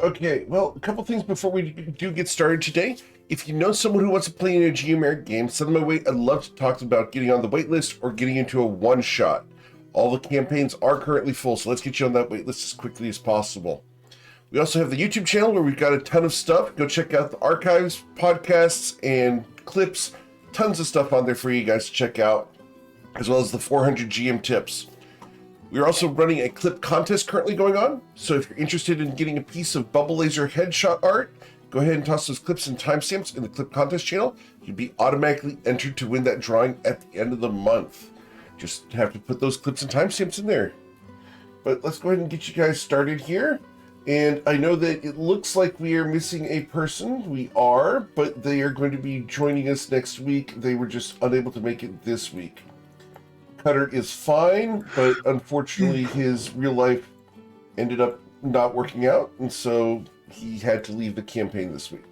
Okay, well, a couple things before we do get started today. If you know someone who wants to play in a Geomeric game, send them my way. I'd love to talk about getting on the waitlist or getting into a one-shot. All the campaigns are currently full, so let's get you on that waitlist as quickly as possible. We also have the YouTube channel where we've got a ton of stuff. Go check out the archives, podcasts, and clips. Tons of stuff on there for you guys to check out, as well as the 400 GM tips. We're also running a clip contest currently going on, so if you're interested in getting a piece of bubble laser headshot art, go ahead and toss those clips and timestamps in the clip contest channel. You'll be automatically entered to win that drawing at the end of the month. Just have to put those clips and timestamps in there. But let's go ahead and get you guys started here. And I know that it looks like we are missing a person. We are, but they are going to be joining us next week. They were just unable to make it this week. Cutter is fine, but unfortunately his real life ended up not working out, and so he had to leave the campaign this week.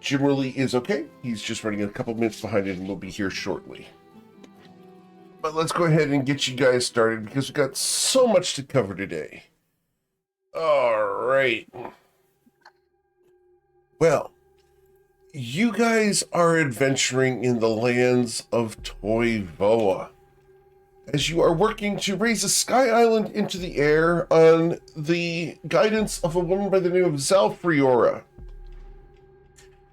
Jimmerly is okay. He's just running a couple minutes behind it and will be here shortly. But let's go ahead and get you guys started because we've got so much to cover today. All right. Well, you guys are adventuring in the lands of Toivoa, as you are working to raise a sky island into the air on the guidance of a woman by the name of Zalfriora.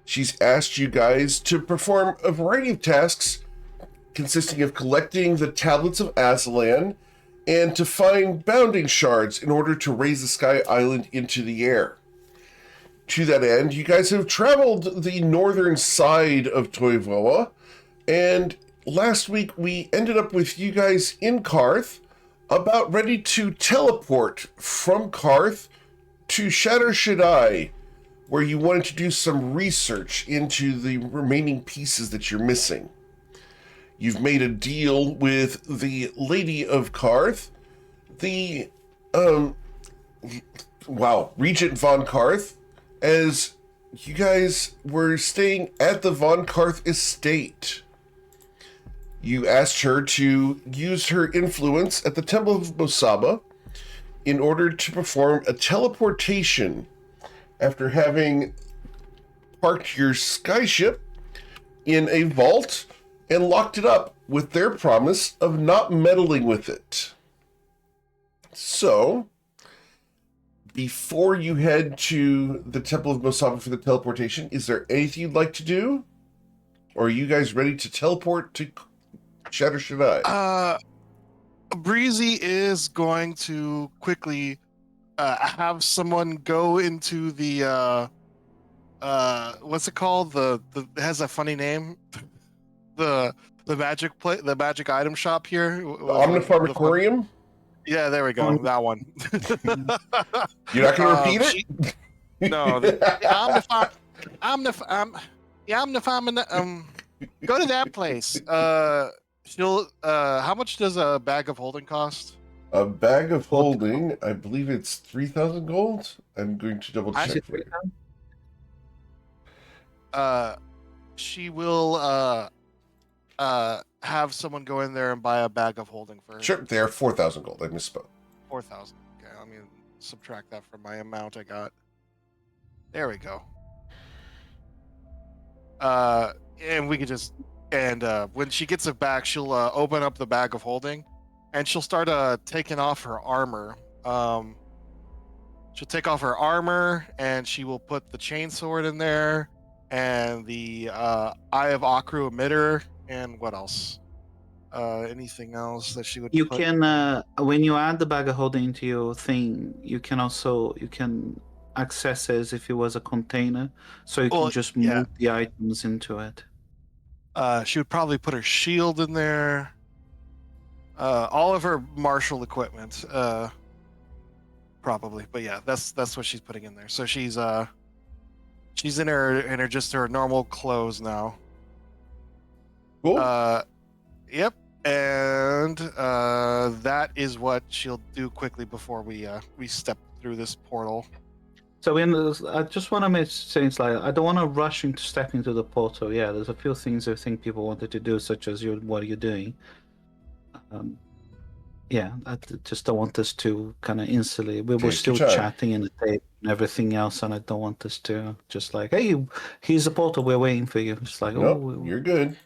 She's asked you guys to perform a variety of tasks consisting of collecting the tablets of Azalan and to find bounding shards in order to raise the sky island into the air. To that end, you guys have traveled the northern side of Toivoa, and last week we ended up with you guys in Karth, about ready to teleport from Karth to Shatter Shaddai, where you wanted to do some research into the remaining pieces that you're missing. You've made a deal with the Lady of Karth, the, Regent von Karth, as you guys were staying at the Von Karth estate. You asked her to use her influence at the Temple of Mosaba in order to perform a teleportation after having parked your skyship in a vault and locked it up with their promise of not meddling with it. So, before you head to the Temple of Mosaba for the teleportation, is there anything you'd like to do? Or are you guys ready to teleport to Shatter Shaddai? Breezy is going to quickly have someone go into the what's it called? The it has a funny name. The magic item shop here. The Omnipharmacorium? Yeah, there we go. That one. You're not going to repeat it? No. Go to that place. She'll. How much does a bag of holding cost? A bag of holding, I believe it's 3,000 gold. I'm going to double check for you. She will have someone go in there and buy a bag of holding for her. Sure, they are 4,000 gold. I misspoke. 4,000. Okay, let me subtract that from my amount I got. There we go. And we could just when she gets it back, she'll open up the bag of holding, and she'll start taking off her armor. She'll take off her armor, and she will put the chainsword in there, and the Eye of Akru emitter, and what else? Anything else that she would? You can when you add the bag of holding to your thing, you can access it as if it was a container, so you can just move the items into it. She would probably put her shield in there. All of her martial equipment, probably. But yeah, that's what she's putting in there. So she's in her normal clothes now. Cool. Yep. And that is what she'll do quickly before we step through this portal. So I just want to make things like, I don't want to rush into stepping into the portal. Yeah, there's a few things I think people wanted to do, such as what you're doing. I just don't want us to kind of instantly. We were still chatting in the tape. and everything else, and I don't want us to just like, hey, here's the portal, we're waiting for you. It's like, No, you're good.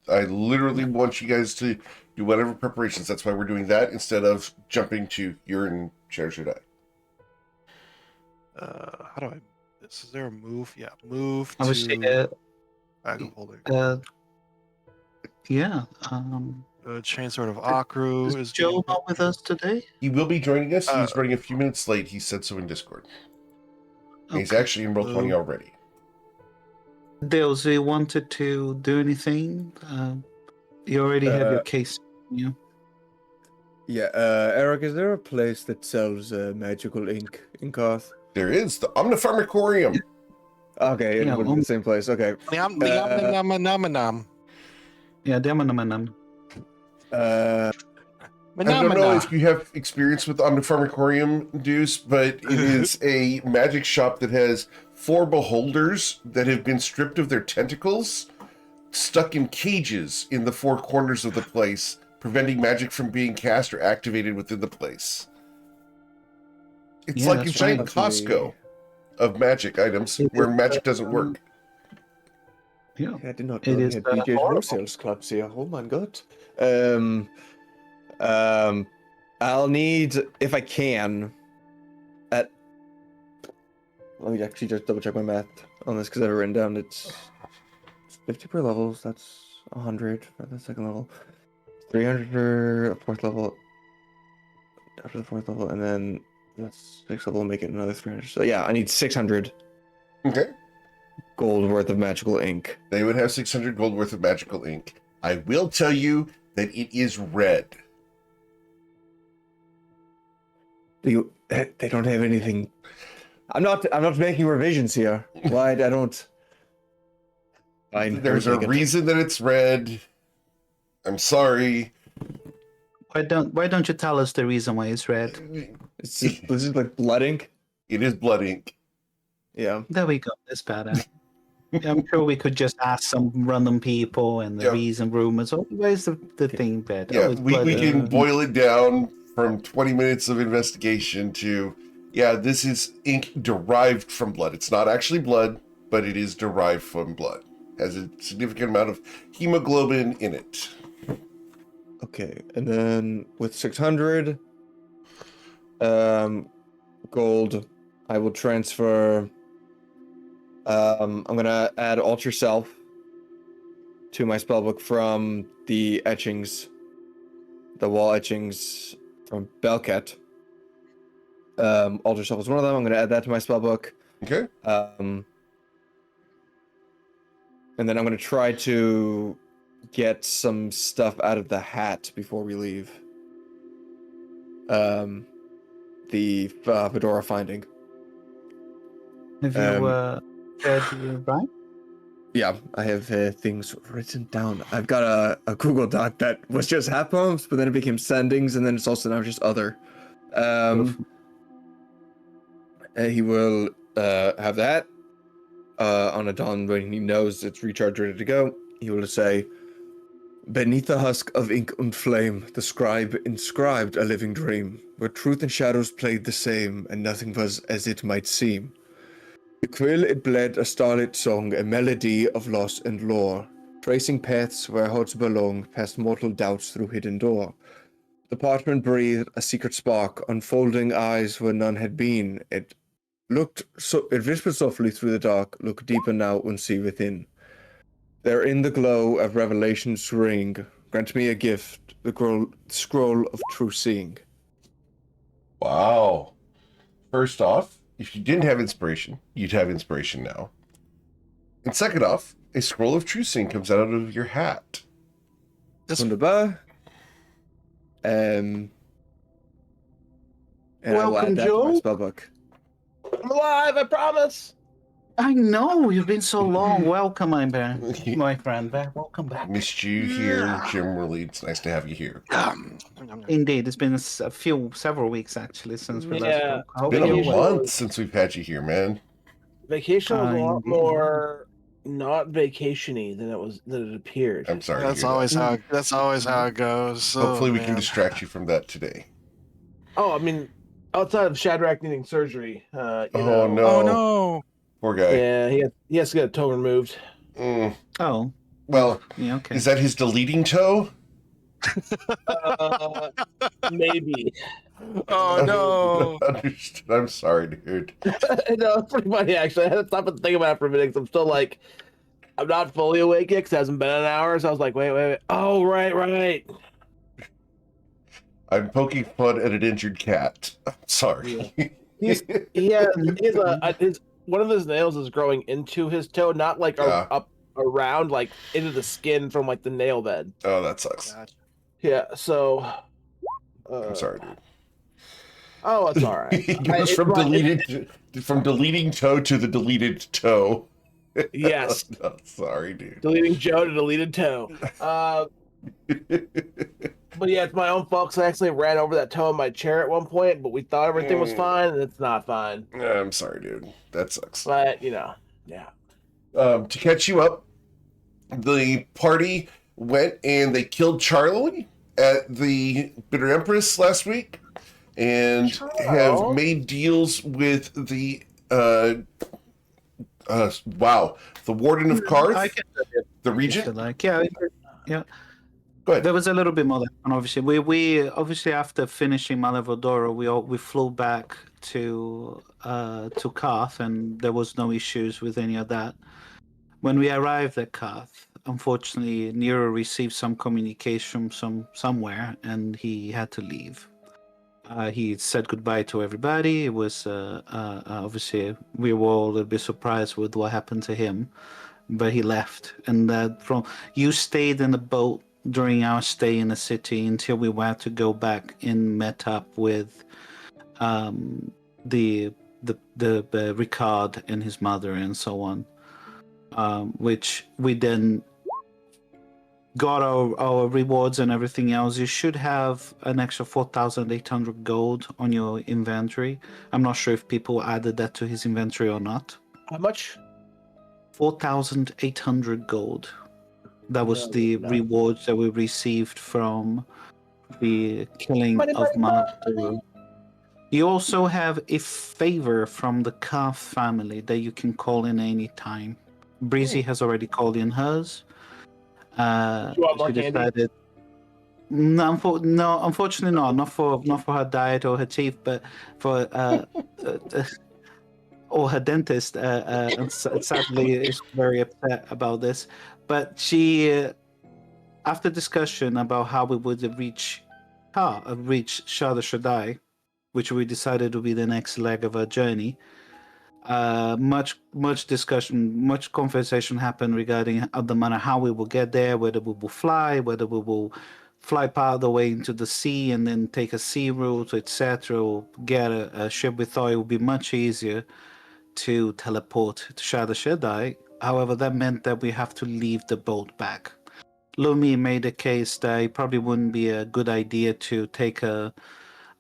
I literally Yeah. want you guys to do whatever preparations. That's why we're doing that instead of jumping to you're in Share Should I. How do I? Is there a move? Yeah, move I was to bag of holding. yeah. Chainsword of Akru Is is Joe being not with us today? He will be joining us. Uh, He's running a few minutes late. He said so in Discord. And he's Okay. actually in Roll20 already. Dales, you wanted to do anything? You already have your case. You. Yeah, Eric, is there a place that sells magical ink in Koth? There is the Omnipharmacorium. Okay, it Yeah, would be the same place. Okay. Nom, nom, nom, nom, nom. Yeah, Demonum. I don't know if you have experience with Omnipharmacorium, Deuce, but it is a magic shop that has 4 beholders that have been stripped of their tentacles, stuck in cages in the 4 corners of the place, preventing magic from being cast or activated within the place. It's like a that's giant right. Costco of magic items It where is, magic doesn't work. Yeah. I did not It know they is, had BJ's horrible. wholesale clubs here. Oh my god. I'll need, if I can, let me actually just double check my math on this because I have it written down. It's 50 per level, so that's 100 for the second level, 300 for a 4th level, after the 4th level, and then that's 6th level, make it another 300. So yeah, I need 600 Okay. gold worth of magical ink. They would have 600 gold worth of magical ink. I will tell you that it is red. They don't have anything. I'm not making revisions here. Why? I don't. Fine. There's a reason that it's red. I'm sorry. Why don't you tell us the reason why it's red? It's just, this is like blood ink. It is blood ink. Yeah. There we go. That's better. I'm sure we could just ask some random people and the reason rumors. Oh, where's the thing bed? Yeah, Oh, it's we blood. can boil it down from 20 minutes of investigation to, yeah, this is ink derived from blood. It's not actually blood, but it is derived from blood. Has a significant amount of hemoglobin in it. Okay, and then with 600 gold, I will transfer. I'm gonna add Alter Self to my spellbook from the etchings, the wall etchings from Belket. Alter Self is one of them. I'm gonna add that to my spellbook. Okay. And then I'm gonna try to get some stuff out of the hat before we leave. The Fedora finding. Have you read your right? Yeah, I have things written down. I've got a Google Doc that was just hat poems, but then it became sendings, and then it's also now just other. He will have that on a dawn when he knows it's recharged, ready to go. He will say, "Beneath the husk of ink and flame, the scribe inscribed a living dream, where truth and shadows played the same, and nothing was as it might seem. The quill it bled a starlit song, a melody of loss and lore, tracing paths where hearts belong, past mortal doubts through hidden door. The parchment breathed a secret spark, unfolding eyes where none had been. It whispered softly through the dark, look deeper now and see within. There in the glow of revelation's ring, grant me a gift, the scroll of true seeing." Wow. First off, if you didn't have inspiration, you'd have inspiration now. And second off, a scroll of true seeing comes out of your hat. Wunderbar. And I will Welcome, add that to my Joe. spellbook. I'm alive, I promise. I know you've been so long. Welcome, my friend. Welcome back. Missed you here, Jim Worley. It's nice to have you here. Indeed, it's been several weeks actually since we last Yeah. spoke. I hope Been you're a Vacation. well. month since we've had you here, man. Vacation was a lot Indeed. more not vacationy than it appeared. I'm sorry. to That's hear always that. how it goes. So, Hopefully we can man. distract you from that today. Oh, I mean, outside of Shadrach needing surgery, Oh, know, no. Oh no! Poor guy. yeah, he has to get a toe removed. Mm. Oh, Well, yeah, okay. is that his deleting toe? Uh, maybe. Oh no! Understood. I'm sorry, dude. No, it's pretty funny actually. I had to stop and think about it for a minute because I'm still like, I'm not fully awake yet because it hasn't been an hour. So I was like, wait. Oh, right. I'm poking fun at an injured cat. I'm sorry. He has his one of his nails is growing into his toe, not like Yeah. up around, like into the skin from like the nail bed. Oh, that sucks. Gotcha. Yeah, so I'm sorry, dude. oh, it's all right. It goes from deleting toe to the deleted toe. Yes, No, sorry, dude. deleting Joe to deleted toe. But yeah, it's my own fault because I actually ran over that toe in my chair at one point, but we thought everything was fine, and it's not fine. I'm sorry, dude. That sucks. But yeah. To catch you up, the party went and they killed Charlie at the Bitter Empress last week, and have made deals with the the Warden of Karth, the Regent. Yeah. Go ahead. There was a little bit more. And obviously, we obviously after finishing Malevodoro, we flew back to Karth, and there was no issues with any of that. When we arrived at Karth, unfortunately, Nero received some communication from somewhere, and he had to leave. He said goodbye to everybody. It was obviously we were all a little bit surprised with what happened to him, but he left. And you stayed in the boat during our stay in the city until we were to go back and met up with the Ricard and his mother and so on, which we then got our rewards and everything else. You should have an extra 4,800 gold on your inventory. I'm not sure if people added that to his inventory or not. How much? 4,800 gold. That was the rewards that we received from the killing of Master. You also have a favor from the Karth family that you can call in any time. Breezy has already called in hers. She decided. No, unfortunately not for her diet or her teeth, but for or her dentist. And sadly, is very upset about this. But she, after discussion about how we would reach Shada Shaddai, which we decided would be the next leg of our journey, much discussion, much conversation happened regarding the manner how we will get there, whether we will fly, whether we will fly part of the way into the sea and then take a sea route, etc., or get a ship. We thought it would be much easier to teleport to Shada Shaddai. However, that meant that we have to leave the boat back. Lumi made a case that it probably wouldn't be a good idea to take an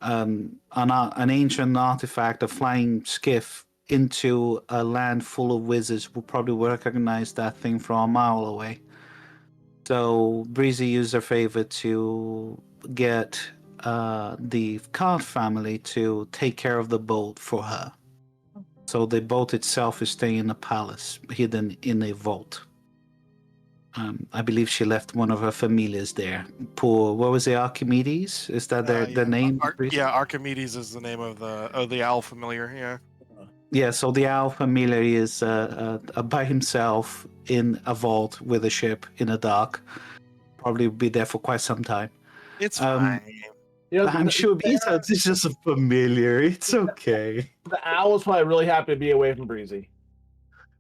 ancient artifact, a flying skiff, into a land full of wizards who probably recognize that thing from a mile away. So Breezy used her favor to get the Karth family to take care of the boat for her. So the boat itself is staying in a palace, hidden in a vault. I believe she left one of her familiars there. Poor, what was it, Archimedes? Is that their name? Archimedes is the name of the owl familiar. Yeah. Yeah, so the owl familiar is by himself in a vault with a ship in a dock. Probably be there for quite some time. It's fine. I'm sure besides it's just a familiar. It's okay. The owl was probably really happy to be away from Breezy.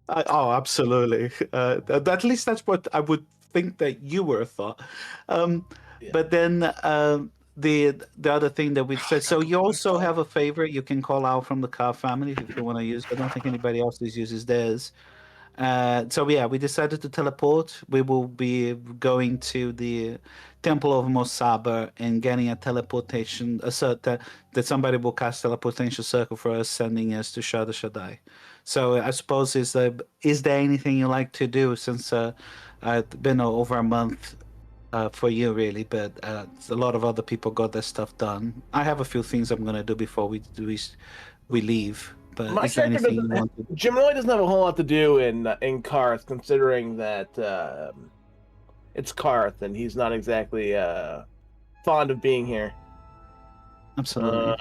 Absolutely. At least that's what I would think that you were thought. But then the other thing that we said. So you also have a favorite you can call out from the Karth family if you want to use. I don't think anybody else uses theirs. So yeah, we decided to teleport. We will be going to the Temple of Mosaba and getting a teleportation, that somebody will cast teleportation circle for us, sending us to Shada Shaddai. So I suppose is there anything you like to do since it's been over a month for you really, but a lot of other people got their stuff done. I have a few things I'm gonna do before we leave. But My is there character anything you want to do? Jim really doesn't have a whole lot to do in Karth, considering that it's Karth and he's not exactly fond of being here. Absolutely.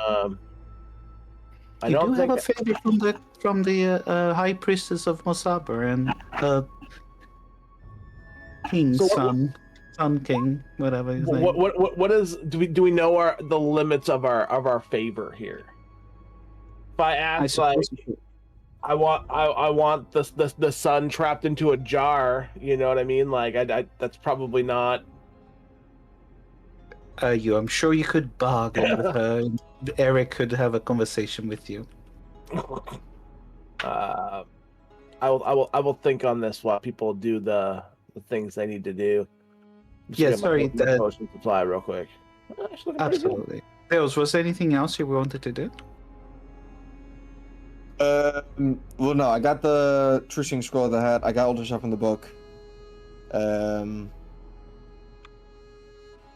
I You don't do have think a favor from the High Priestess of Mosaba and King So Sun King, whatever his name. what is do we know the limits of our favor here? If I ask I want the sun trapped into a jar, you know what I mean? Like I that's probably not. I'm sure you could bargain with her. And Eric could have a conversation with you. I will think on this while people do the things they need to do. Just Yeah, get sorry, my potion supply real quick. Actually, looking pretty good. Absolutely. Theos, was there anything else you wanted to do? Well, no, I got the Trishing Scroll of the Hat. I got Ultra Shop in the book.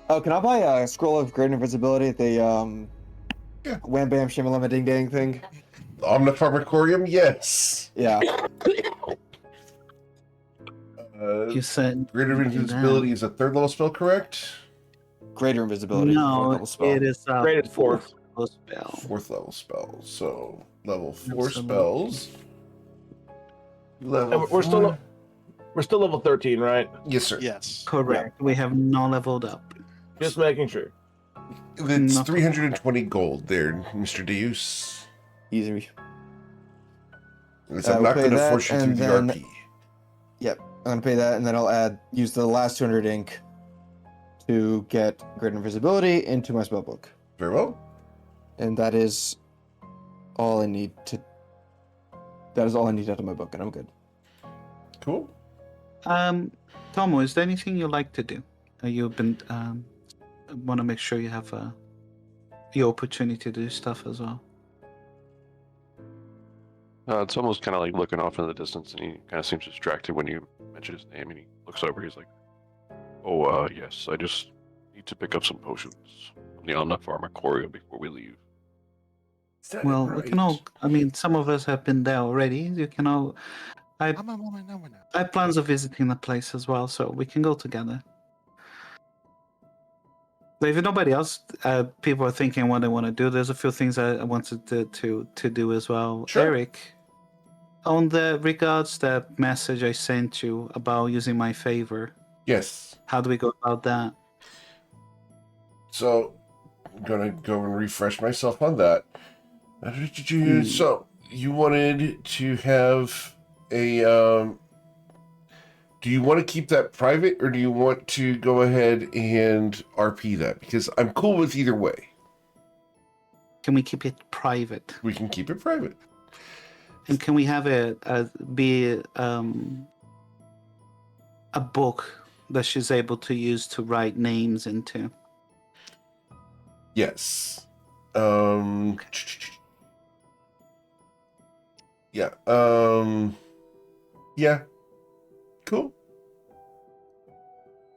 Oh, can I buy a Scroll of Great Invisibility at the Yeah. Wham Bam Shimalama Ding Dang thing? Omnipharmacorium, yes. Yeah. You said Greater Invisibility is a 3rd level spell, correct? Greater Invisibility. no. Level spell. It is Great at fourth. spell. 4th level spell. So level 4 Absolutely. spells. Level And we're still four. we're still level 13, right? Yes, sir. Yes. Correct. We have not leveled up. Just making sure. It's Not- 320 gold there, Mr. Deus. Easy. I'm we'll not pay going to that, force you through and the then- RP. Yep. I'm gonna pay that, and then I'll use the last 200 ink to get Greater Invisibility into my spellbook. Very well. And that is all I need to. That is all I need out of my book, and I'm good. Cool. Tomo, is there anything you like to do? You've been want to make sure you have the opportunity to do stuff as well. It's almost kind of like looking off in the distance, and he kind of seems distracted when you mention his name, and he looks over. He's like, "Oh, yes, I just need to pick up some potions from the Omnipharmacorium before we leave." Is that Well, right? we can all. I mean, some of us have been there already. You can all. I'm a woman, no, we're not. I have plans of visiting the place as well, so we can go together. But if nobody else, people are thinking what they want to do. There's a few things I wanted to do as well. Sure. Eric, on the regards that message I sent you about using my favor, Yes. how do we go about that? So I'm gonna go and refresh myself on that. So you wanted to have a do you want to keep that private, or do you want to go ahead and RP that? Because I'm cool with either way. Can we keep it private? We can keep it private. And can we have it be a book that she's able to use to write names into? Yes. Yeah. Yeah. Cool.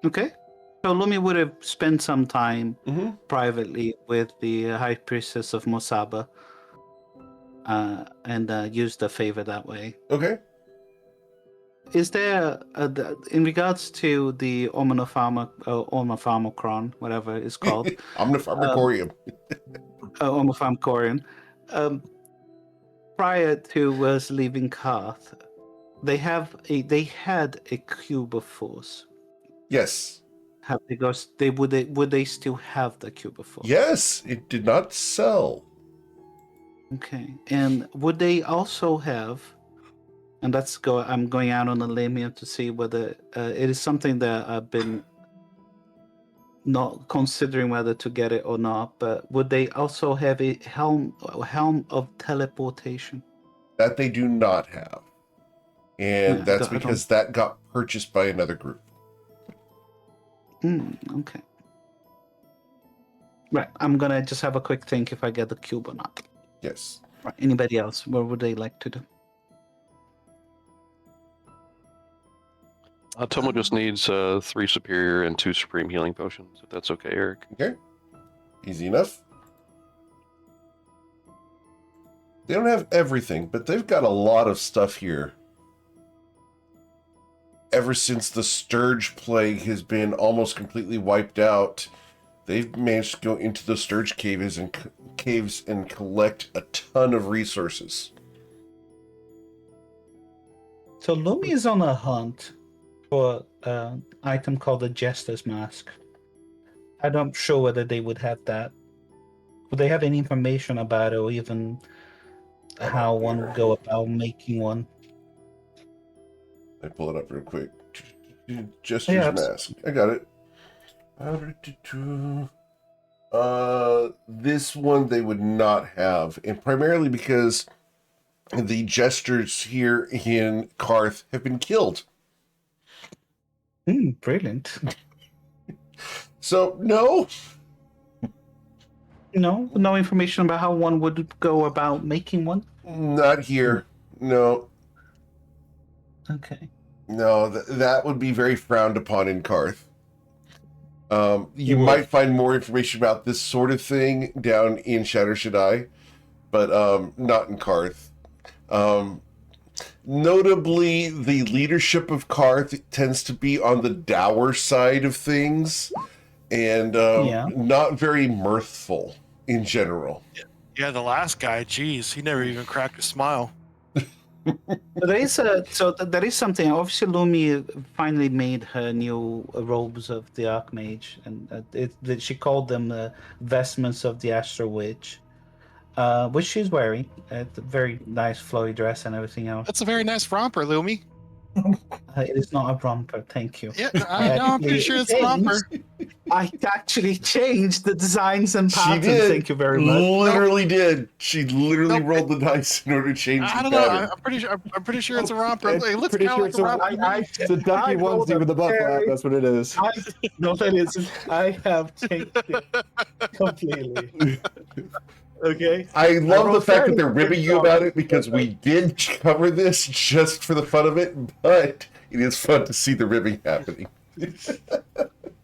Okay. So Lumi would have spent some time Mm-hmm. privately with the High Priestess of Mosaba and used the favor that way. Okay. Is there, in regards to the Omnipharmacron, whatever it's called, Omnipharmacorium. Omnipharmacorium, prior to us leaving Karth, they had a cube of force. Yes. Have they got? Would they still have the cube of force? Yes. It did not sell. Okay, and would they also have? And I'm going out on a limb here to see whether it is something that I've been not considering whether to get it or not. But would they also have a helm of teleportation? That they do not have. And Yeah, that's I don't- because that got purchased by another group. Okay. Right, I'm gonna just have a quick think if I get the cube or not. Yes. Right. Anybody else? What would they like to do? Tomo just needs 3 superior and 2 supreme healing potions, if that's okay, Eric. Okay. Easy enough. They don't have everything, but they've got a lot of stuff here. Ever since the Sturge Plague has been almost completely wiped out, they've managed to go into the Sturge caves and collect a ton of resources. So Lumi is on a hunt for an item called the Jester's Mask. I'm not sure whether they would have that. Would they have any information about it, or even how one would go about making one? I pull it up real quick. Jester's Mask. I got it. This one they would not have, and primarily because the jesters here in Karth have been killed. Brilliant. So, no. No information about how one would go about making one? Not here. No. Okay. No, that would be very frowned upon in Karth. You would. might find more information about this sort of thing down in Shatter Shaddai, but not in Karth. Notably, the leadership of Karth tends to be on the dour side of things, and not very mirthful in general. Yeah, the last guy, geez, he never even cracked a smile. There is something. Obviously, Lumi finally made her new robes of the Archmage, and she called them vestments of the Astral Witch, which she's wearing. It's a very nice flowy dress and everything else. That's a very nice romper, Lumi. It is not a romper, thank you. Yeah, I know. I'm pretty sure it's a romper. I actually changed the designs and patterns. She did. Thank you very much. Literally did. She literally rolled the dice in order to change the I don't know. pattern. I'm pretty sure it's a romper. It looks Pretty kind of sure like a romper. it's a ducky onesie with a butt flap. That's what it is. No, that isn't. I have changed it completely. Okay. I love the wrote fact that that they're in ribbing you about it because we did cover this just for the fun of it, but it is fun to see the ribbing happening.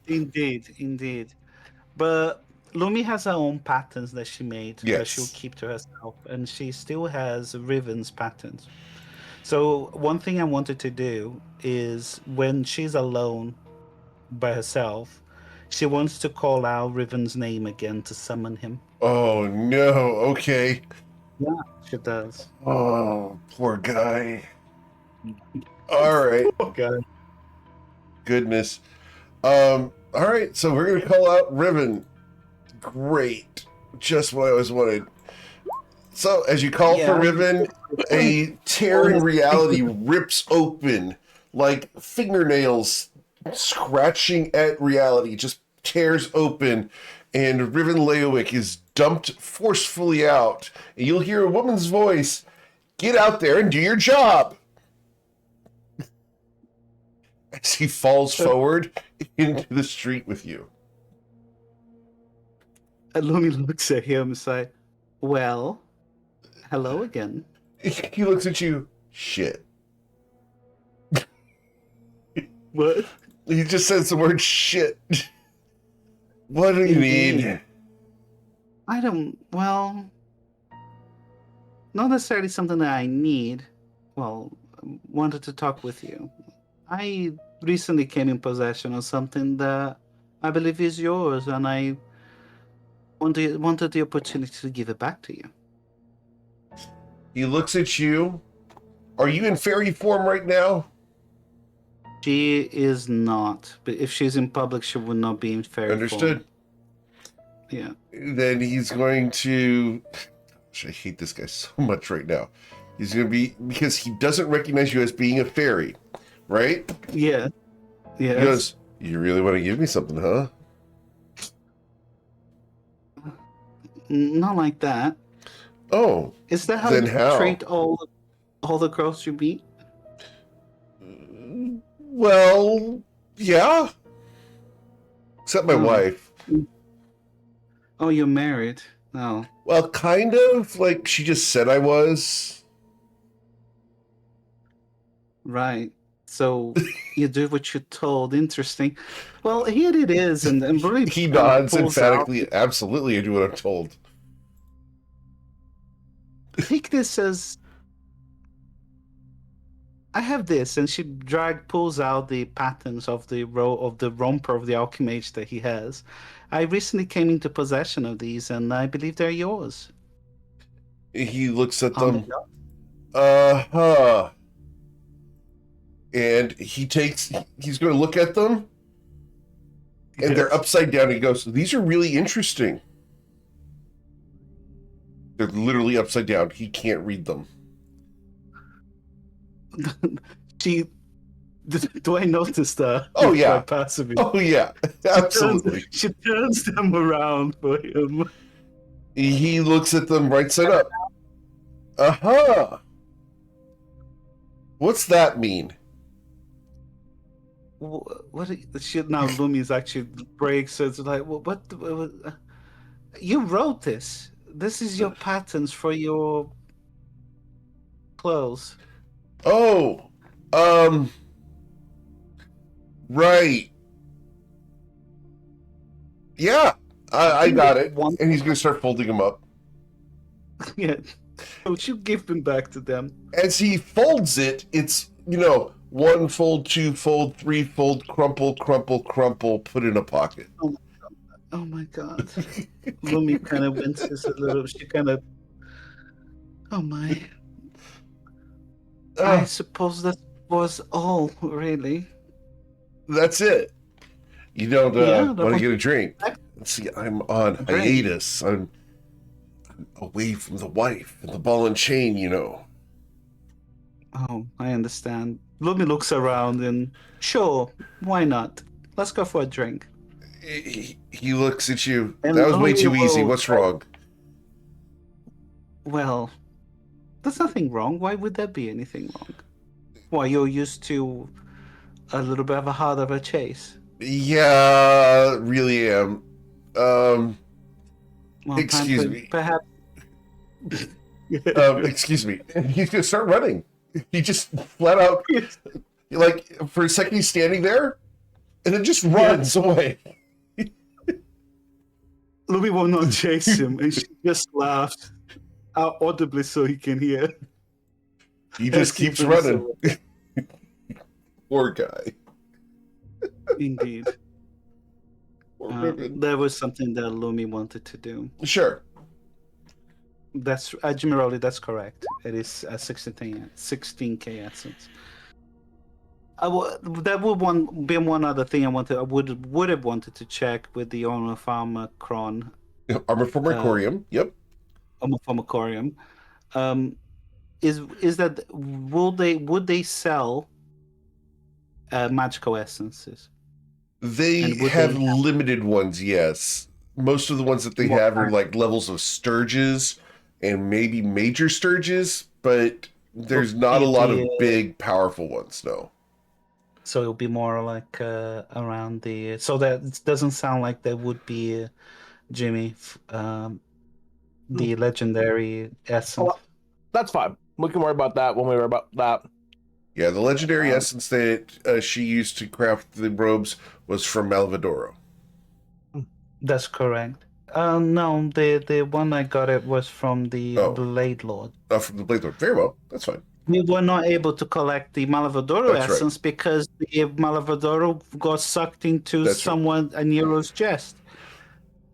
Indeed. But Lumi has her own patterns that she made that Yes. she'll keep to herself, and she still has Riven's patterns. So one thing I wanted to do is when she's alone by herself, she wants to call out Riven's name again to summon him. Oh no, okay. She does. Oh, poor guy. Alright, Okay. goodness. Alright, so we're gonna call out Riven. Great. Just what I always wanted. So, as you call for Riven, a tear in reality rips open like fingernails scratching at reality. Just tears open, and Riven Leowick is dumped forcefully out. And you'll hear a woman's voice, "Get out there and do your job!" As he falls forward into the street with you. And Lumi looks at him and says, "Well, hello again." He looks at you, "Shit." What? He just says the word "shit." What do you need? Well, not necessarily something that I need. Well, wanted to talk with you. I recently came in possession of something that I believe is yours, and I wanted the opportunity to give it back to you. He looks at you. Are you in fairy form right now? She is not, but if she's in public, she would not be in fairy Understood. form. Yeah. Then he's going to... Gosh, I hate this guy so much right now. He's going to be... Because he doesn't recognize you as being a fairy, right? Yeah. He Yeah. goes, "You really want to give me something, huh?" Not like that. Oh, Is that how Then you how? treat all the girls you meet? well, yeah. Except my Oh. wife. Oh, you're married? No. Well, kind of. Like, she just said I was. Right. So you do what you're told. Interesting. Well, here it is, and really He kind of nods pulls out. emphatically. Absolutely, I do what I'm told. Take this as I have this, and she pulls out the patterns of the romper of the alchemage that he has. I recently came into possession of these, and I believe they're yours. He looks at On them. the- Uh-huh. And he's going to look at them, and they're Yes. upside down. He goes, these are really interesting. They're literally upside down. He can't read them. She. Do I notice that? Oh, yeah. Passively. Oh, yeah. Absolutely. She turns them around for him. He looks at them right side up. Uh-huh. What's that mean? What shit now? Lumi's actually breaks. So it's like, well, what? You wrote this. This is your patterns for your clothes. Oh, right. Yeah, I got it. And he's going to start folding them up. Yeah. So you give them back to them. As he folds it, it's, 1 fold, 2 fold, 3 fold, crumple, crumple, crumple, put in a pocket. Oh my god. Lumi kind of winces a little. She kind of. Oh my. I suppose that was all, really. That's it. You don't want to get a drink. See, I'm on Drink. hiatus. I'm away from the wife and the ball and chain, Oh, I understand. Lumi looks around and, sure, why not? Let's go for a drink. He looks at you. And that was way too Lumi easy. will- What's wrong? Well, there's nothing wrong. Why would there be anything wrong? Why, you're used to a little bit of a harder of a chase. Yeah, really am. Well, Excuse time me. Perhaps. Excuse me. He's gonna start running. He just flat out, like, for a second he's standing there, and then just runs away. Lumi will not chase him, and she just laughs out audibly so he can hear. He just keeps running. Poor guy. Indeed. Poor Ribbon. There was something that Lumi wanted to do. Sure. That's Jimiroli, that's correct. It is 16k essence. There would be one other thing I would have wanted to check with the owner of Armacron. Armor for Mercurium. Yep. Armacorium. Is that would they sell magical essences? They have limited ones, yes. Most of the ones that they have are like levels of Sturges and maybe major Sturges, but there's not a lot of big, powerful ones, no. So it'll be more like around the. So that it doesn't sound like there would be Jimmy, the legendary essence. Well, that's fine. We can worry about that when we worry about that. Yeah, the legendary essence that she used to craft the robes was from Malvadoro. That's correct. No, the one I got it was from the Blade Lord. Oh, from the Blade Lord. Very well. That's fine. We were not able to collect the Malvadoro That's essence because the Malvadoro got sucked into That's a Nero's chest.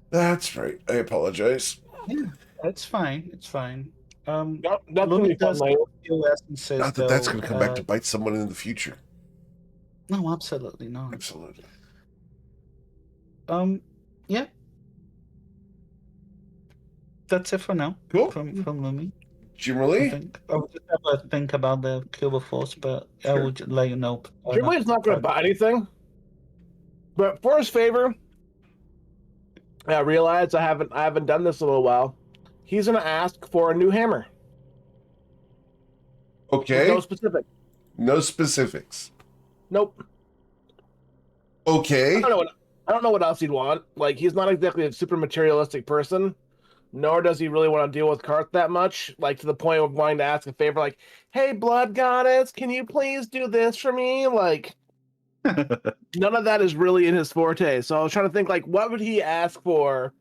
That's right. I apologize. Yeah, it's fine. It's fine. That's gonna be fun does later. few essences, Not that that's though, going to come back to bite someone in the future. No, absolutely not. Absolutely. Yeah. That's it for now. Cool. From Lumi. Jimmerly? I would just have a think about the Cube of Force, but I Sure. would let you know. Jimbo's not going to buy anything, but for his favor, I realize I haven't done this in a little while. He's going to ask for a new hammer. Okay. No specific. No specifics. Nope. Okay. I don't know what else he'd want. Like, he's not exactly a super materialistic person, nor does he really want to deal with Karth that much, like to the point of wanting to ask a favor, like, "Hey, blood goddess, can you please do this for me?" Like, none of that is really in his forte. So I was trying to think, like, what would he ask for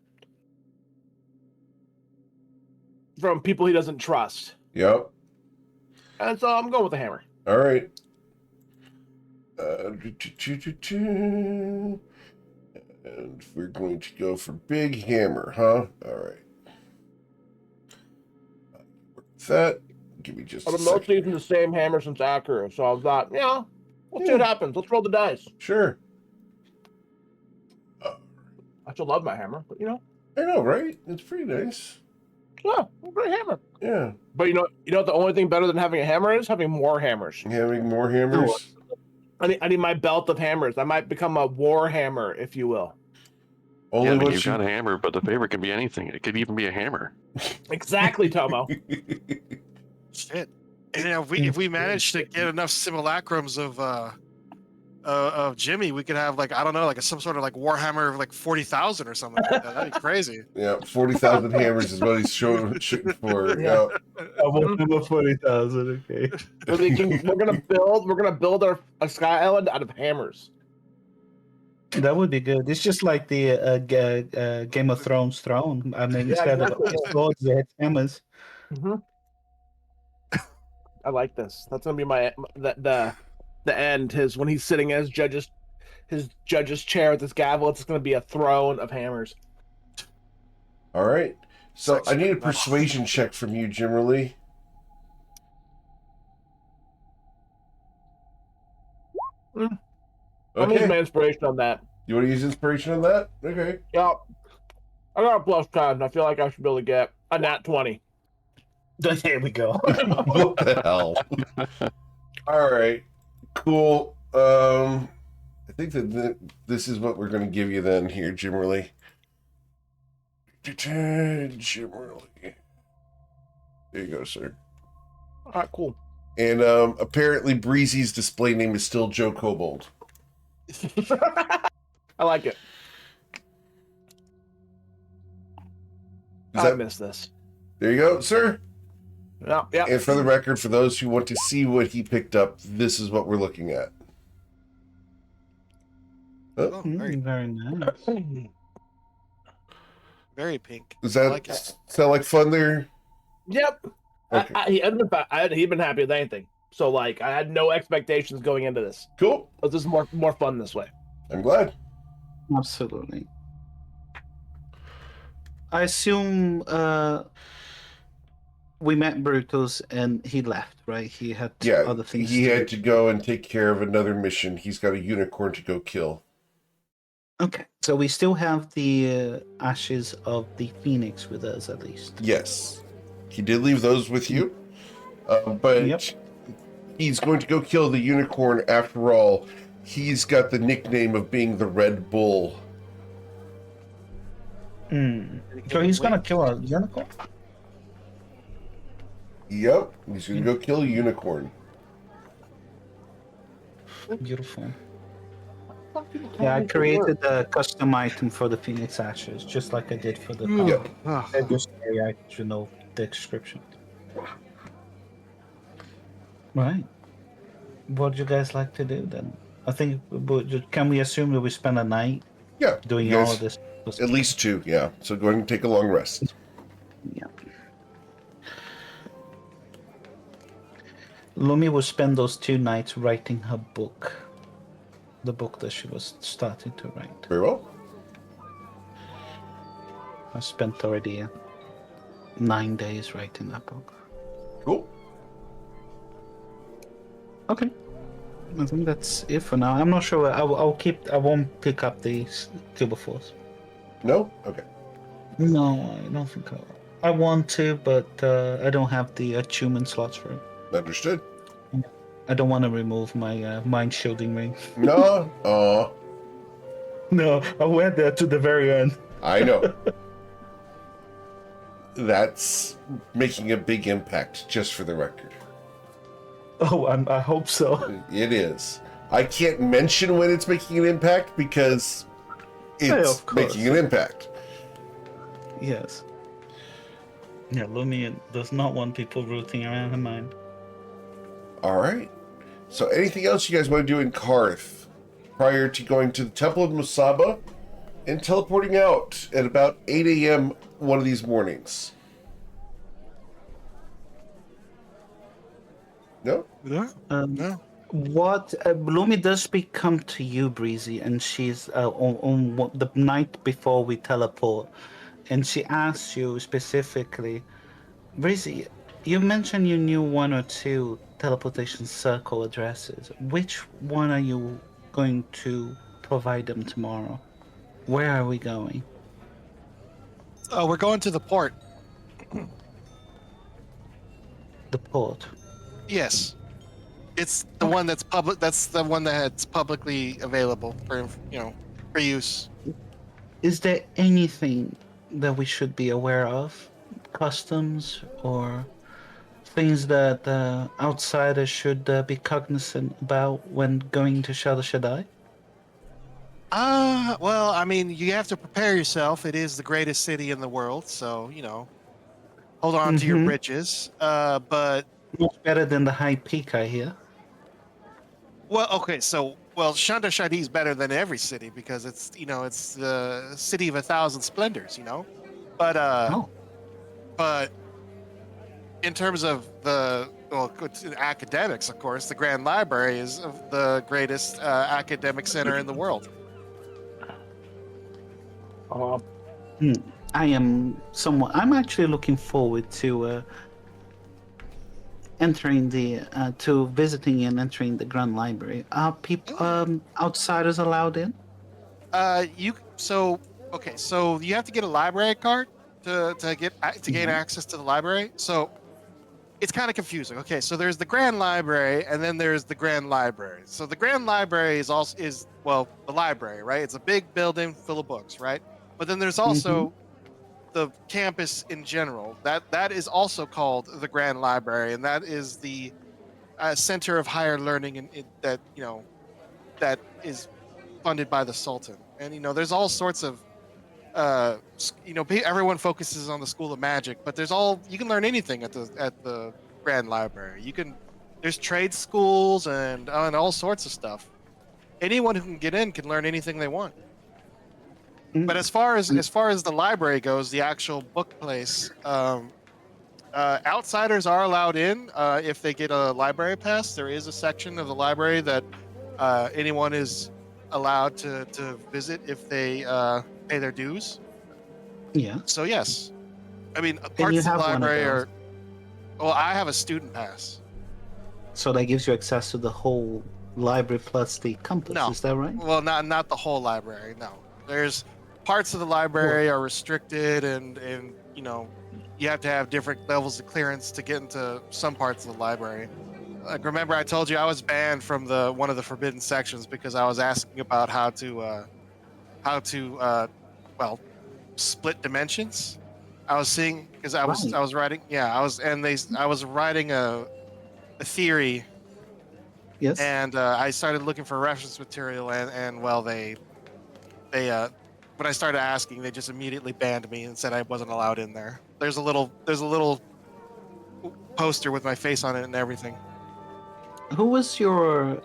from people he doesn't trust? Yep. And so I'm going with the hammer. All right. And we're going to go for big hammer, huh? All right. With that, give me just I've a been mostly second. using the same hammer since Akira, so I thought, yeah, we'll see what happens. Let's roll the dice. Sure. I still love my hammer, but I know, right? It's pretty nice. yeah, a great hammer. Yeah. But you know what the only thing better than having a hammer is? Having more hammers. Having more hammers. I need my belt of hammers. I might become a war hammer, if you will. Only Yeah, I mean, once you've got a hammer, but the favor can be anything. It could even be a hammer. Exactly, Tomo. Shit. And if we manage to get enough simulacrums of Jimmy, we could have like, I don't know, like some sort of like Warhammer of like 40,000 or something like that. That'd be crazy. Yeah, 40,000 hammers is what he's shooting for. Yeah. About 40,000. Okay. We're gonna build a sky island out of hammers. That would be good. It's just like the Game of Thrones throne. I mean, instead of swords, they had hammers. Mm-hmm. I like this. That's gonna be the end. When he's sitting in his judge's chair with his gavel. It's gonna be a throne of hammers. All right. So I need a persuasion check from you, Jimmerly. I'm using my inspiration on that. You want to use inspiration on that? Okay. Yeah. I got a plus 10. I feel like I should be able to get a nat 20. There we go. What the hell? All right. Cool. I think that this is what we're going to give you then here, Jimmerly. Jimmerly. There you go, sir. All right, cool. And apparently Breezy's display name is still Joe Kobold. I like it. I miss this. There you go, sir. Yeah. And for the record, for those who want to see what he picked up, this is what we're looking at. Oh, very, Very nice. very pink. Does that like it. sound like fun there? Yep. Okay. He'd been happy with anything. So like I had no expectations going into this. Cool. But this is more fun this way. I'm glad. Absolutely. I assume we met Brutus and he left, right? He had Yeah, other things. he had to go and take care of another mission. He's got a unicorn to go kill. Okay, so we still have the ashes of the Phoenix with us, at least. Yes. He did leave those with you. But Yep. he's going to go kill the unicorn after all. He's got the nickname of being the Red Bull. So he's gonna kill a unicorn? Yep. He's going to go kill a unicorn. Beautiful. Yeah, I created a custom item for the Phoenix ashes, just like I did for the Yep. I should know the description. Right. What would you guys like to do then? I think, can we assume that we spend a night Yeah. doing you all guys- of this? At least 2, yeah. So go ahead and take a long rest. Yeah. Lumi will spend those 2 nights writing her book. The book that she was starting to write. Very well. I spent already 9 days writing that book. Cool. Okay. I think that's it for now. I'm not sure. I won't pick up the Cube of Force. No? Okay. No, I don't think I want to, but I don't have the attunement slots for it. Understood. I don't want to remove my mind shielding ring. No? No, I went there to the very end. I know. That's making a big impact, just for the record. Oh, I hope so. It is. I can't mention when it's making an impact because it's of course. making an impact. Yes. Yeah, Lumi does not want people rooting around her mind. All right. So anything else you guys want to do in Karth prior to going to the Temple of Musaba and teleporting out at about 8 a.m. one of these mornings? No? Yeah. No. What Lumi does come to you, Breezy, and she's on the night before we teleport, and she asks you specifically, Breezy, you mentioned you knew one or two teleportation circle addresses. Which one are you going to provide them tomorrow? Where are we going? Oh, we're going to the port. The port. Yes. It's the one that's public. That's the one that's publicly available for for use. Is there anything that we should be aware of? Customs or things that outsiders should be cognizant about when going to Shadow Shaddai? Well, I mean, you have to prepare yourself. It is the greatest city in the world, so hold on to your britches. But much better than the High Peak, I hear. well, okay, so Shanda Shadi is better than every city because it's it's the city of 1,000 splendors, But but in terms of academics, of course, the Grand Library is the greatest academic center in the world. I'm actually looking forward to visiting and entering the Grand Library. Are people outsiders allowed in? So you have to get a library card to gain access to the library. So it's kind of confusing. Okay, so there's the Grand Library, and then there's the Grand Library. So the Grand Library is the library, right? It's a big building full of books, right? But then there's also the campus in general. That is also called the Grand Library, and that is the center of higher learning that is funded by the Sultan. And there's all sorts of everyone focuses on the School of Magic, but you can learn anything at the Grand Library. There's trade schools and all sorts of stuff. Anyone who can get in can learn anything they want. But as far as the library goes, the actual book place, outsiders are allowed in if they get a library pass. There is a section of the library that anyone is allowed to visit if they pay their dues. Yeah. So yes, I mean parts of the library are. Well, I have a student pass. So that gives you access to the whole library plus the campus. No. Is that right? Well, not the whole library. No, there's parts of the library are restricted, and you have to have different levels of clearance to get into some parts of the library. Like, remember I told you I was banned from one of the forbidden sections because I was asking about how to split dimensions. I was seeing because I was writing. Yeah, I was writing a theory. Yes. And I started looking for reference material, and they when I started asking, they just immediately banned me and said I wasn't allowed in there. There's a little poster with my face on it and everything. Who was your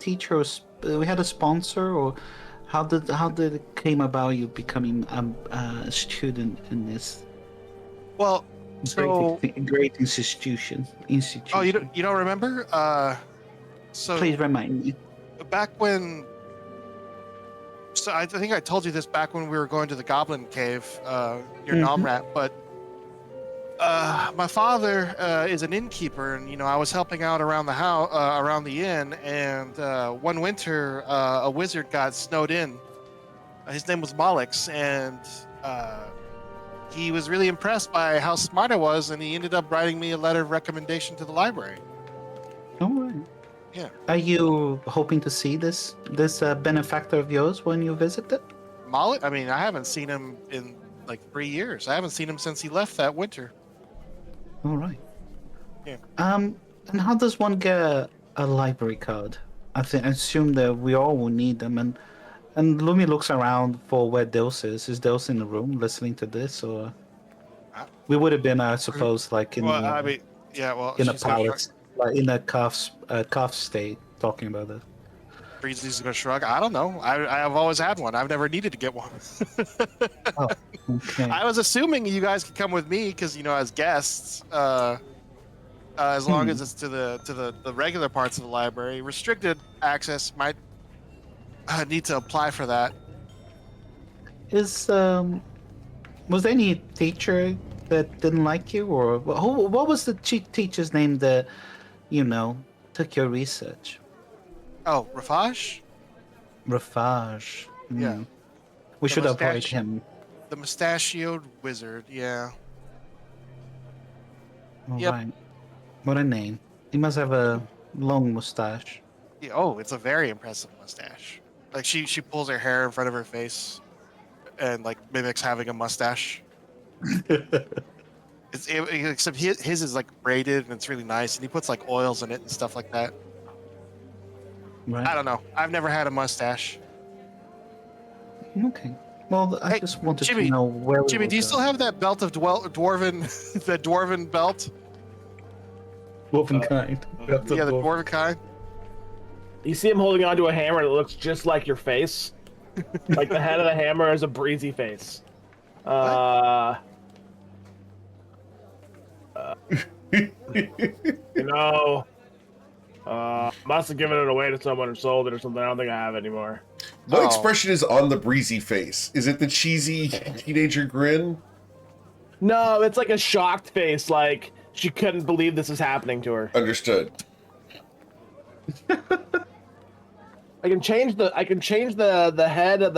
teacher? We had a sponsor, or how did it came about you becoming a student in this? Well, great institution. Oh, you don't remember? So please remind me. Back when. So I think I told you this back when we were going to the Goblin Cave near Nomrat, but my father is an innkeeper, and I was helping out around the house, around the inn, and one winter a wizard got snowed in. His name was Malix, and he was really impressed by how smart I was, and he ended up writing me a letter of recommendation to the library. All right. Yeah. Are you hoping to see this benefactor of yours when you visit it? Malix? I mean, I haven't seen him in like 3 years. I haven't seen him since he left that winter. All right. Yeah. And how does one get a library card? I assume that we all will need them. And Lumi looks around for where Dose is. Is Dose in the room listening to this, or? We would have been, I suppose, like in Well, the, I mean, yeah. Well, in a she's gonna shrug. palace, like in a cuff state, talking about it. Breezy's gonna shrug. I don't know. I've always had one. I've never needed to get one. Oh, okay. I was assuming you guys could come with me because as guests, as long as it's to the regular parts of the library. Restricted access might need to apply for that. Was there any teacher that didn't like you, or what was the teacher's name that took your research? Oh, Rafaj? Rafaj. Yeah. We The should avoid mustache- him. The mustachioed wizard. Yeah. All Yep. right. What a name. He must have a long mustache. Yeah. Oh, it's a very impressive mustache. Like she pulls her hair in front of her face, and like mimics having a mustache. Except his is like braided and it's really nice, and he puts like oils in it and stuff like that. Right. I don't know. I've never had a mustache. Okay. Well, I Hey, just wanted Jimmy, to know where. we Jimmy, would do you go. still have that belt of dwarven, that dwarven belt? Dwarven kind? Yeah, the dwarven kind. You see him holding onto a hammer that looks just like your face. Like the head of the hammer is a breezy face. Must have given it away to someone who sold it or something. I don't think I have it anymore. What Oh. expression is on the breezy face? Is it the cheesy teenager grin? No, it's like a shocked face, like she couldn't believe this is happening to her. Understood. I can change the head of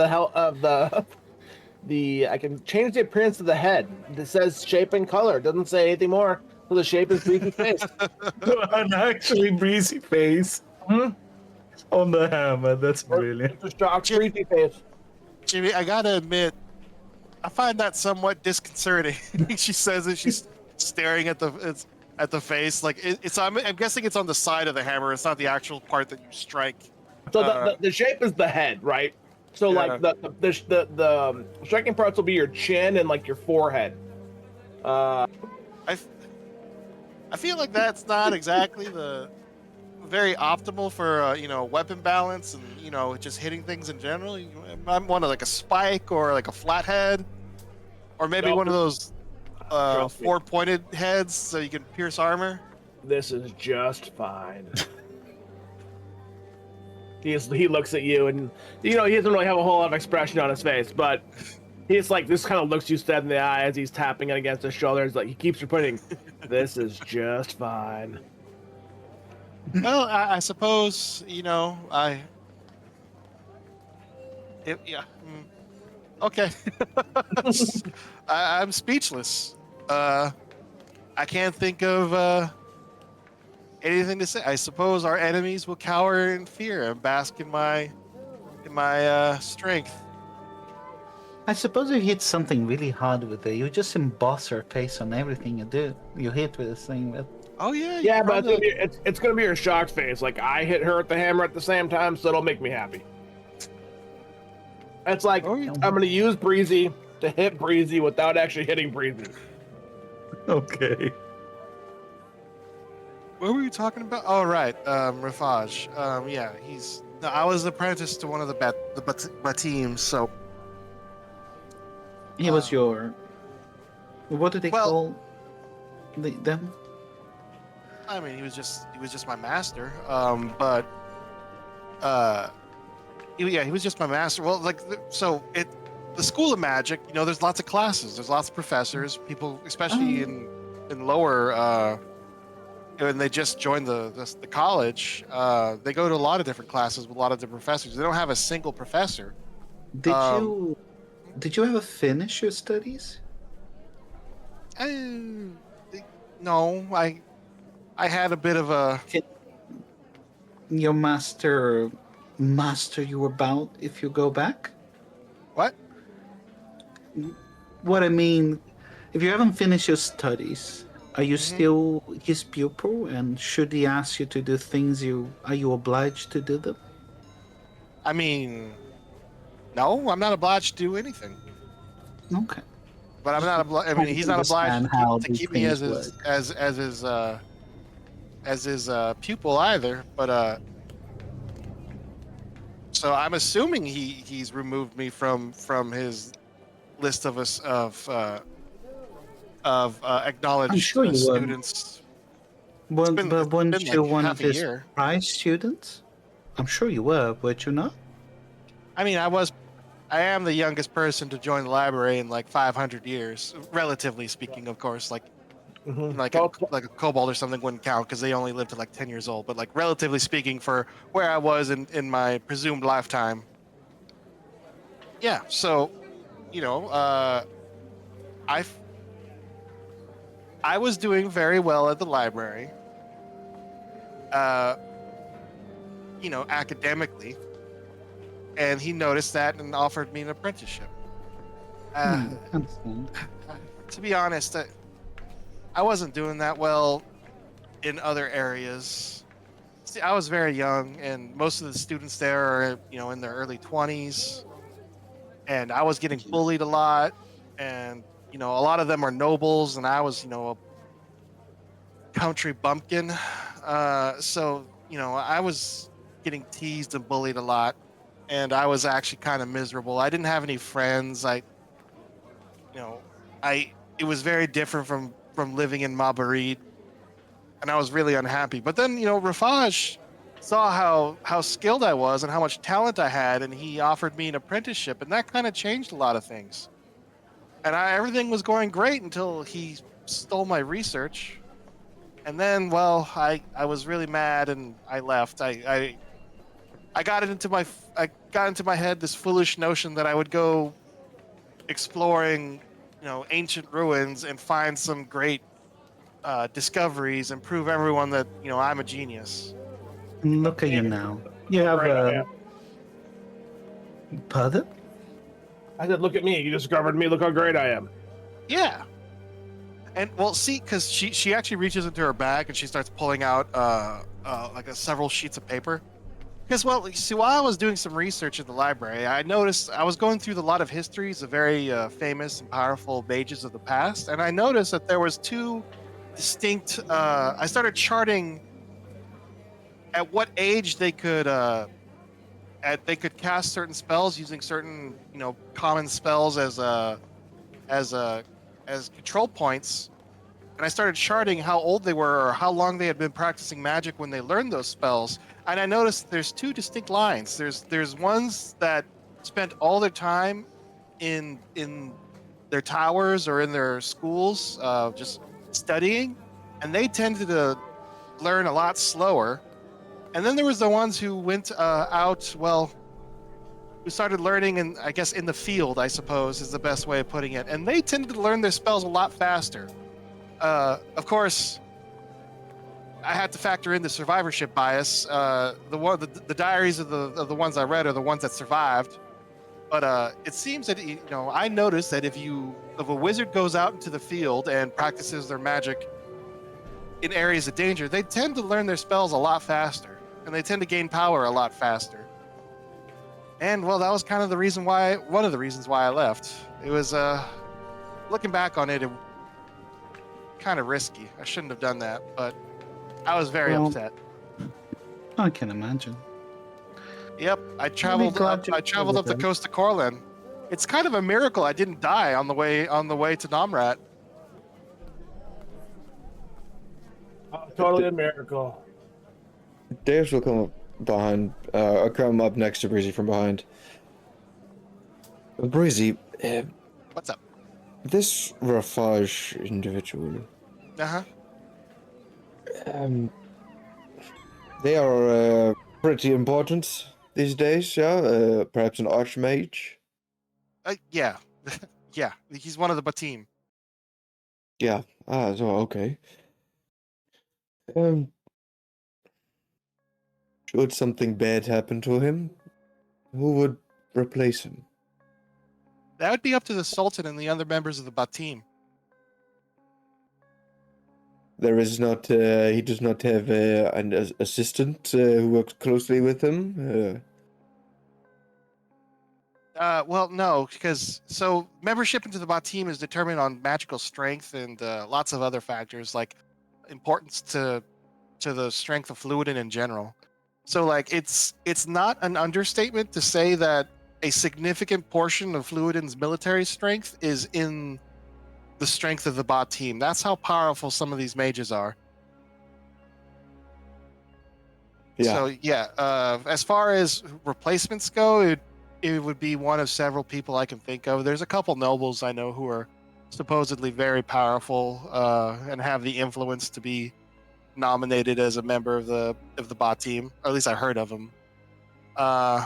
I can change the appearance of the head. It says shape and color. It doesn't say anything more. So the shape is breezy face. An actually breezy face on the hammer. That's brilliant. It's a shocked breezy face. Jimmy, I gotta admit, I find that somewhat disconcerting. She says it. She's staring at the face. Like I'm guessing it's on the side of the hammer. It's not the actual part that you strike. So the shape is the head, right? So Yeah. like the striking parts will be your chin and like your forehead. I feel like that's not exactly the very optimal for weapon balance and just hitting things in general. I'm one of like a spike or like a flathead, or maybe Nope. one of those Trust me. 4-pointed heads so you can pierce armor. This is just fine. He looks at you and he doesn't really have a whole lot of expression on his face, but he's like this kind of looks you dead in the eye as he's tapping it against his shoulders. Like he keeps repeating, "This is just fine." Well, I suppose okay. I'm speechless. I can't think of anything to say. I suppose our enemies will cower in fear and bask in my strength. I suppose if you hit something really hard with it, you just emboss her face on everything you do. You hit with this thing with. Oh yeah. Yeah, but it's gonna be her shocked face. Like I hit her at the hammer at the same time, so it'll make me happy. It's like I'm gonna use Breezy to hit Breezy without actually hitting Breezy. Okay. What were you talking about? Oh right, Rafaj. Yeah, I was apprenticed to one of the teams, so. He was your. What did they well- call them? I mean, he was just my master. But he was just my master. Well, the School of Magic. There's lots of classes. There's lots of professors. People, especially in lower, when they just joined the college, they go to a lot of different classes with a lot of different professors. They don't have a single professor. Did you ever finish your studies? No, I had a bit of a. Your master you about if you go back? What? What I mean, if you haven't finished your studies, are you still his pupil? And should he ask you to do things, are you obliged to do them? I mean, no, I'm not obliged to do anything. Okay. but I'm not. I mean, he's not obliged to keep me as his pupil either. But so I'm assuming he's removed me from his list of us of acknowledged I'm sure you would. students. But weren't been you like one half of a his year. prize students? I'm sure you were you not? I mean, I am the youngest person to join the library in like 500 years, relatively speaking, of course. Like like a kobold or something wouldn't count because they only live to like 10 years old. But like relatively speaking, for where I was in my presumed lifetime, yeah. So, you know, I was doing very well at the library, you know, academically, and he noticed that and offered me an apprenticeship. Understand. To be honest, I wasn't doing that well in other areas. See, I was very young, and most of the students there are, you know, in their early 20s, and I was getting bullied a lot, and you know, a lot of them are nobles, and I was, you know, a country bumpkin. So you know, I was getting teased and bullied a lot, and I was actually kind of miserable. I didn't have any friends. You know, it was very different from living in Mabarid, and I was really unhappy. But then, you know, Rafaj saw how skilled I was and how much talent I had, and he offered me an apprenticeship, and that kind of changed a lot of things. And everything was going great until he stole my research. And then, well, I was really mad and I left. I got into my head this foolish notion that I would go exploring, you know, ancient ruins and find some great discoveries and prove everyone that, you know, I'm a genius. And look at you now. You have a pardon? I said, look at me. You discovered me. Look how great I am. Yeah. And well, see, because she actually reaches into her bag and she starts pulling out several sheets of paper. Because, well, see, while I was doing some research at the library, I noticed I was going through a lot of histories of very famous and powerful mages of the past, and I noticed that there was two distinct. I started charting at what age they could cast certain spells using certain, you know, common spells as control points. And I started charting how old they were or how long they had been practicing magic when they learned those spells. And I noticed there's two distinct lines. There's ones that spent all their time in their towers or in their schools, just studying, and they tended to learn a lot slower. And then there was the ones who went out, well, who started learning in, I guess, in the field, I suppose, is the best way of putting it. And they tended to learn their spells a lot faster. Of course, I had to factor in the survivorship bias. The diaries of the ones I read are the ones that survived. But it seems that, you know, I noticed that if a wizard goes out into the field and practices their magic in areas of danger, they tend to learn their spells a lot faster, and they tend to gain power a lot faster. And well, that was kind of one of the reasons why I left. It was looking back on it kind of risky. I shouldn't have done that, but I was very upset. I can imagine. Yep, I traveled up the coast of Corlin. It's kind of a miracle I didn't die on the way to Namrat. Totally a miracle. Davis will come up behind. I'll come up next to Breezy from behind. Breezy, What's up? this Rafaj individual. Uh-huh. They are pretty important these days, yeah? Perhaps an archmage? Yeah. Yeah, he's one of the Batim. Yeah. So okay. Should something bad happen to him, who would replace him? That would be up to the Sultan and the other members of the Batim. There is not. He does not have an assistant who works closely with him. Well, no, because so membership into the bot team is determined on magical strength and lots of other factors like importance to the strength of Fluidin in general. So like it's not an understatement to say that a significant portion of Fluidin's military strength is in the strength of the bot team. That's how powerful some of these mages are. Yeah. So yeah, as far as replacements go, it would be one of several people I can think of. There's a couple nobles I know who are supposedly very powerful and have the influence to be nominated as a member of the bot team. Or at least I heard of them. Yeah,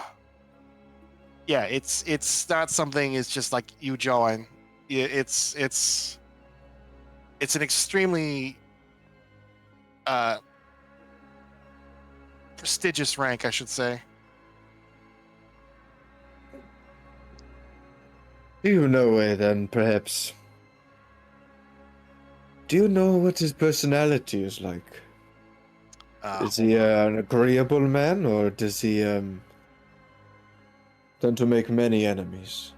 it's not something. It's just like you join. It's an extremely prestigious rank, I should say. Do you know then, perhaps? Do you know what his personality is like? Is he an agreeable man, or does he tend to make many enemies?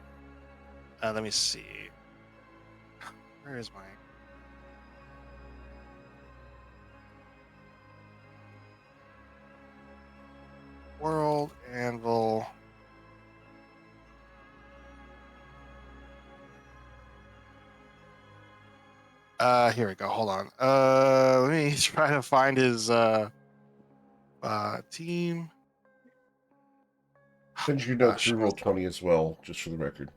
Let me see. Where is my? World Anvil. Here we go. Hold on. Let me try to find his team. Send your notes through Roll20 as well, just for the record.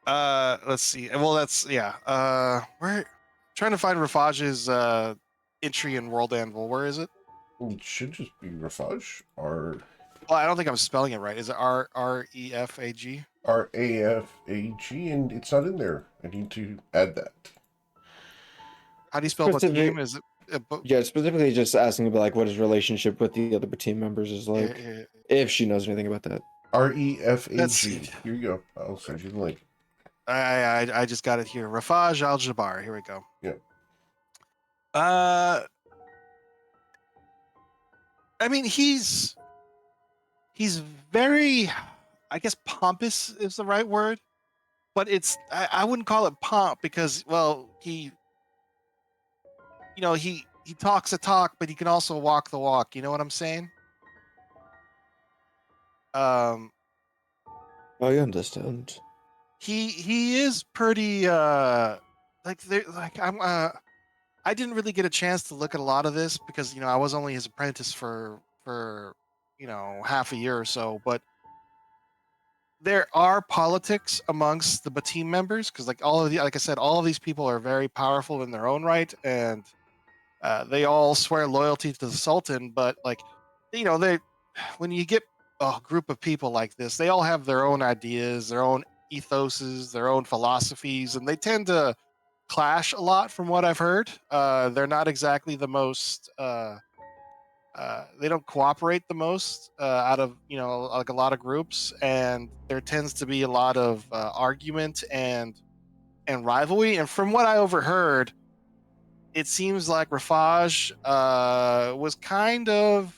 Let's see. Well, that's we're trying to find Rafage's entry in World Anvil. Where is it? It should just be Rafage. R. Well, I don't think I'm spelling it right. Is it REFAG? RAFAG, and it's not in there. I need to add that. How do you spell team? Is it? Yeah, specifically just asking about like what his relationship with the other team members is like, if she knows anything about that. REFAG. Here you go. I'll send you the link. I just got it here. Rafaj Al-Jabbar. Here we go. Yeah. I mean, he's very, I guess pompous is the right word, but I wouldn't call it pomp because, well, he talks the talk, but he can also walk the walk. You know what I'm saying? I understand. He is pretty I didn't really get a chance to look at a lot of this because I was only his apprentice for half a year or so, but there are politics amongst the team members because like I said, all of these people are very powerful in their own right, and they all swear loyalty to the Sultan, but like they when you get a group of people like this, they all have their own ideas, their own ethoses, their own philosophies, and they tend to clash a lot from what I've heard. They're not exactly the most they don't cooperate the most out of like a lot of groups, and there tends to be a lot of argument and rivalry. And from what I overheard, it seems like Rafaj was kind of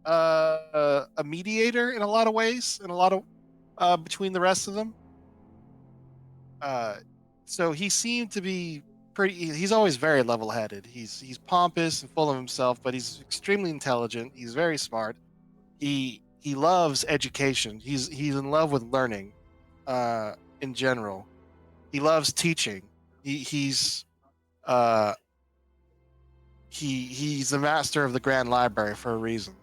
a mediator in a lot of ways, in a lot of between the rest of them. So he seemed to be he's always very level-headed. He's pompous and full of himself, but he's extremely intelligent. He's very smart. He loves education. He's in love with learning in general. He loves teaching. He's the master of the Grand Library for a reason.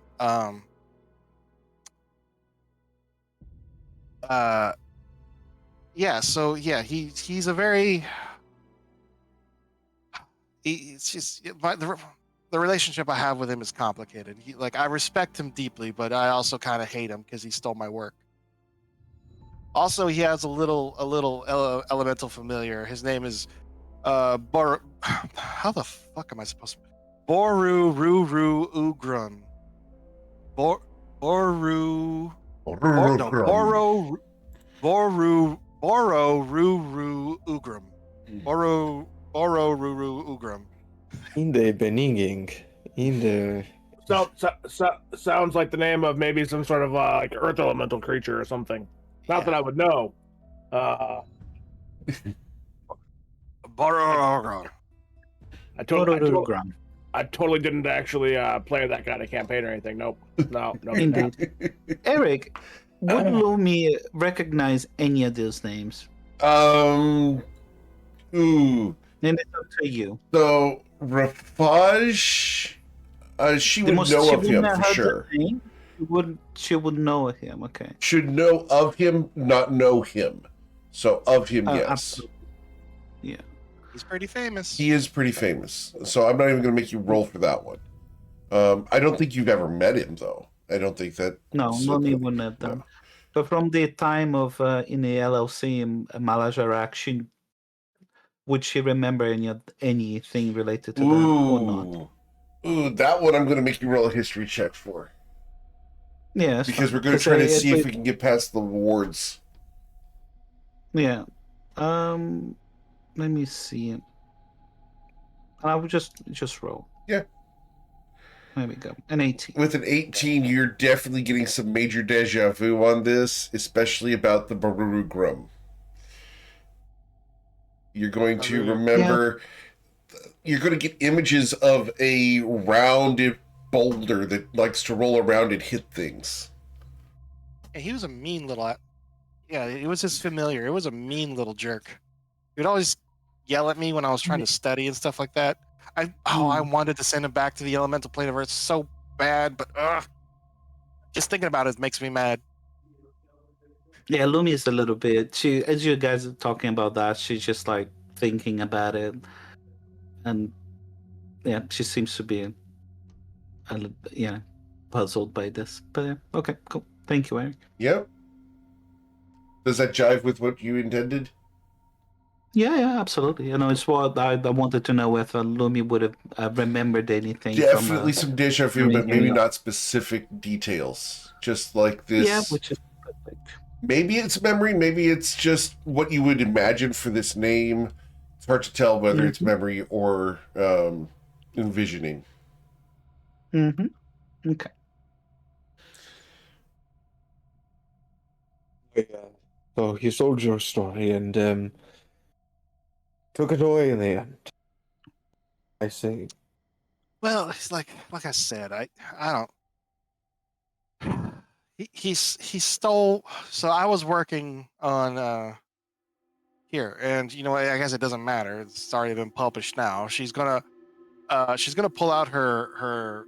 He's a very it's just the relationship I have with him is complicated. I respect him deeply, but I also kind of hate him because he stole my work. Also, he has a little elemental familiar. His name is how the fuck am I supposed to? Boru Ruru Ugrun. Boru Ruru Ugram. Boro Ruru Ugram. In the Beninging. In the Sounds like the name of maybe some sort of like earth elemental creature or something. Not that I would know. Bararara. I totally didn't actually play that kind of campaign or anything. Nope. No. Indeed. Eric, would Lumi recognize any of those names? Ooh. And it's up to you. So Rafaj, she would know of him for sure. She would know of him. Okay. Should know of him, not know him. So of him, yes. Absolutely. Yeah. He's pretty famous. He is pretty famous. So I'm not even going to make you roll for that one. I don't think you've ever met him, though. I don't think that. No, Lumi wouldn't have done. But from the time of in the LLC in Malajarak, would she remember anything related to that or not? Ooh, that one I'm going to make you roll a history check for. Yeah, because we're going to try to see if we can get past the wards. Yeah. Let me see. I would just roll. Yeah. There we go. An 18. With an 18, you're definitely getting some major deja vu on this, especially about the Baruru Grum. You're going to remember... Yeah. You're going to get images of a rounded boulder that likes to roll around and hit things. Yeah, he was a mean little... Yeah, it was his familiar. It was a mean little jerk. He would always yell at me when I was trying to study and stuff like that. I wanted to send him back to the elemental plane of Earth so bad, but just thinking about it makes me mad. Yeah, Lumi is a little bit. She, as you guys are talking about that, she's just like thinking about it, and yeah, she seems to be, puzzled by this. But yeah, okay, cool. Thank you, Eric. Yep. Does that jive with what you intended? Yeah, absolutely. You know, it's what I wanted to know if Lumi would have remembered anything. Definitely some deja vu, but maybe not specific details. Just like this. Yeah, which is perfect. Maybe it's memory. Maybe it's just what you would imagine for this name. It's hard to tell whether it's memory or envisioning. Mm-hmm. Okay. Yeah. So you sold your story and took it away in the end. I see. Well, it's like I said, I don't. He stole. So I was working on here, and you know, I guess it doesn't matter. It's already been published now. She's gonna pull out her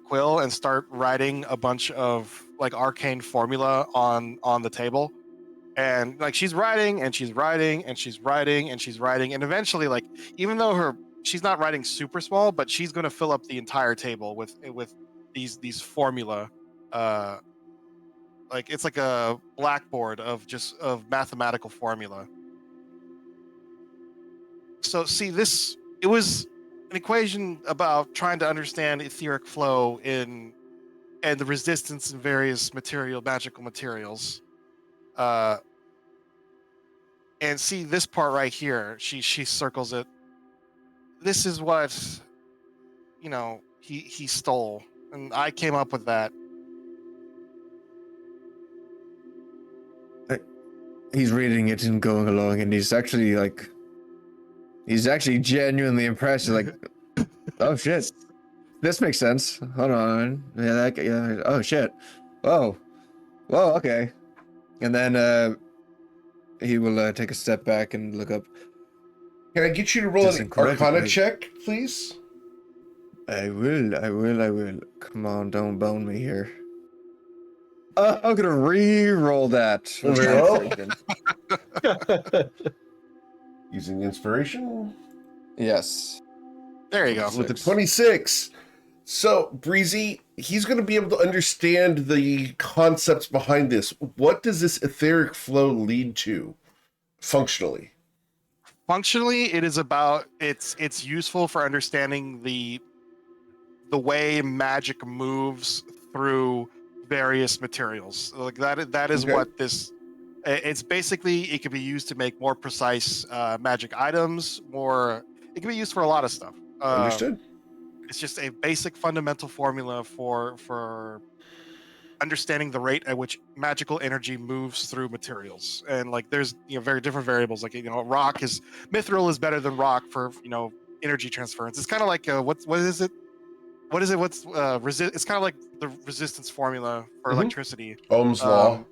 quill and start writing a bunch of like arcane formula on the table. And like she's writing and she's writing and she's writing and she's writing, and eventually, like, even though she's not writing super small, but she's going to fill up the entire table with these formula. Like it's like a blackboard of mathematical formula. So see, it was an equation about trying to understand etheric flow and the resistance in various magical materials. And see this part right here. She circles it. This is what, you know, he stole, and I came up with that. He's reading it and going along, and he's actually genuinely impressed. He's like, oh shit, this makes sense. Hold on, yeah. Oh shit, whoa, okay. And then he will take a step back and look up. Can I get you to roll an Arcana check, please? I will. Come on, don't bone me here. I'm gonna re-roll that. Using inspiration? Yes. There you go. With the 26. So, Breezy, he's going to be able to understand the concepts behind this. What does this etheric flow lead to functionally? Functionally, it is about it's useful for understanding the way magic moves through various materials. Like that is what this. It's basically, it can be used to make more precise magic items. It can be used for a lot of stuff. Understood. It's just a basic fundamental formula for understanding the rate at which magical energy moves through materials. And like there's very different variables. Like rock is mithril is better than rock for energy transference. It's kind of like what is it? What is it? What's It's kind of like the resistance formula for Mhm. electricity. Ohm's law.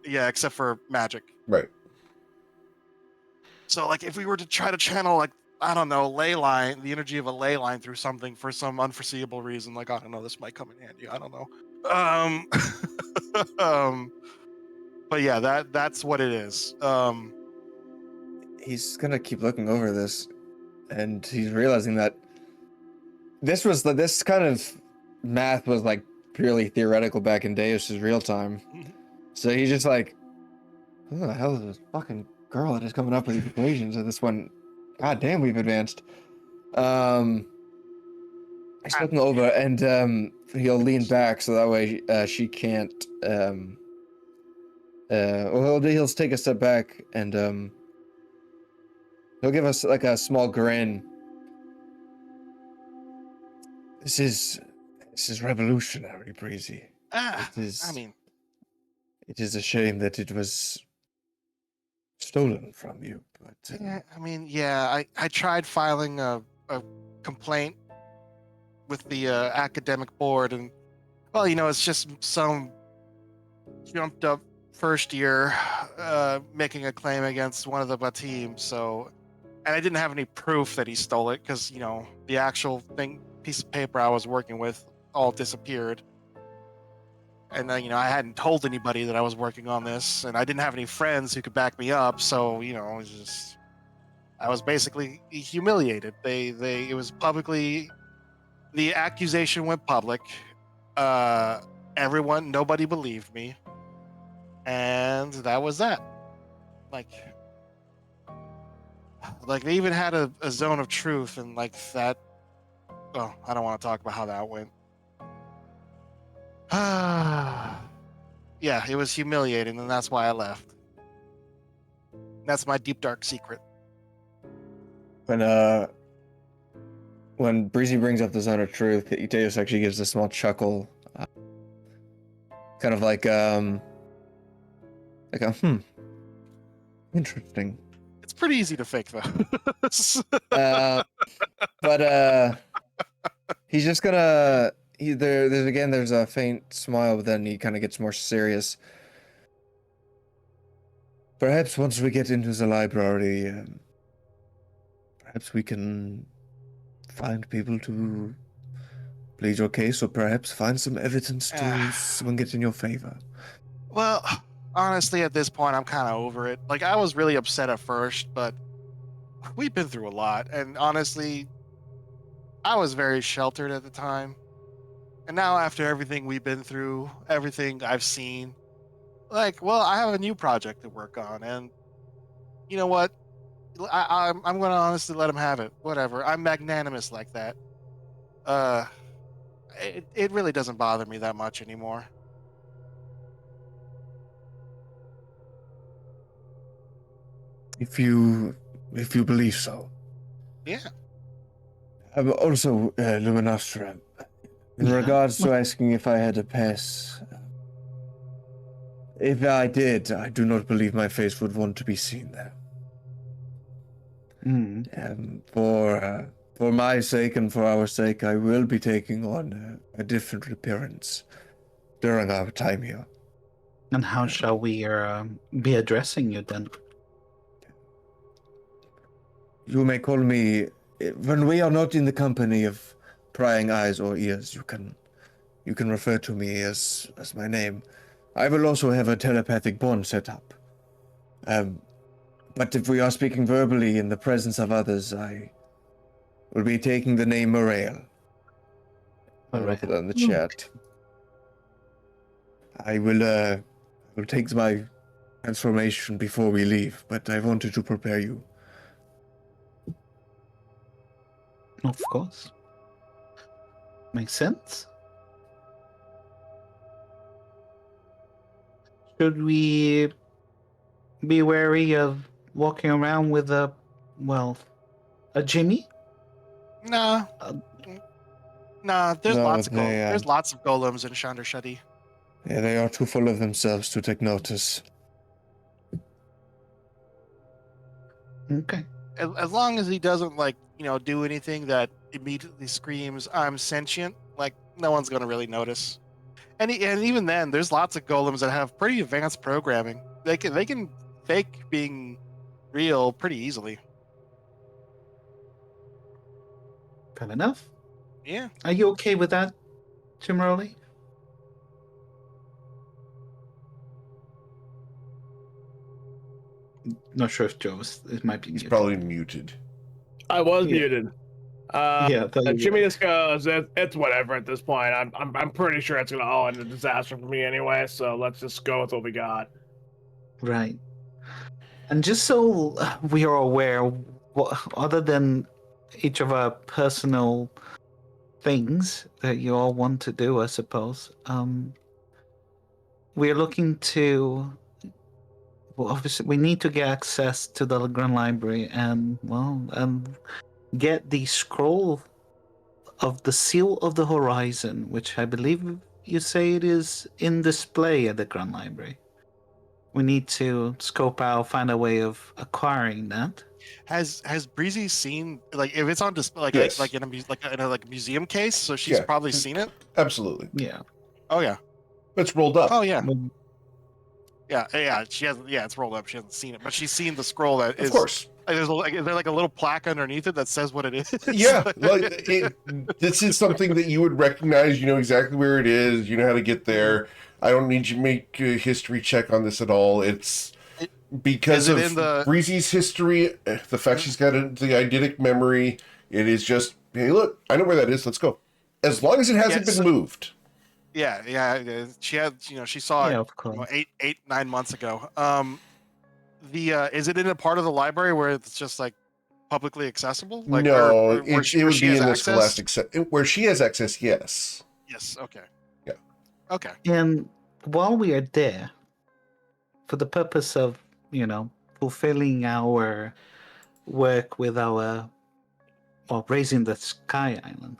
Yeah, except for magic. Right. So like if we were to try to channel like I don't know the energy of a ley line through something for some unforeseeable reason, like I don't know, this might come in handy. I don't know. But yeah, that's what it is. He's gonna keep looking over this, and he's realizing that this kind of math was like purely theoretical back in Deus's real time. So he's just like, who the hell is this fucking girl that is coming up with these equations? And this one, god damn, we've advanced. He's looking over, and he'll lean back so that way she can't. He'll take a step back, and he'll give us like a small grin. This is revolutionary, Breezy. It is. I mean, it is a shame that it was stolen from you, but I tried filing a complaint with the academic board, and well, it's just some jumped up first year making a claim against one of the teams. So, and I didn't have any proof that he stole it because the actual piece of paper I was working with all disappeared. And then, I hadn't told anybody that I was working on this, and I didn't have any friends who could back me up. So, I was basically humiliated. It was publicly, the accusation went public. Nobody believed me, and that was that. Like they even had a zone of truth, and like that. Oh, I don't want to talk about how that went. Yeah, it was humiliating, and that's why I left. That's my deep dark secret. When Breezy brings up the zone of truth, Deus actually gives a small chuckle, kind of like interesting. It's pretty easy to fake though. But he's just gonna. There's a faint smile, but then he kind of gets more serious. Perhaps once we get into the library, perhaps we can find people to plead your case, or perhaps find some evidence to swing it in your favor. Well, honestly, at this point, I'm kind of over it. Like, I was really upset at first, but we've been through a lot, and honestly, I was very sheltered at the time. And now, after everything we've been through, everything I've seen, I have a new project to work on, and you know what? I'm going to honestly let him have it. Whatever. I'm magnanimous like that. It really doesn't bother me that much anymore. If you believe so. Yeah. Also, Luminostra, in regards to asking if I had a pass, if I did, I do not believe my face would want to be seen there. For my sake and for our sake, I will be taking on a different appearance during our time here. And how shall we be addressing you then? You may call me, when we are not in the company of prying eyes or ears, you can refer to me as my name. I will also have a telepathic bond set up. But if we are speaking verbally in the presence of others, I will be taking the name Morael. I'll put that in the chat. I will take my transformation before we leave, but I wanted to prepare you. Of course. Makes sense. Should we be wary of walking around with a Jimmy? Nah. Nah, there's No, lots of they, there's lots of golems in Chandra Shadi. Yeah, they are too full of themselves to take notice. Okay. As long as he doesn't do anything that immediately screams "I'm sentient," like no one's gonna really notice. And even then, there's lots of golems that have pretty advanced programming. They can fake being real pretty easily. Fair enough. Yeah. Are you okay with that, Timroli? Not sure if Joe's. It might be. He's muted. probably muted. I was Yeah. muted. Yeah, I thought you Jimmy were. just goes, it's whatever at this point. I'm pretty sure it's gonna all end in a disaster for me anyway. So let's just go with what we got. Right. And just so we are aware, other than each of our personal things that you all want to do, I suppose, we are looking to. Well, obviously, we need to get access to the Grand Library and, get the scroll of the Seal of the Horizon, which I believe you say it is in display at the Grand Library. We need to scope out, find a way of acquiring that. Has Breezy seen if it's on display Yes. like in a museum case? So she's Yeah. probably seen it. Absolutely. Yeah. Oh yeah. It's rolled up. Oh yeah. Well, Yeah. She hasn't. Yeah, it's rolled up. She hasn't seen it, but she's seen the scroll that is. Of course. There's like a little plaque underneath it that says what it is. Yeah. This is something that you would recognize. You know exactly where it is. You know how to get there. I don't need you to make a history check on this at all. It's because Is it of in the- Breezy's history, the fact she's got the eidetic memory. It is just, hey, look, I know where that is. Let's go. As long as it hasn't been moved. Yeah. She had. She saw yeah, it. of course. 9 months ago. Is it in a part of the library where it's just like publicly accessible? Like, No, where it she would be has in the access? Scholastic where she has access. Yes. Yes. Okay. Yeah. Okay. And while we are there, for the purpose of, fulfilling our work with raising the Sky Island,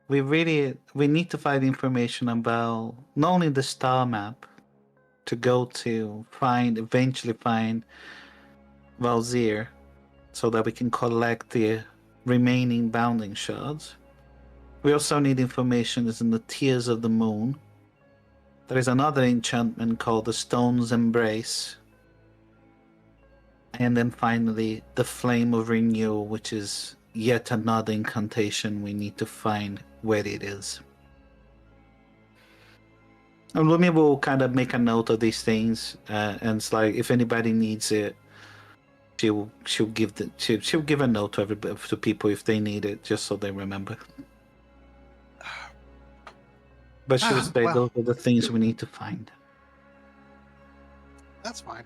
we need to find information about not only the star map to go to eventually find Valzir, so that we can collect the remaining bounding shards. We also need information is in the Tears of the Moon. There is another enchantment called the Stone's Embrace. And then finally, the Flame of Renewal, which is yet another incantation we need to find where it is. And Lumi will kind of make a note of these things, and it's like if anybody needs it, she'll give a note to people if they need it, just so they remember. But she'll say those are the things we need to find. That's fine.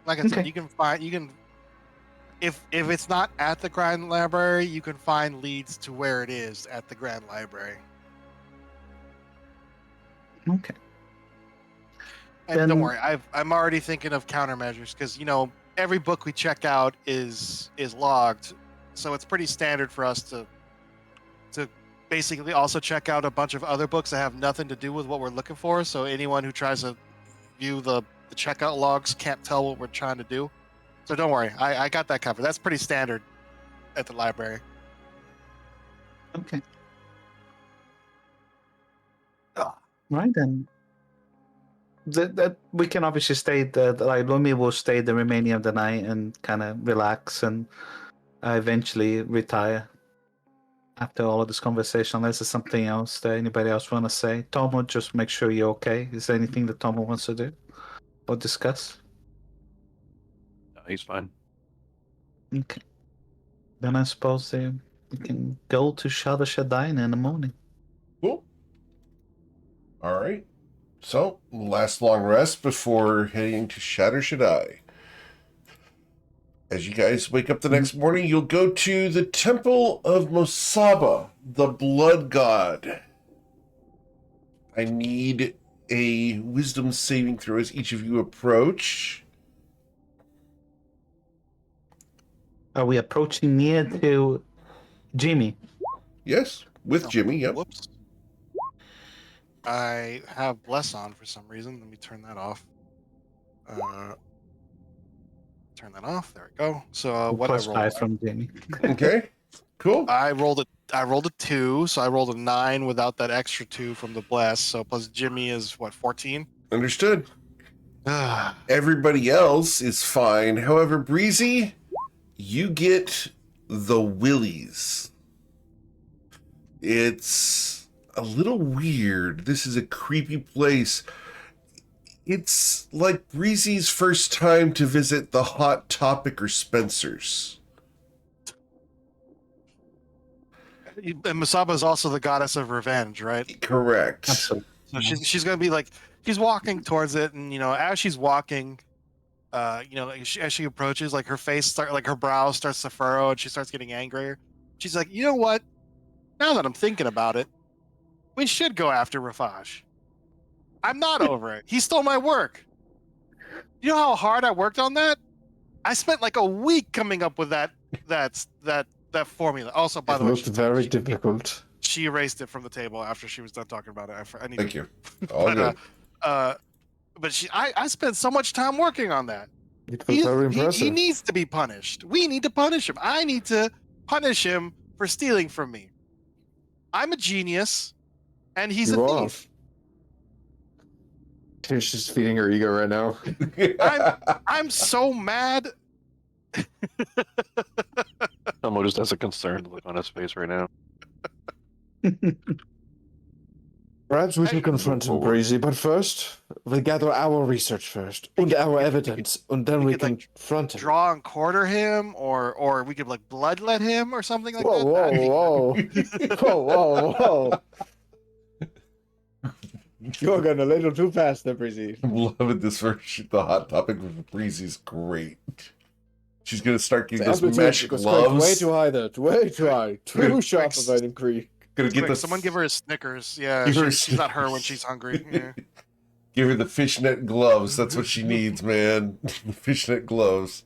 Like I said, you can if it's not at the Grand Library, you can find leads to where it is at the Grand Library. Okay. And Then- don't worry, I'm already thinking of countermeasures because every book we check out is logged, so it's pretty standard for us to basically also check out a bunch of other books that have nothing to do with what we're looking for. So anyone who tries to view the checkout logs can't tell what we're trying to do. So don't worry, I got that covered. That's pretty standard at the library. Okay. Right then. That we can obviously stay. Lumi will stay the remaining of the night and kind of relax and eventually retire after all of this conversation. Unless there's something else that anybody else want to say. Tomo, just make sure you're okay. Is there anything that Tomo wants to do or discuss? No, he's fine. Okay. Then I suppose we can go to Shada Shadain in the morning. Cool. All right. So, last long rest before heading to Shatter Shaddai. As you guys wake up the next morning, you'll go to the Temple of Mosaba, the Blood God. I need a wisdom saving throw as each of you approach. Are we approaching near to Jimmy? Yes, With Jimmy, yep. Whoops. I have Bless on for some reason. Let me turn that off. Turn that off. There we go. So what I rolled? From Jamie. Okay, cool. I rolled a 2, so I rolled a 9 without that extra 2 from the Bless. So plus Jimmy is what, 14? Understood. Everybody else is fine. However, Breezy, you get the willies. It's a little weird. This is a creepy place. It's like Breezy's first time to visit the Hot Topic or Spencer's. And Masaba is also the goddess of revenge, right? Correct. Absolutely. So she's gonna be like, she's walking towards it, and as she's walking, as she approaches, like her brow starts to furrow, and she starts getting angrier. She's like, you know what? Now that I'm thinking about it, we should go after Rafaj. I'm not over it. He stole my work. You know how hard I worked on that? I spent like a week coming up with that formula. Also, by the way, looked very difficult. she erased it from the table after she was done talking about it. Thank you. All good. But I spent so much time working on that. It was very impressive. He needs to be punished. We need to punish him. I need to punish him for stealing from me. I'm a genius, and he's a thief. She's just feeding her ego right now. I'm so mad. Elmo just has a concerned look on his face right now. Perhaps we should confront him, Breezy, but first, we'll gather our research first, and our evidence, and then we can confront him. Draw and quarter him, or we could like bloodlet him or something like that. Whoa. You're going a little too fast there, Breezy. I'm loving this version. The Hot Topic with Breezy's great. She's going to start getting those mesh gloves. Way too high there. Way too high. Too sharp of Item Creek. Gonna get Someone give her a Snickers. Yeah, she's not her when she's hungry. Yeah. Give her the fishnet gloves. That's what she needs, man. The fishnet gloves.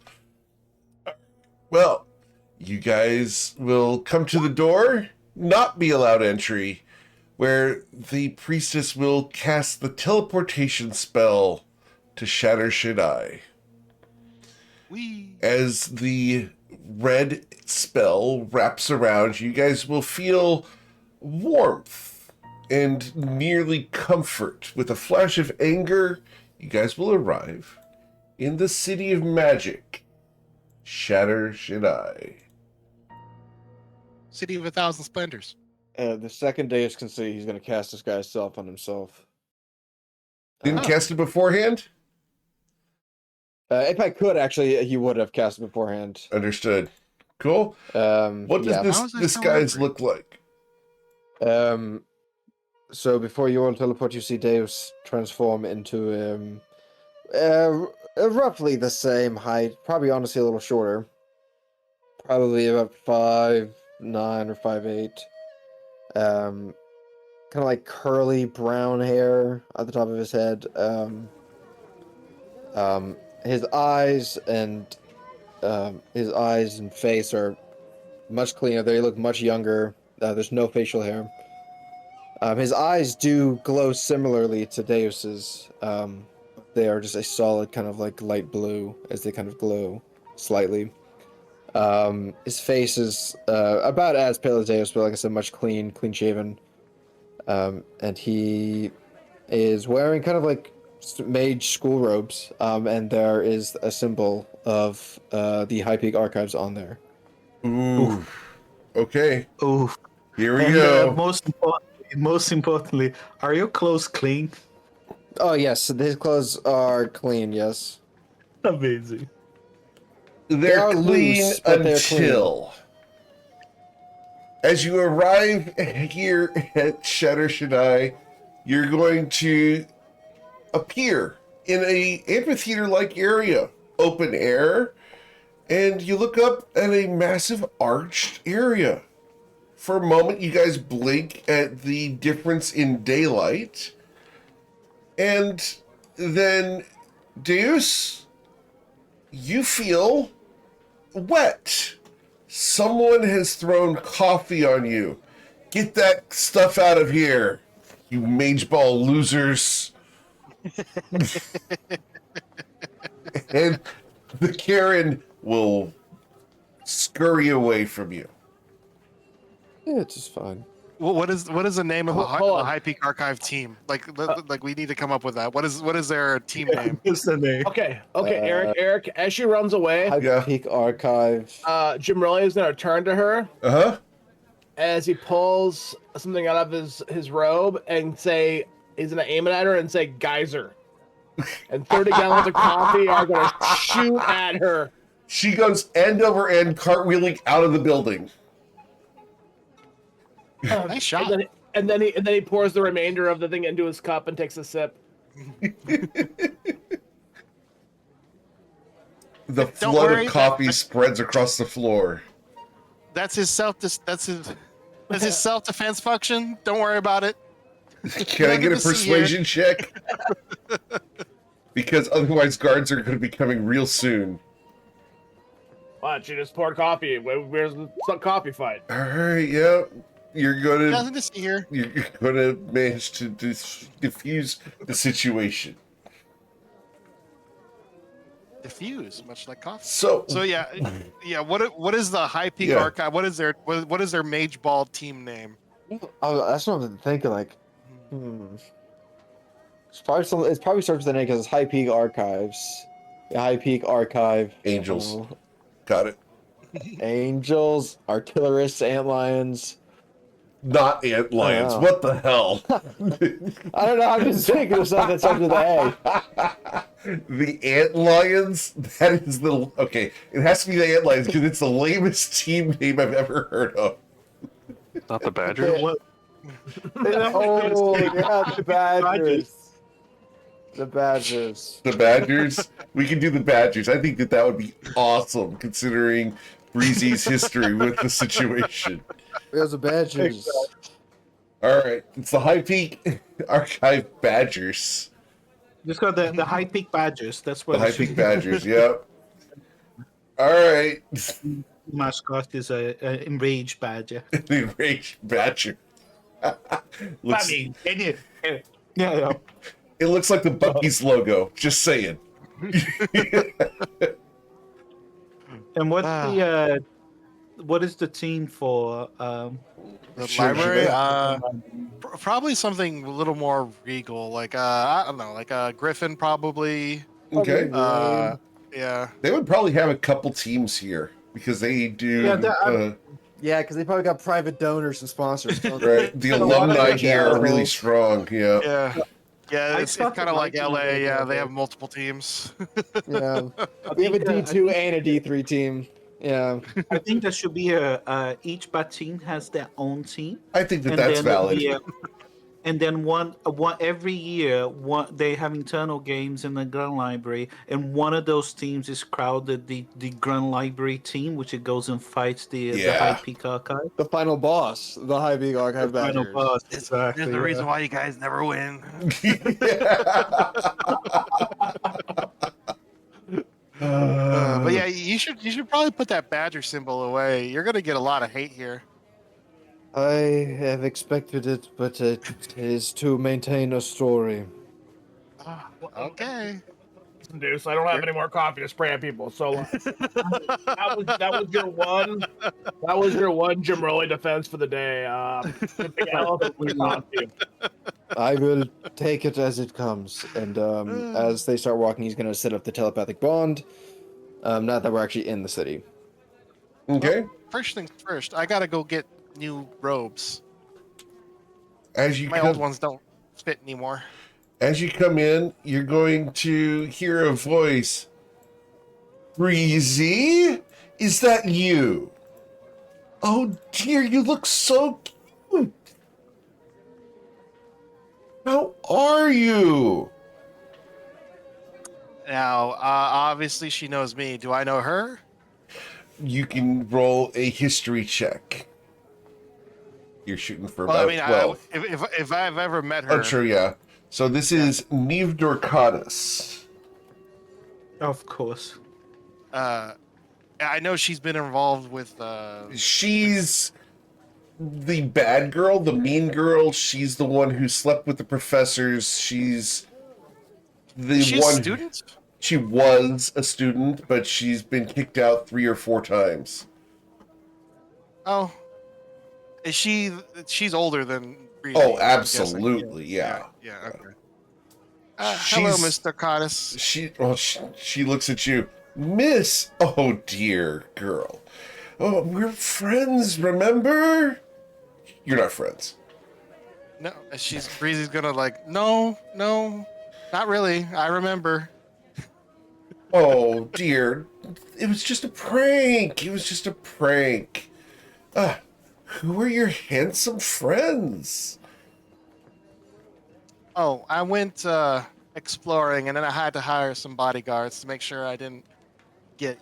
Well, you guys will come to the door, not be allowed entry, where the priestess will cast the teleportation spell to Shatter Shaddai. As the red spell wraps around, you guys will feel warmth and nearly comfort. With a flash of anger, you guys will arrive in the city of magic, Shatter Shaddai. City of 1,000 splendors. The second Deus can see, he's going to cast this guy's self on himself. Didn't cast it beforehand? If I could, actually, he would have cast it beforehand. Understood. Cool. What does this guy's look like? So before you all teleport, you see Deus transform into roughly the same height, probably honestly a little shorter, probably about 5'9" or 5'8". Kind of like curly brown hair at the top of his head. His eyes and face are much cleaner. They look much younger. There's no facial hair. His eyes do glow similarly to Deus's. They are just a solid kind of like light blue as they kind of glow slightly. His face is about as pale as Deus, but like I said, much clean shaven. And he is wearing kind of like mage school robes. And there is a symbol of the High Peak Archives on there. Ooh. Okay. Ooh. Here we go. Most importantly, are your clothes clean? Oh yes, his clothes are clean. Yes. Amazing. They're are clean loose, but they're until as you arrive here at Shatter Shaddai, you're going to appear in a amphitheater-like area, open air, and you look up at a massive arched area. For a moment, you guys blink at the difference in daylight, and then, Deus, you feel wet. Someone has thrown coffee on you. Get that stuff out of here, you mage ball losers. And the Karen will scurry away from you. Yeah, it's just fine. Well, what is the name of the Hold on. High Peak Archive team? Like we need to come up with that. What is their team name? What's the name? Okay, Eric. As she runs away, High Yeah. Peak Archive. Jim Riley is gonna turn to her Uh-huh. as he pulls something out of his robe and say he's gonna aim it at her and say geyser. And 30 gallons of coffee are gonna shoot at her. She goes end over end, cartwheeling out of the building. Nice shot. And then he pours the remainder of the thing into his cup and takes a sip. The Don't flood worry, of coffee spreads across the floor. That's his self-defense function. Don't worry about it. Can I get a Nothing to see persuasion check? Because otherwise guards are going to be coming real soon. What? She just poured coffee. Where's the coffee fight? All right, yeah. You're going Nothing to see here. you're going to manage to diffuse the situation. Diffuse, much like coffee. So So yeah. What is the High Peak Yeah. Archive? What is their mage ball team name? Oh, that's what I'm thinking. Like, It's probably It probably starts with an A because it's High Peak Archives. Yeah, High Peak Archive. Angels. Oh, Got it. Angels, artillerists, antlions. Not ant lions. Oh. What the hell? I don't know. I'm just thinking of something that starts with an A. The ant lions? That is the okay. It has to be the ant lions because it's the lamest team name I've ever heard of. Not the Badgers. Oh, yeah, the Badgers. The Badgers. The Badgers. We can do the Badgers. I think that would be awesome considering Breezy's history with the situation. There's the Badgers. All right, it's the High Peak Archive Badgers. Just got the High Peak Badgers. That's what The High it should Peak be. Badgers. Yep. All right. Mascot is a enraged badger. The Enraged Badger. Looks, Yeah. it looks like the Buc-ee's logo. Just saying. And what is the team for? The Sure, library? sure. Probably something a little more regal, like I don't know, like a Griffin probably. Okay. Yeah. They would probably have a couple teams here because they do. Yeah, Yeah, because they probably got private donors and sponsors. don't they? right. The alumni here are really strong. Yeah. Yeah. Yeah, I it's started kind of like liking LA. it, Yeah, they but- have multiple teams. Yeah. We have a D2 and a D3 team. Yeah. I think there should be each bad team has their own team. I think that And that's then valid. And then one every year, they have internal games in the Grand Library, and one of those teams is crowded the Grand Library team, which it goes and fights the Yeah. High Peak Archive. The final boss, the High Peak Archive Final Badgers. boss, exactly. There's the reason why you guys never win. But yeah, you should probably put that Badger symbol away. You're gonna get a lot of hate here. I have expected it, but it is to maintain a story. Okay. Deuce, I don't have any more coffee to spray at people. So that was your one Jim Rowley defense for the day. Anything else? I will take it as it comes. And as they start walking, he's going to set up the telepathic bond. Not that we're actually in the city. Okay. First things first, I gotta go get new robes. As you My come, old ones don't fit anymore. as you come in, you're going to hear a voice. Breezy, is that you? Oh dear, you look so cute. How are you? Now, obviously, she knows me. Do I know her? You can roll a history check. You're shooting for Well, about 12. if I've ever met her, Oh, sure, yeah. So this is Neve Dorcatus. Of course. I know she's been involved with. She's the bad girl, the mean girl. She's the one who slept with the professors. She's the She's one. a student? She was a student, but she's been kicked out 3 or 4 times. Oh. Is she... She's older than Breezy, Oh, I'm guessing. absolutely, yeah. Yeah, okay. Hello, She's- Mr. Cottis. She looks at you, Miss. Oh dear, girl. Oh, we're friends. Remember? You're not friends. No, Breezy's gonna like, no, not really. I remember. Oh dear, it was just a prank. It was just a prank. Who are your handsome friends? Oh, I went exploring, and then I had to hire some bodyguards to make sure I didn't get,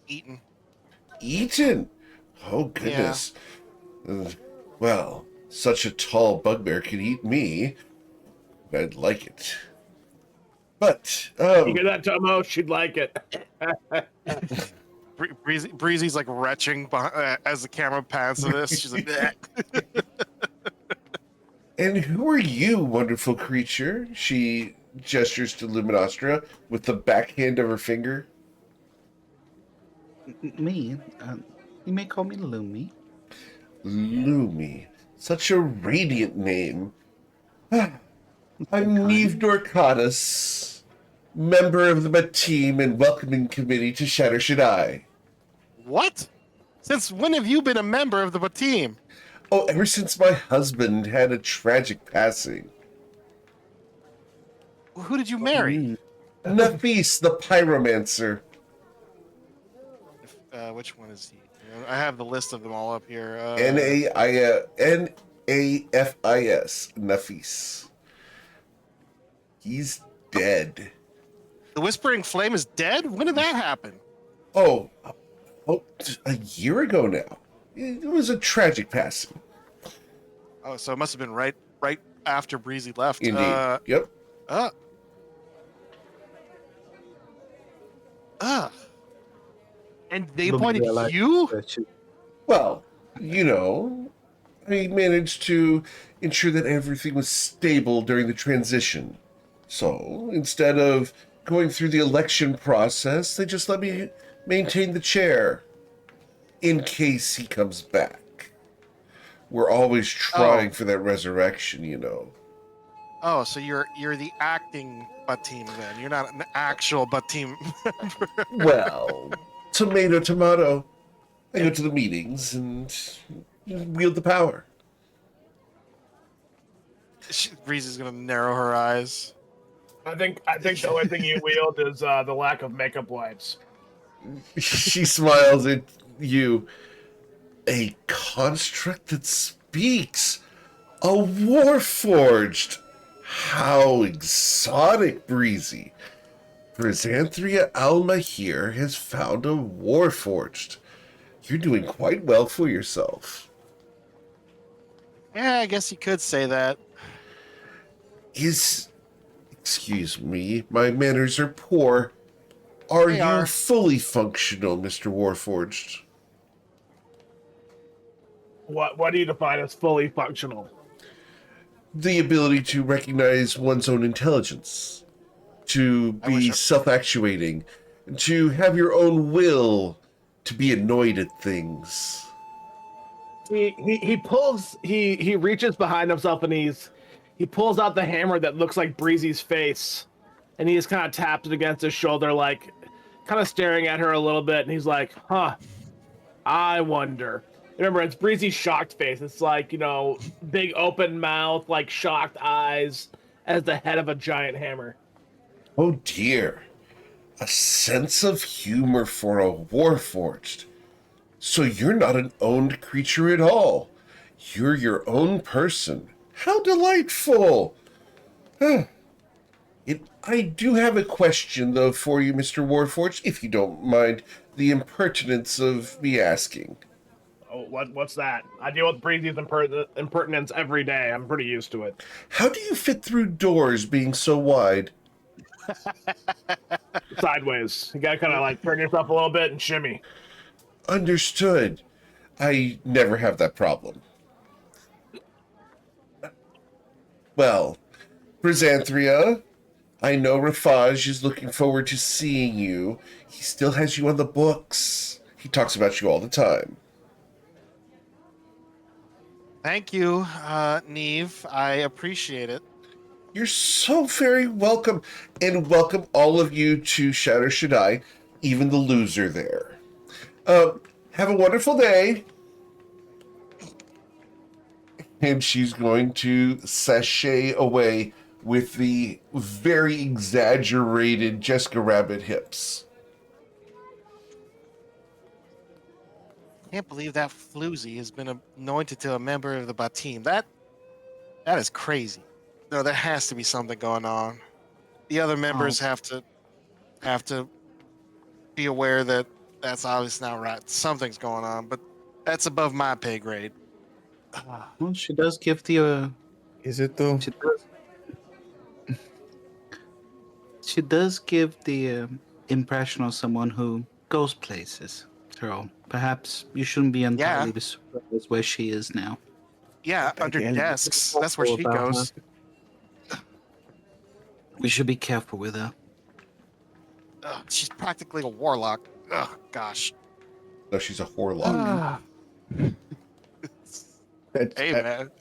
eaten. Eaten? Oh goodness. Well, such a tall bugbear could eat me. I'd like it. But You hear that, Tomo? She'd like it. Breezy's like retching as the camera pans to this. She's like, "Bleh." And who are you, wonderful creature? She gestures to Luminostra with the backhand of her finger. Me? You may call me Lumi. Lumi. Such a radiant name. I'm kind. Neve Dorcatus, member of the team and welcoming committee to Shatter Shaddai. What? Since when have you been a member of the team? Oh, ever since my husband had a tragic passing. Who did you marry? Nafis, the pyromancer. Which one is he? I have the list of them all up here. Nafis. Nafis. He's dead. The Whispering Flame is dead? When did that happen? Oh, a year ago now. It was a tragic passing. Oh, so it must have been right after Breezy left. Indeed. Yep. And they Lumi appointed realized you? that she- Well, I managed to ensure that everything was stable during the transition. So, instead of going through the election process, they just let me maintain the chair in case he comes back. We're always trying for that resurrection, Oh, so you're the acting butt team then. You're not an actual butt team member. Well, tomato, tomato. I go to the meetings and wield the power. Breezy's gonna narrow her eyes. I think the only thing you wield is the lack of makeup wipes. She smiles at you. A construct that speaks. A warforged. How exotic, Breezy. Chrysanthria Alma here has found a warforged. You're doing quite well for yourself. Yeah, I guess you could say that. Excuse me, my manners are poor. Are They you are. fully functional, Mr. Warforged? What do you define as fully functional? The ability to recognize one's own intelligence, to I wish be I- self-actuating, to have your own will, to be annoyed at things. He reaches behind himself and he pulls out the hammer that looks like Breezy's face, and he just kind of taps it against his shoulder, like kind of staring at her a little bit, and he's like, "Huh, I wonder." Remember, it's Breezy's shocked face. It's like, big open mouth, like shocked eyes, as the head of a giant hammer. Oh dear. A sense of humor for a Warforged. So you're not an owned creature at all. You're your own person. How delightful. I do have a question, though, for you, Mr. Warforged, if you don't mind the impertinence of me asking. Oh, what's that? I deal with Breezy's impertinence every day. I'm pretty used to it. How do you fit through doors being so wide? Sideways. You gotta kind of like turn yourself a little bit and shimmy. Understood. I never have that problem. Well, Chrysanthria, I know Rafaj is looking forward to seeing you. He still has you on the books. He talks about you all the time. Thank you, Neve. I appreciate it. You're so very welcome. And welcome all of you to Shatter Shaddai, even the loser there. Have a wonderful day. And she's going to sashay away with the very exaggerated Jessica Rabbit hips. Can't believe that floozy has been anointed to a member of the Batim. That is crazy. No, there has to be something going on. The other members have to be aware that that's obviously not right. Something's going on, but that's above my pay grade. Well, she does give the. Is it though? She does give the impression of someone who goes places. So perhaps you shouldn't be entirely surprised where she is now. Yeah, under desks. That's where she goes. We should be careful with her. She's practically a warlock. Oh, gosh. No, she's a whorelock. Hey, man.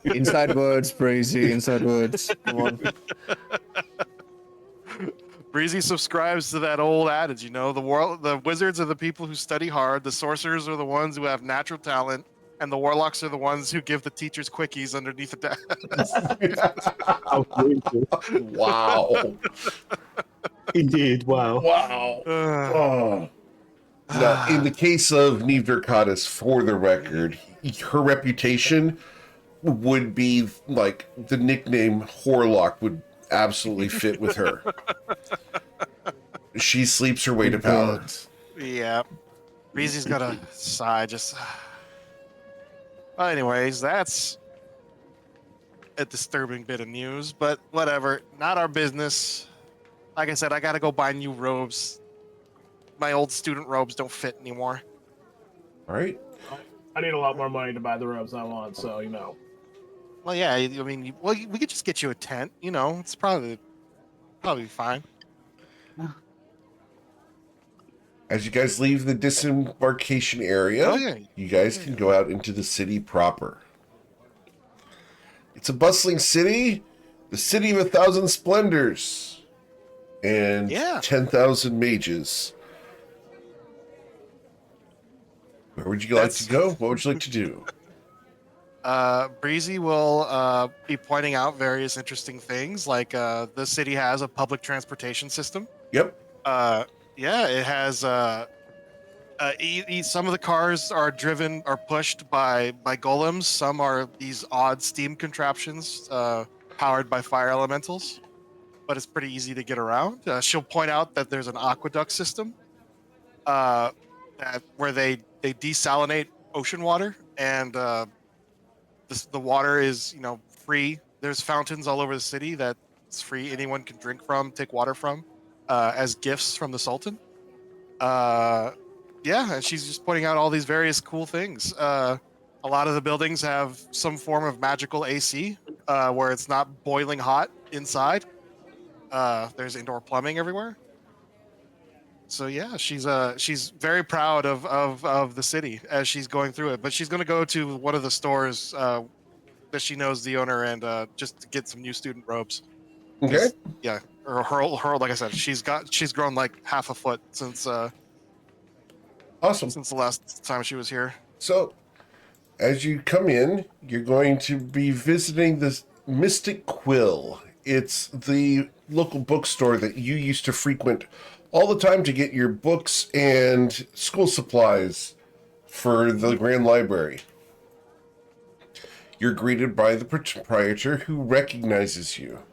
Inside words, Breezy. Inside words. Come on. Breezy subscribes to that old adage, the wizards are the people who study hard, the sorcerers are the ones who have natural talent, and the warlocks are the ones who give the teachers quickies underneath the desk. Wow. Indeed, wow. Wow. Now, in the case of Neve Durkatis, for the record, her reputation would be like the nickname Horlock would absolutely fit with her. She sleeps her way to power. Yeah. Breezy's got a sigh, just. Well, anyways, that's a disturbing bit of news, but whatever. Not our business. Like I said, I gotta go buy new robes. My old student robes don't fit anymore. All right. I need a lot more money to buy the robes I want, so Well, yeah. I mean, we could just get you a tent. It's probably fine. As you guys leave the disembarkation area, Oh, yeah. you guys can go out into the city proper. It's a bustling city, the city of 1,000 splendors, and 10,000 mages. Where would you like to go? What would you like to do? Breezy will be pointing out various interesting things, like the city has a public transportation system. Yep. Yeah, it has. Some of the cars are pushed by golems. Some are these odd steam contraptions powered by fire elementals, but it's pretty easy to get around. She'll point out that there's an aqueduct system where they desalinate ocean water, and the water is free. There's fountains all over the city that it's free. Anyone can drink from, take water from, as gifts from the Sultan. Yeah, and she's just pointing out all these various cool things. A lot of the buildings have some form of magical AC, where it's not boiling hot inside. There's indoor plumbing everywhere. So yeah, she's very proud of the city as she's going through it. But she's going to go to one of the stores that she knows the owner, and just to get some new student robes. Okay. Yeah, her like I said, she's grown like half a foot since awesome since the last time she was here. So, as you come in, you're going to be visiting the Mystic Quill. It's the local bookstore that you used to frequent all the time to get your books and school supplies for the Grand Library. You're greeted by the proprietor, who recognizes you.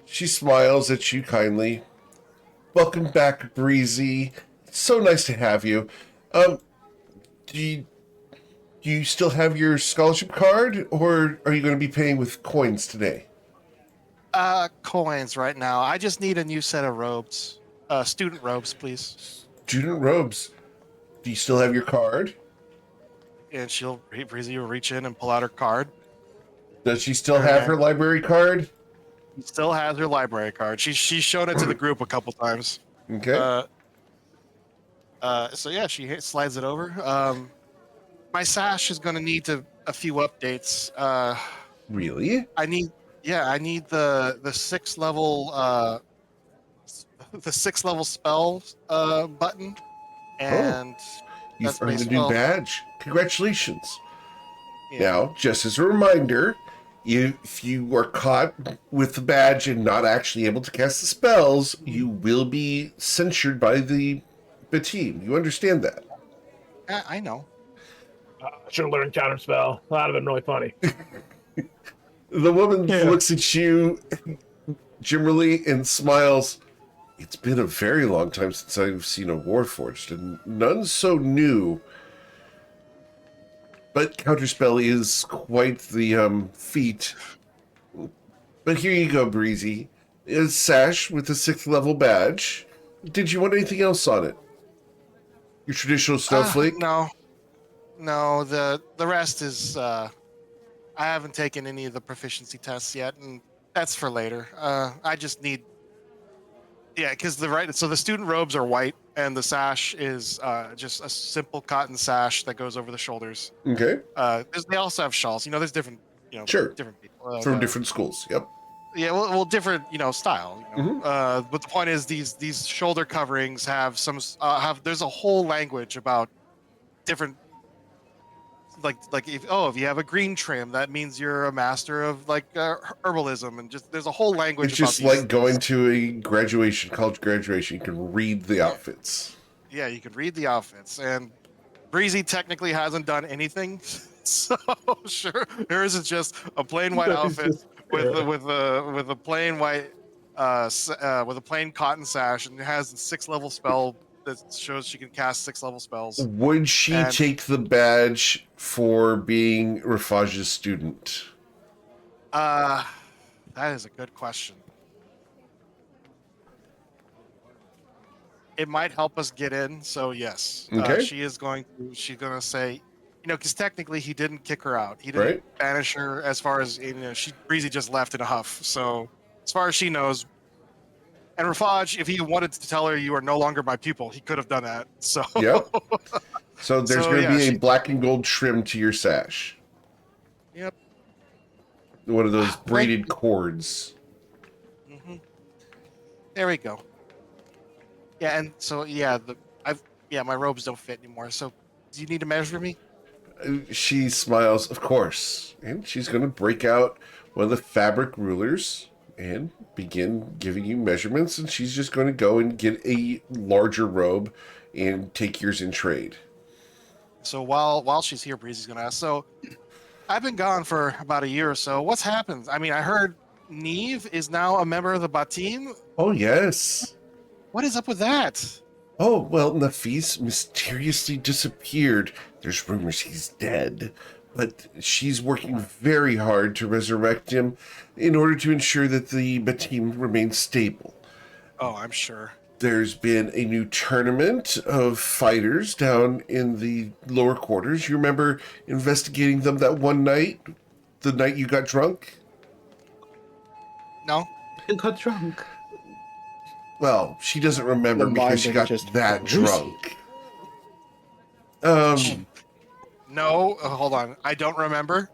She smiles at you kindly. Welcome back, Breezy. It's so nice to have you. Do you still have your scholarship card, or are you going to be paying with coins today? Coins right now. I just need a new set of robes. Student robes, please. Student robes. Do you still have your card? and Breezy will reach in and pull out her card. Does she still have her library card? She still has her library card. She's shown it to the group a couple times. Okay. So yeah, she slides it over. My sash is going to need a few updates. Really? I need the 6th level the 6th level spell button, and You've that's earned a basically new badge. Congratulations. yeah. Now, just as a reminder, if you are caught with the badge and not actually able to cast the spells, you will be censured by the team. You understand that? I know. Should have learned counterspell. That would have been really funny. The woman looks at you, Jimmerly, and smiles. It's been a very long time since I've seen a Warforged, and none so new. But counterspell is quite the feat. But here you go, Breezy. A sash with a 6th level badge. Did you want anything else on it? Your traditional snowflake? No. The rest is I haven't taken any of the proficiency tests yet, and that's for later. I just need because the student robes are white, and the sash is just a simple cotton sash that goes over the shoulders. Okay. They also have shawls. There's different Sure. different people From different schools. Yep. Yeah, well, different style. Mhm. But the point is, these shoulder coverings have there's a whole language about different. Like if you have a green trim, that means you're a master of herbalism, and just there's a whole language. It's just like going to a college graduation. You can read the outfits. Yeah, you can read the outfits, and Breezy technically hasn't done anything, so sure, hers is just a plain white outfit with a plain white with a plain cotton sash, and it has a 6th level spell that shows she can cast 6th level spells. Would she take the badge for being Rafaja's student? That is a good question. It might help us get in, so yes. Okay. She's going to say, because technically he didn't kick her out. He didn't banish her. As far as Breezy just left in a huff. So as far as she knows. And Rafaj, if he wanted to tell her you are no longer my pupil, he could have done that. So yep. So there's going to be a black and gold trim to your sash. Yep. One of those braided cords. Mm-hmm. There we go. Yeah, and so my robes don't fit anymore. So do you need to measure me? She smiles, of course, and she's going to break out one of the fabric rulers and begin giving you measurements, and she's just going to go and get a larger robe and take yours in trade. So while she's here, Breezy's going to ask, so I've been gone for about a year or so. What's happened? I mean, I heard Neve is now a member of the Batim. Oh, yes. What is up with that? Oh, well, Nafis mysteriously disappeared. There's rumors he's dead. But she's working very hard to resurrect him in order to ensure that the Batim remains stable. Oh, I'm sure. There's been a new tournament of fighters down in the lower quarters. You remember investigating them that one night? The night you got drunk? No. You got drunk. Well, she doesn't remember because she got that drunk. No, hold on. I don't remember.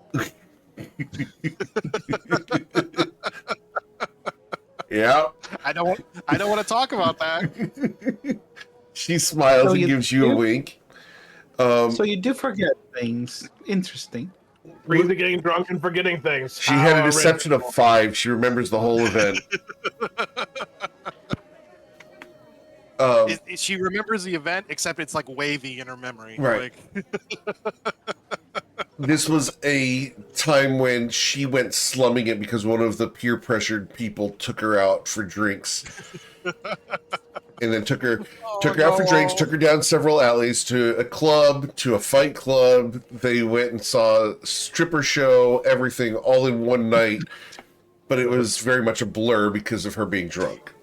Yeah. I don't want to talk about that. She smiles and gives you a wink. So you do forget things. Interesting. Breezy getting drunk and forgetting things. She had a deception of 5. She remembers the whole event. She remembers the event, except it's like wavy in her memory. Right. This was a time when she went slumming it because one of the peer pressured people took her out for drinks. And then took her out for drinks, took her down several alleys to a club, to a fight club. They went and saw a stripper show, everything all in one night. But it was very much a blur because of her being drunk.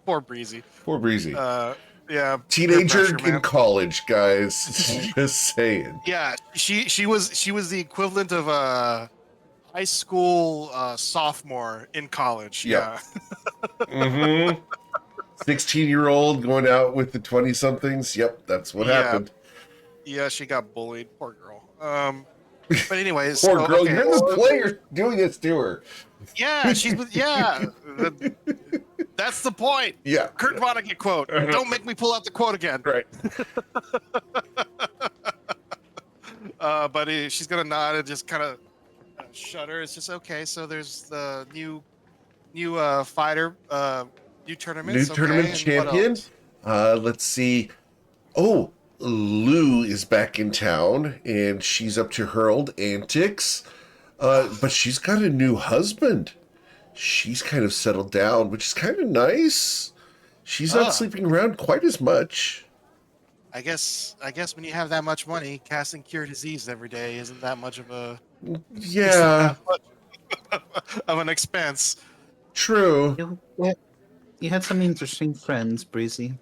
Poor Breezy. Poor Breezy. Yeah. peer Teenager pressure, in man. college, guys. Just saying. Yeah, she was the equivalent of a high school sophomore in college. Yep. Yeah. Mm-hmm. 16-year-old going out with the 20-somethings. Yep, that's what Yeah. happened. Yeah, she got bullied. Poor girl. But anyways, Poor so, girl, okay. you're the player doing this to her. Yeah, that's the point. Yeah. Kurt Vonnegut quote. Don't make me pull out the quote again. Right. But she's gonna nod and just kind of shudder. It's just okay. So there's the new fighter, new tournaments. New tournament okay, and what champion. else? Let's see. Oh, Lou is back in town, and she's up to her old antics. But she's got a new husband. She's kind of settled down, which is kind of nice. She's not sleeping around quite as much. I guess when you have that much money, casting cure disease every day isn't that much of a Yeah, of an expense. true. You had some interesting friends, Breezy.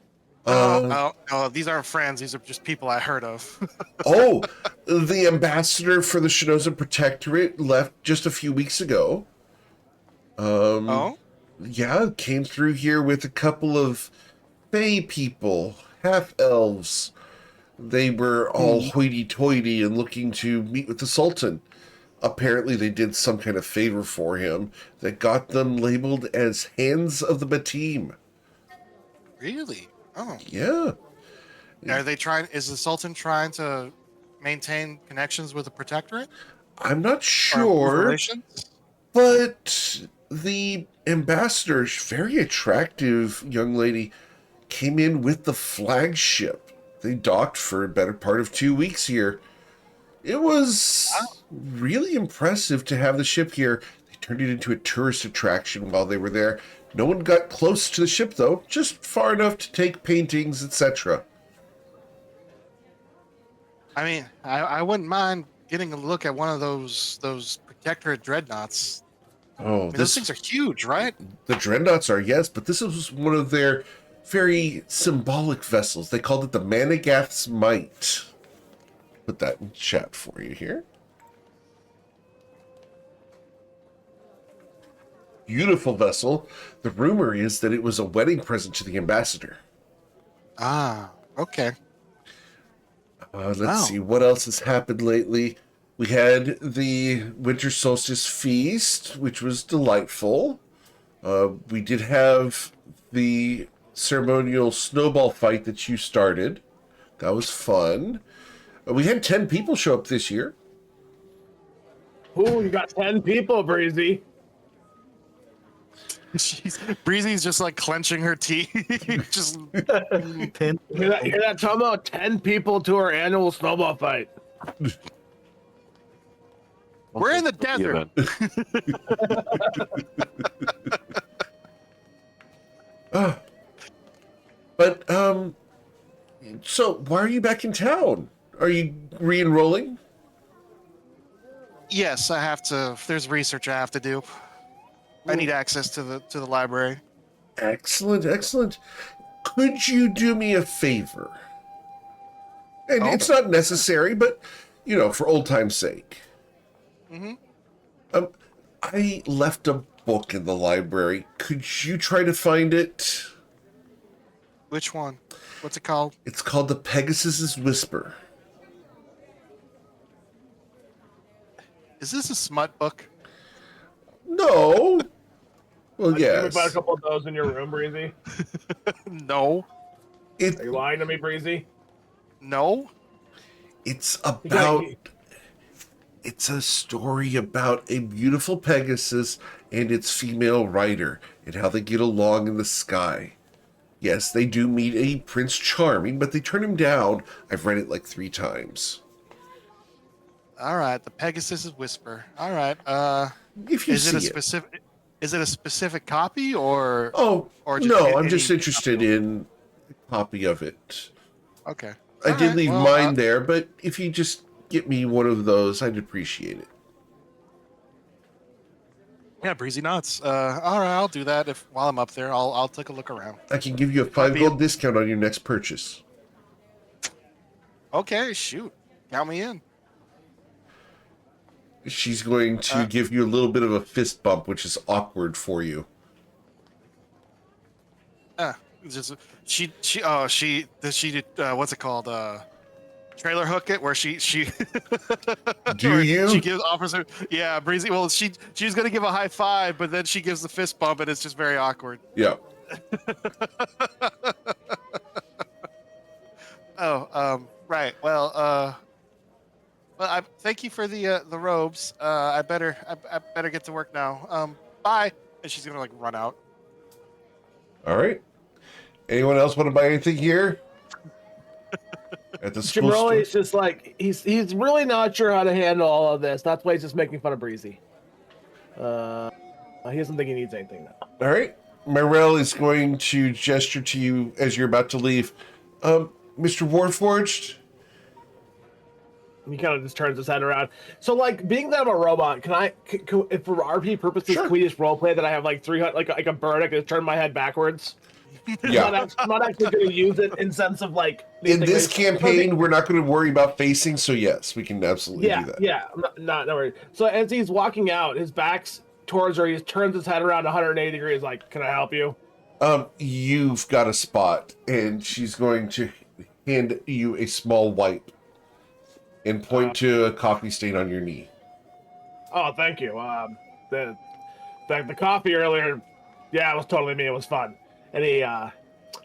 No, these aren't friends. These are just people I heard of. Oh, the ambassador for the Shinoza Protectorate left just a few weeks ago. Oh, Yeah, came through here with a couple of Fey people, half-elves. They were all hoity-toity and looking to meet with the Sultan. Apparently they did some kind of favor for him that got them labeled as Hands of the Batim. really? Oh, Yeah. are they trying? Is the Sultan trying to maintain connections with the Protectorate? I'm not Or sure, relations? but the ambassador, very attractive young lady, came in with the flagship. They docked for a better part of 2 weeks here. It was really impressive to have the ship here. They turned it into a tourist attraction while they were there. No one got close to the ship, though, just far enough to take paintings, etc. I mean, I wouldn't mind getting a look at one of those Protectorate dreadnoughts. Oh, I mean, those things are huge, right? the dreadnoughts are, yes, but this was one of their very symbolic vessels. They called it the Managath's Might. Put that in chat for you here. Beautiful vessel. The rumor is that it was a wedding present to the ambassador. Ah, okay. Let's Wow. see what else has happened lately. We had the Winter Solstice Feast, which was delightful. We did have the ceremonial snowball fight that you started. That was fun. We had 10 people show up this year. Ooh, you got 10 people, Breezy. Breezy's just like clenching her teeth. Just Hear that, Tomo? 10 people to our annual snowball fight. we're in the desert. But, so why are you back in town? Are you re-enrolling? Yes, I have to. There's research I have to do. I need access to the library. Excellent, excellent. Could you do me a favor? And it's not necessary, but, you know, for old time's sake. Mm-hmm. I left a book in the library. Could you try to find it? Which one? What's it called? It's called The Pegasus's Whisper. Is this a smut book? No. Well, Can we yes. find a couple of those in your room, Breezy? No. Are you lying to me, Breezy? No. It's about... It's a story about a beautiful Pegasus and its female rider and how they get along in the sky. Yes, they do meet a Prince Charming, but they turn him down. I've read it like 3 times. All right, the Pegasus's Whisper. All right. If you Is it see a specific? Is it a specific copy or? Oh, or just no, any- I'm just interested in a copy of it. Okay. I All did right, leave well, mine there, but if you just get me one of those, I'd appreciate it. Yeah, Breezy nods. All right, I'll do that. If while I'm up there, I'll take a look around. I can give you a Might 5 be gold discount on your next purchase. Okay, shoot, count me in. She's going to give you a little bit of a fist bump, which is awkward for you. Just what's it called? Trailer hook it where she Do where you? she offers her Breezy. Well, she's gonna give a high five, but then she gives the fist bump, and it's just very awkward. Yeah. Right. Well, I thank you for the robes. I better get to work now. Bye. And she's gonna like run out. All right. Anyone else want to buy anything here? At the school store? Jimroli's just like he's really not sure how to handle all of this. That's why he's just making fun of Breezy. He doesn't think he needs anything now. All right. Morel is going to gesture to you as you're about to leave. Mr. Warforged? He kind of just turns his head around. So, like, being that I'm a robot, if for RP purposes, Sure. can we just roleplay that I have like 300, like a bird? I can just turn my head backwards. Yeah. I'm not actually going to use it in sense of like. In this campaign, we're not going to worry about facing, so yes, we can absolutely do that. Yeah, I'm not worried. So as he's walking out, his back's towards her. He turns his head around 180 degrees. Like, can I help you? You've got a spot, and she's going to hand you a small wipe and point to a coffee stain on your knee. Oh, thank you. The coffee earlier, yeah, it was totally me. It was fun. And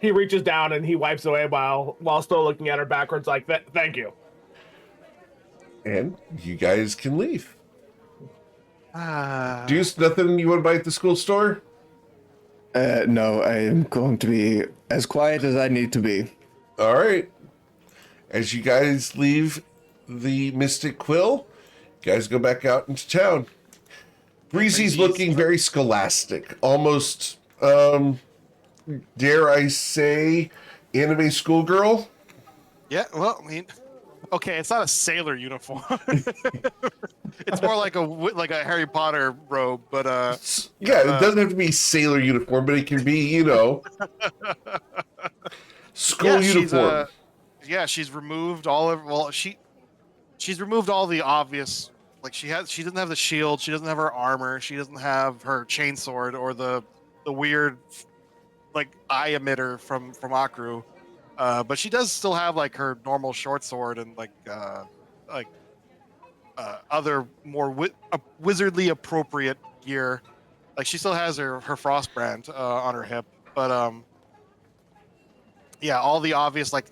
he reaches down and he wipes away while still looking at her backwards, like, thank you. And you guys can leave. Deuce, nothing you want to buy at the school store? No, I am going to be as quiet as I need to be. All right. As you guys leave the Mystic Quill, you guys go back out into town. Breezy's looking very scholastic, almost, dare I say, anime schoolgirl. Yeah. Well, I mean, okay, it's not a sailor uniform. It's more like a Harry Potter robe, but Yeah, it doesn't have to be sailor uniform, but it can be, school uniform. She's removed all of. Well, she's removed all the obvious. Like she doesn't have the shield. She doesn't have her armor. She doesn't have her chainsword or the weird like eye emitter from Akru. But she does still have like her normal short sword and other more wizardly appropriate gear. Like she still has her Frostbrand on her hip, but yeah, all the obvious like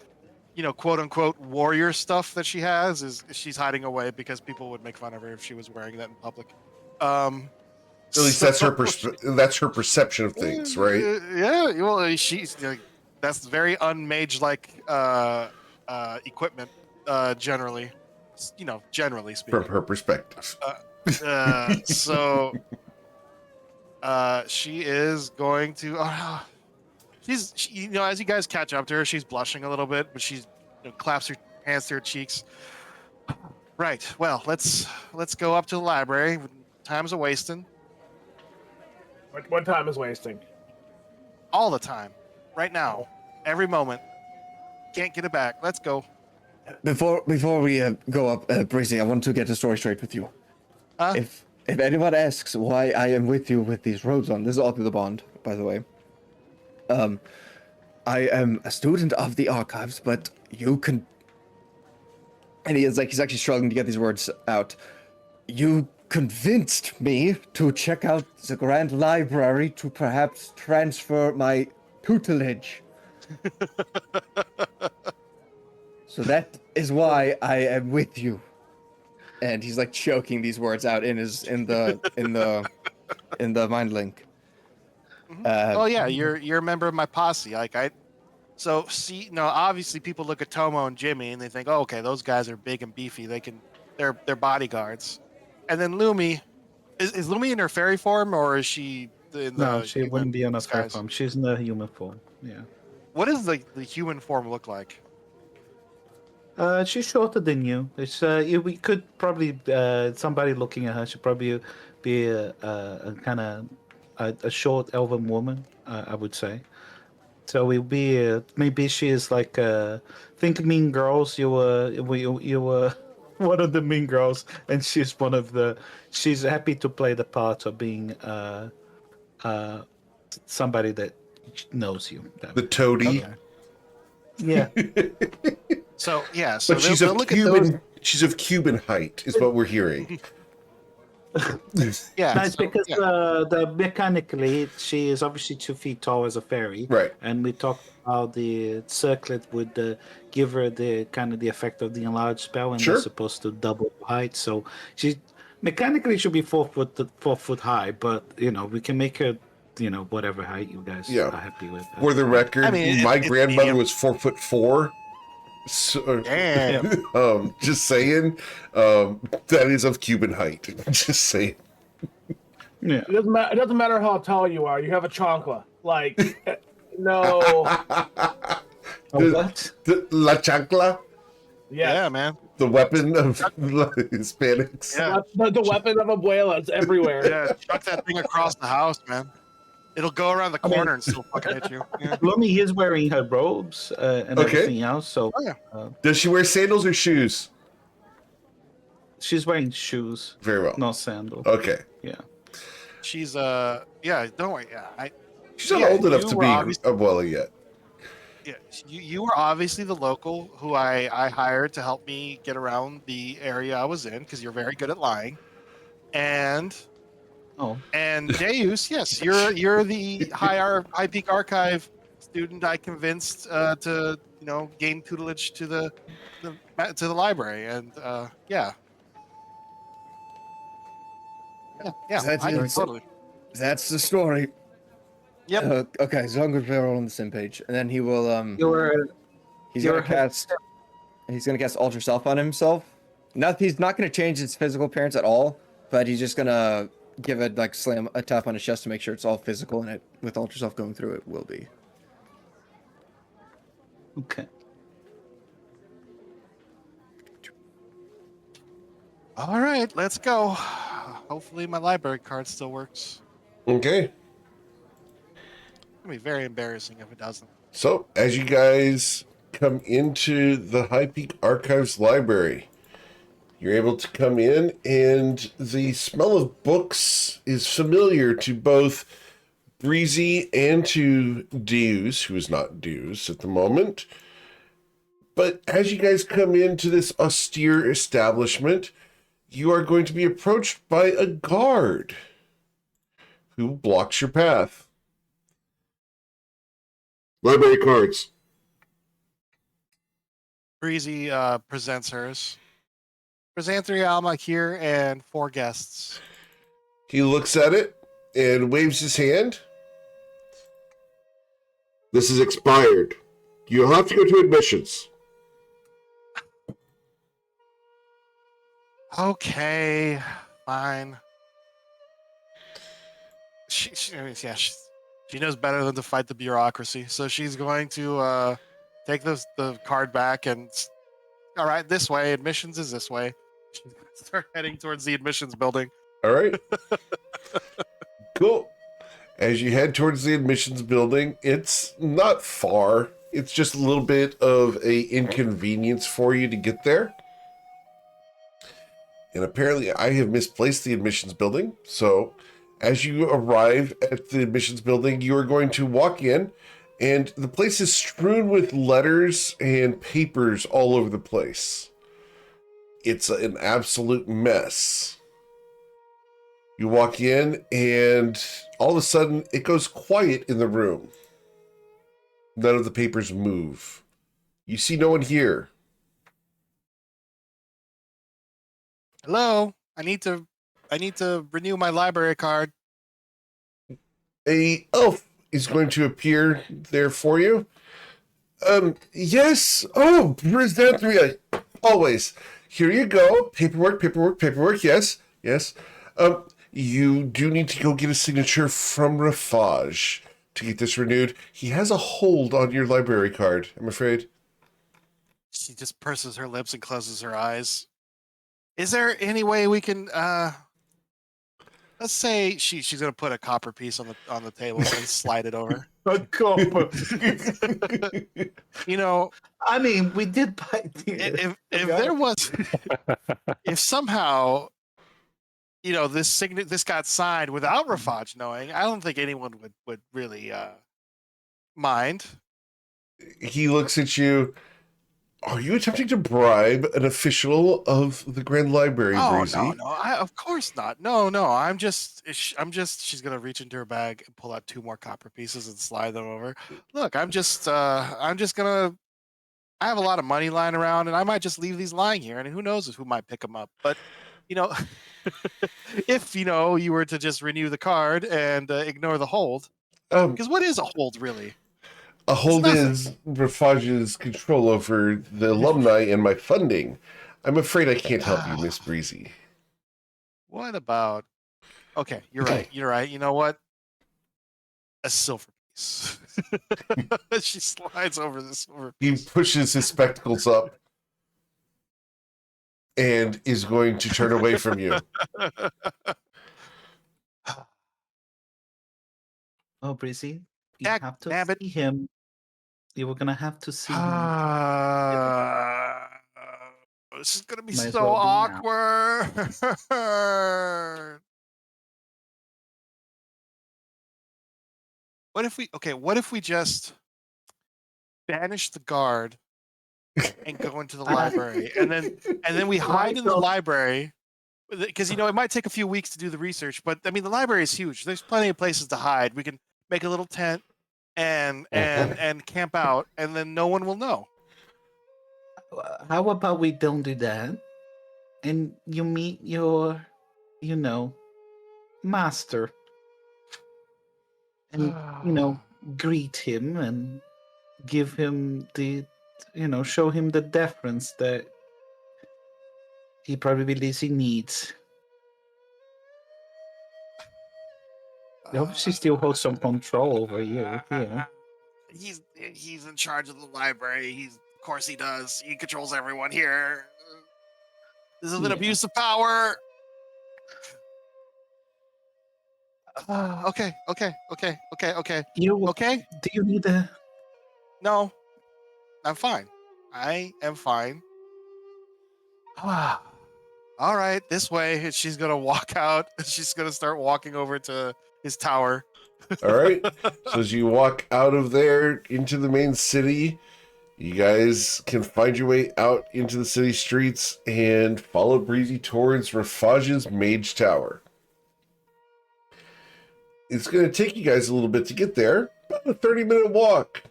quote unquote warrior stuff that she has is she's hiding away because people would make fun of her if she was wearing that in public. At least that's her perception of things, right? Yeah, well, she's that's very unmage like equipment generally. Generally speaking. From her perspective. So she is going to. She's as you guys catch up to her, she's blushing a little bit, but she's claps her hands to her cheeks. Right. Well, let's go up to the library. Time's a wasting. What time is wasting? All the time. Right now. Every moment. Can't get it back. Let's go. Before we go up, Breezy, I want to get the story straight with you. If anyone asks why I am with you with these robes on, this is all through the bond, by the way. I am a student of the archives, but you can. And he's actually struggling to get these words out. You convinced me to check out the Grand Library to perhaps transfer my tutelage. So that is why I am with you. And he's like choking these words out in the mind link. Oh yeah, you're a member of my posse. Obviously people look at Tomo and Jimmy and they think, oh, okay, those guys are big and beefy. They're bodyguards. And then Lumi, is Lumi in her fairy form or is she in the? No, she wouldn't be on a fairy disguise? form. She's in the human form. Yeah. What does the human form look like? She's shorter than you. We could probably somebody looking at her should probably be a kind of a short elven woman. I would say. So we'll be maybe she is like think Mean Girls. You were one of the Mean Girls, and she's one of the. She's happy to play the part of being somebody that knows you. The toady. Okay. Yeah. So yeah, so But she's they'll of look at those. Cuban. She's of Cuban height, is what we're hearing. Yeah, No, it's so, because yeah. the mechanically she is obviously 2 feet tall as a fairy, Right. and we talked about the circlet would give her the kind of the effect of the enlarged spell, and Sure. they're supposed to double height. So she mechanically should be 4 foot high, but we can make her whatever height you guys Yeah. are happy with. For the record, I mean, my it's grandmother medium. was 4'4". So, Damn. just saying, that is of Cuban height. Just saying. Yeah. It doesn't matter how tall you are. You have a chancla. Like, no. What? The La Chancla, Yes. Yeah, man. the weapon of Hispanics. Yeah. The weapon of abuelas everywhere. Yeah, chuck that thing across the house, man. It'll go around the corner and still fucking hit you. Yeah. Lummi is wearing her robes and Okay. everything else, so Oh, yeah. Does she wear sandals or shoes? she's wearing shoes, Very well. not sandals. Okay. Yeah. She's yeah, don't worry. Yeah, She's not Yeah, old enough you to were be obviously- Abuela yet. yeah. You were obviously the local who I hired to help me get around the area I was in because you're very good at lying. And Oh. Deus, yes, you're the High Peak Archive student I convinced to gain tutelage to the library, and yeah. That's I it. totally. That's the story. Yep. Okay, so I'm good. We're all on the same page, and then he will You're he's You're- gonna cast Alter Self on himself. He's not gonna change his physical appearance at all, but he's just gonna give it like slam a tap on his chest to make sure it's all physical, and it with Alter Self going through it will be. okay. All right, let's go. Hopefully, my library card still works. Okay. It'll be very embarrassing if it doesn't. So, as you guys come into the High Peak Archives library, you're able to come in, and the smell of books is familiar to both Breezy and to Deus, who is not Deus at the moment. But as you guys come into this austere establishment, you are going to be approached by a guard who blocks your path. Library cards. Breezy presents hers. Presentry Alma here and 4 guests. He looks at it and waves his hand. This is expired. You'll have to go to admissions. Okay, fine. She knows better than to fight the bureaucracy, so she's going to take the card back and all right, this way. Admissions is this way. She's going to start heading towards the admissions building. All right. Cool. As you head towards the admissions building, it's not far. It's just a little bit of a inconvenience for you to get there. And apparently I have misplaced the admissions building. So as you arrive at the admissions building, you are going to walk in, and the place is strewn with letters and papers all over the place. It's an absolute mess. You walk in, and all of a sudden, it goes quiet in the room. None of the papers move. You see no one here. Hello, I need to renew my library card. A elf is going to appear there for you. Yes. Oh, Brisdantria. Always. Here you go. Paperwork. Yes. You do need to go get a signature from Rafaj to get this renewed. He has a hold on your library card, I'm afraid. She just purses her lips and closes her eyes. Is there any way we can let's say she's gonna put a copper piece on the table and slide it over. A copper. You know, I mean, we did buy if there was if somehow this got signed without Rafaj knowing, I don't think anyone would really mind. He looks at you. Are you attempting to bribe an official of the Grand Library, Breezy? No, of course not. No, I'm just. She's gonna reach into her bag and pull out 2 more copper pieces and slide them over. Look, I'm just gonna. I have a lot of money lying around, and I might just leave these lying here, and who knows who might pick them up. But if you were to just renew the card and ignore the hold, because what is a hold really? A hold is Rafaj's control over the alumni and my funding. I'm afraid I can't help you, Miss Breezy. What about... Okay, you're right. You know what? A silver piece. She slides over the silver piece. He pushes his spectacles up and is going to turn away from you. Oh, Breezy, you have to see him. You were gonna have to see him. This is gonna be Might as so well be awkward. What if we just banish the guard and go into the library, and then we hide in the library, because it might take a few weeks to do the research, but I mean the library is huge. There's plenty of places to hide. We can make a little tent and camp out, and then no one will know. How about we don't do that, and you meet your, master, and greet him and give him the, show him the deference that he probably believes he needs. He obviously still holds some control over you. Yeah. He's in charge of the library. Of course he does. He controls everyone here. This is an abuse of power. Okay. You okay? Do you need a... No, I'm fine. I am fine. All right, this way. She's gonna walk out. She's gonna start walking over to his tower. All right. So as you walk out of there into the main city, you guys can find your way out into the city streets and follow Breezy towards Rafaj's Mage Tower. It's going to take you guys a little bit to get there, about a 30-minute walk.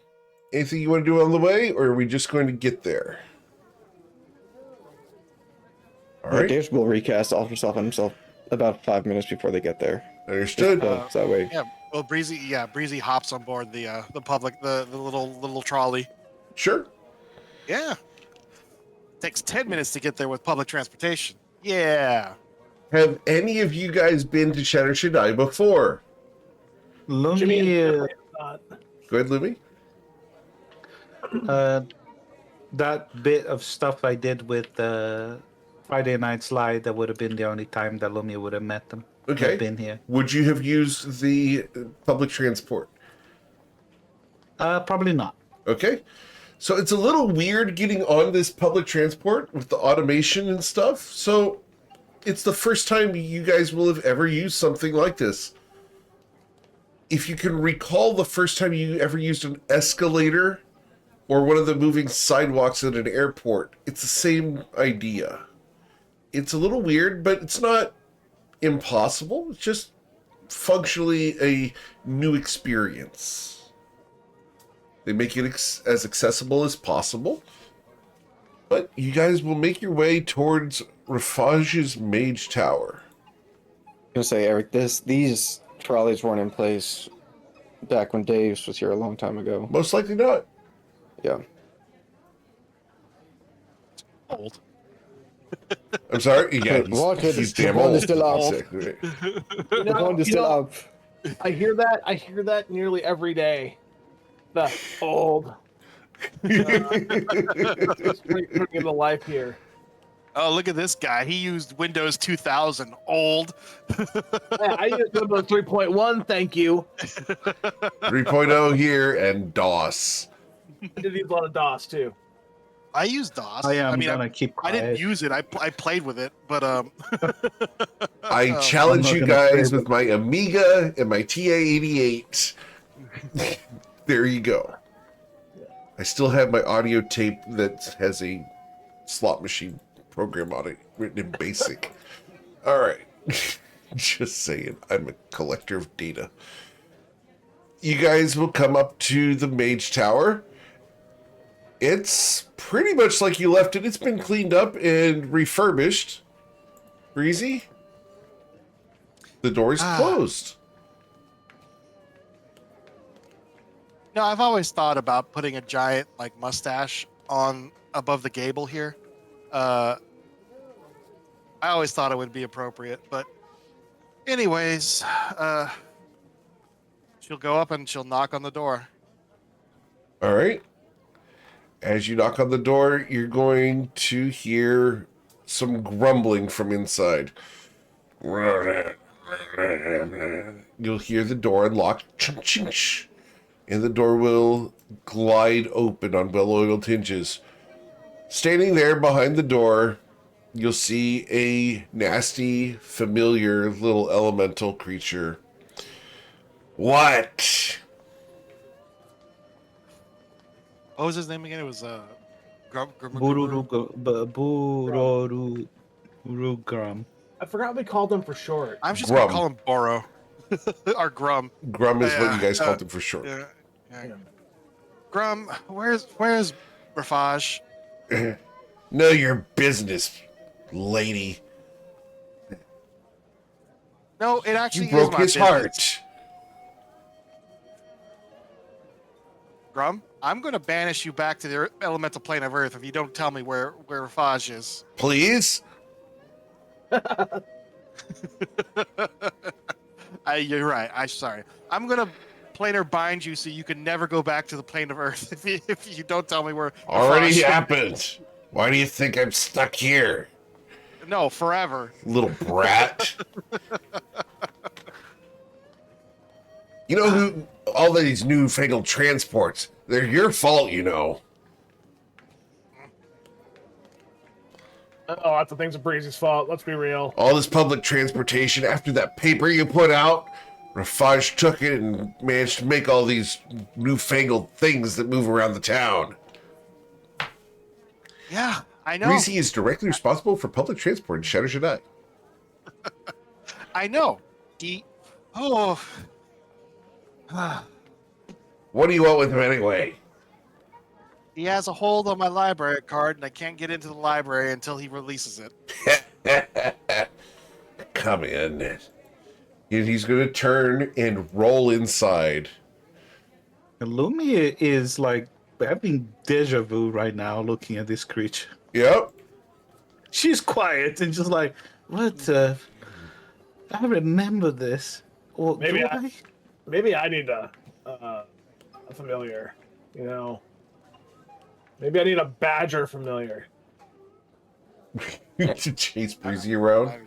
Anything you want to do on the way, or are we just going to get there? All right. Dave will recast Alter Self and himself about 5 minutes before they get there. Understood. That way. Yeah. Well, Breezy hops on board the little trolley. Sure. Yeah. Takes 10 minutes to get there with public transportation. Yeah. Have any of you guys been to Shatter Shaddai before? Lumi, Go ahead, Lumi. that bit of stuff I did with Friday Night Slide, that would have been the only time that Lumi would have met them. Okay. Been here. Would you have used the public transport? Probably not. Okay. So it's a little weird getting on this public transport with the automation and stuff. So it's the first time you guys will have ever used something like this. If you can recall the first time you ever used an escalator or one of the moving sidewalks at an airport, it's the same idea. It's a little weird, but it's not impossible. It's just functionally a new experience. They make it as accessible as possible. But you guys will make your way towards Rafaj's Mage Tower. I'm gonna say, Eric, these trolleys weren't in place back when Dave was here a long time ago. Most likely not. Yeah. Old. I'm sorry? Yeah, he's damn old. Is still up. The phone is still up. I hear that nearly every day. The old. Let's bring in the life here. Oh, look at this guy. He used Windows 2000. Old. Yeah, I used Windows 3.1. Thank you. 3.0 here and DOS. I did use a lot of DOS too. I used DOS. I am mean, gonna keep I quiet. didn't use it. I played with it, but I Oh. challenge I'm you not gonna guys play with my Amiga and my TA88. There you go. I still have my audio tape that has a slot machine program on it written in BASIC. All right. Just saying, I'm a collector of data. You guys will come up to the Mage Tower. It's pretty much like you left it. It's been cleaned up and refurbished. Breezy? The door is closed. no, I've always thought about putting a giant like mustache on above the gable here. I always thought it would be appropriate, but anyways, she'll go up and she'll knock on the door. All right. As you knock on the door, you're going to hear some grumbling from inside. You'll hear the door unlock, and the door will glide open on well-oiled hinges. Standing there behind the door, you'll see a nasty, familiar little elemental creature. What? What was his name again? It was Bururugram. I forgot we called him for short. I'm just Grum. gonna call him Boro or Grum. Grum is what Yeah, you guys called him for short. Yeah. Grum, where's Rafaj? Know your business, lady. No, it actually You broke is my his business. heart. Grum, I'm going to banish you back to the elemental plane of Earth if you don't tell me where Rafaj is. Please? You're right. I'm sorry. I'm going to planar bind you so you can never go back to the plane of Earth if you don't tell me where. Already Rafaj- happened. Why do you think I'm stuck here? No, forever. Little brat. You know who? All these newfangled transports, they're your fault, you know. Oh, lots of things are Breezy's fault. Let's be real. All this public transportation, after that paper you put out, Rafaj took it and managed to make all these newfangled things that move around the town. Yeah, I know. Greasy is directly responsible for public transport in Shadow Jedi. I know. Oh. What do you want with him anyway? He has a hold on my library card, and I can't get into the library until he releases it. Come in. And he's going to turn and roll inside. Lumia is like having deja vu right now looking at this creature. Yep. She's quiet and just like, what? I remember this. Or Maybe do I- Maybe I need a familiar, you know. Maybe I need a badger familiar. To chase Breezy around.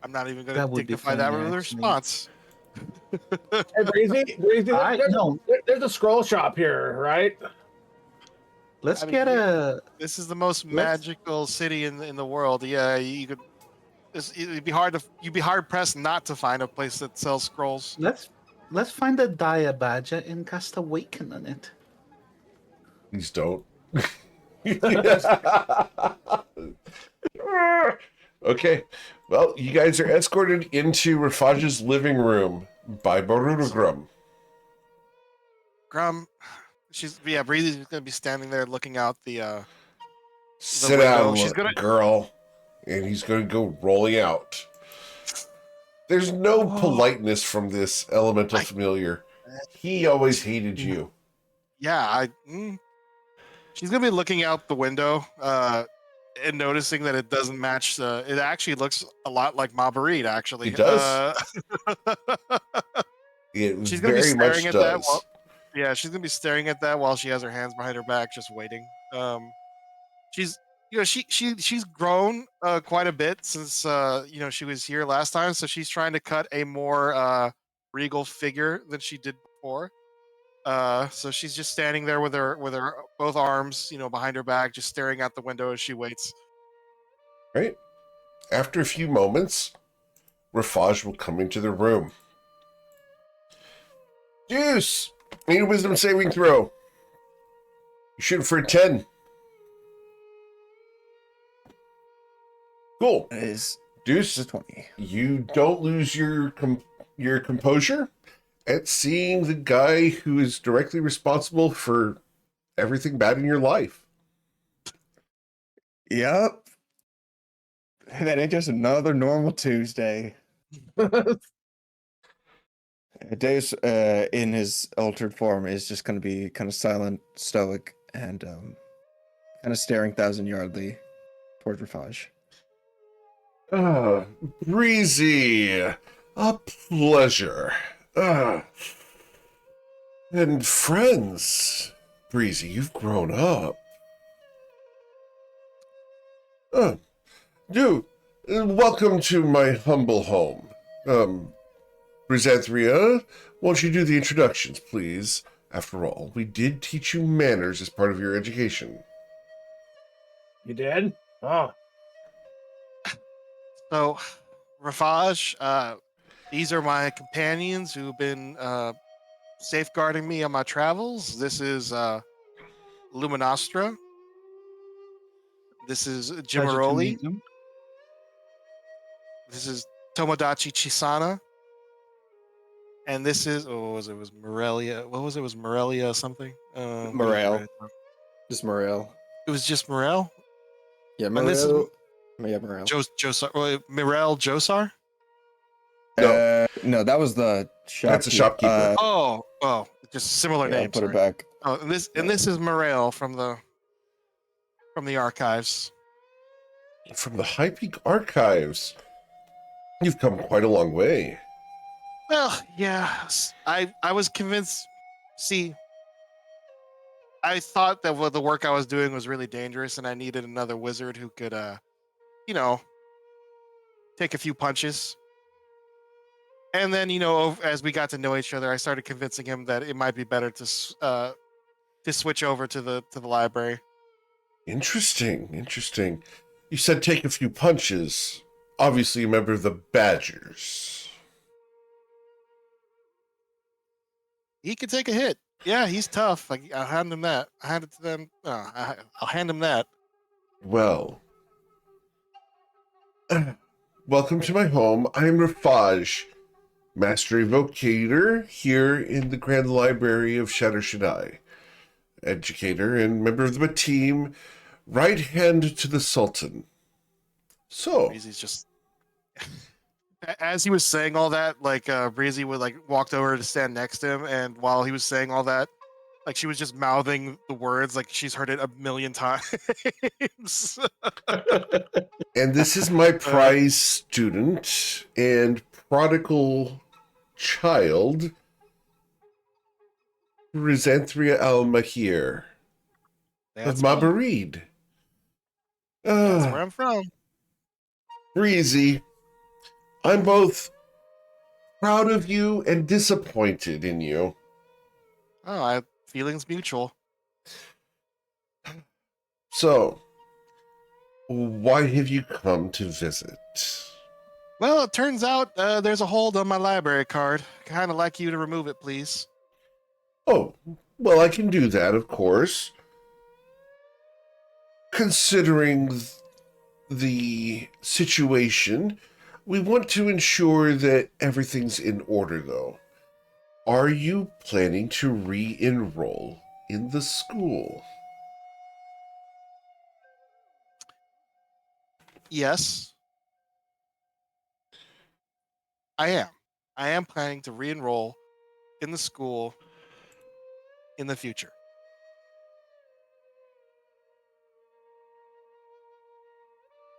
I'm not even going That to would be dignify that funny, with a actually. response. Hey, Breezy, there's a scroll shop here, right? Let's I mean, get a. This is the most Let's- magical city in the world. Yeah, you could. You'd be hard pressed not to find a place that sells scrolls. Let's find a dire badger and cast Awaken on it. Please don't. Okay. Well, you guys are escorted into Rafaj's living room by Barunagrum. Grum, Breezy's gonna be standing there looking out the. Sit window. down, She's gonna- girl. And he's going to go rolling out. There's no politeness from this elemental familiar. He always hated you. Yeah, she's gonna be looking out the window and noticing that it doesn't match. It actually looks a lot like Mabarid. Actually, It does. It she's gonna be very much staring at that. does. she's gonna be staring at that while she has her hands behind her back, just waiting. She's she's grown quite a bit since she was here last time, so she's trying to cut a more regal figure than she did before. So she's just standing there with her both arms, behind her back, just staring out the window as she waits. Right? After a few moments, Rafaj will come into the room. Deuce! Need a wisdom saving throw. You shoot for a 10. Cool. It is Deuce, a 20. you don't lose your composure at seeing the guy who is directly responsible for everything bad in your life. Yep. That ain't just another normal Tuesday. Deus, in his altered form, is just going to be kind of silent, stoic, and kind of staring 1,000-yardly toward Rafaj. Breezy, a pleasure. And friends, Breezy, you've grown up. Welcome to my humble home. Chrysanthria, won't you do the introductions, please? After all, we did teach you manners as part of your education. You did? Oh. So, Rafaj, these are my companions who've been safeguarding me on my travels. This is Luminostra. This is Pleasure to Jimaroli. meet you. This is Tomodachi Chisana. And this is, what was it? It was Morelia. What was it? It was Morelia something? Morale. Just Morale. It was just Morel? Yeah, And this is Morale. Yeah, Morale. Josar. Mirel Josar? No, that was the shopkeeper. That's a shopkeeper. Just similar Yeah, names. put it right? back. Oh, and this is Morel from the archives. From the High Peak Archives. You've come quite a long way. Well, yeah, I was convinced. See, I thought that the work I was doing was really dangerous, and I needed another wizard who could, take a few punches. And then, as we got to know each other, I started convincing him that it might be better to switch over to the library. Interesting. You said take a few punches. Obviously a member of the Badgers. He could take a hit. Yeah, he's tough. I'll hand him that. I hand it to them. I'll hand him that. Well, welcome to my home. I'm Rafaj, Master Evocator here in the Grand Library of Shatter Shaddai. Educator and member of the team, right hand to the Sultan. So, Breezy's just as he was saying all that, Breezy would walked over to stand next to him, and while he was saying all that, she was just mouthing the words like she's heard it a million times. and this is my prize student and prodigal child, Chrysanthria Al-Mahir of Mabarid. That's where I'm from. Breezy, I'm both proud of you and disappointed in you. Oh, feelings mutual. So, why have you come to visit? Well, it turns out there's a hold on my library card. Kind of like you to remove it, please. Oh, well, I can do that, of course. Considering the situation, we want to ensure that everything's in order, though. Are you planning to re-enroll in the school? Yes, I am. I am planning to re-enroll in the school in the future.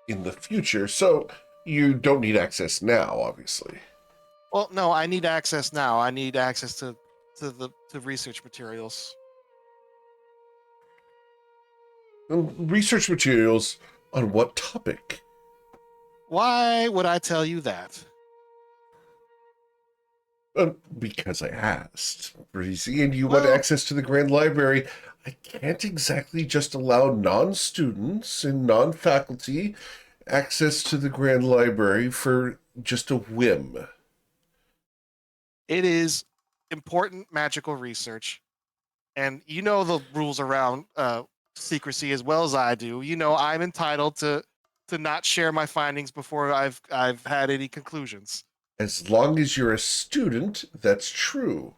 In the future, so you don't need access now, obviously. Well, no, I need access now. I need access to to research materials. Research materials on what topic? Why would I tell you that? Because I asked, Breezy, and you Well- want access to the Grand Library. I can't exactly just allow non-students and non-faculty access to the Grand Library for just a whim. It is important magical research, and you know the rules around secrecy as well as I do. You know I'm entitled to not share my findings before I've had any conclusions. As long as you're a student, that's true.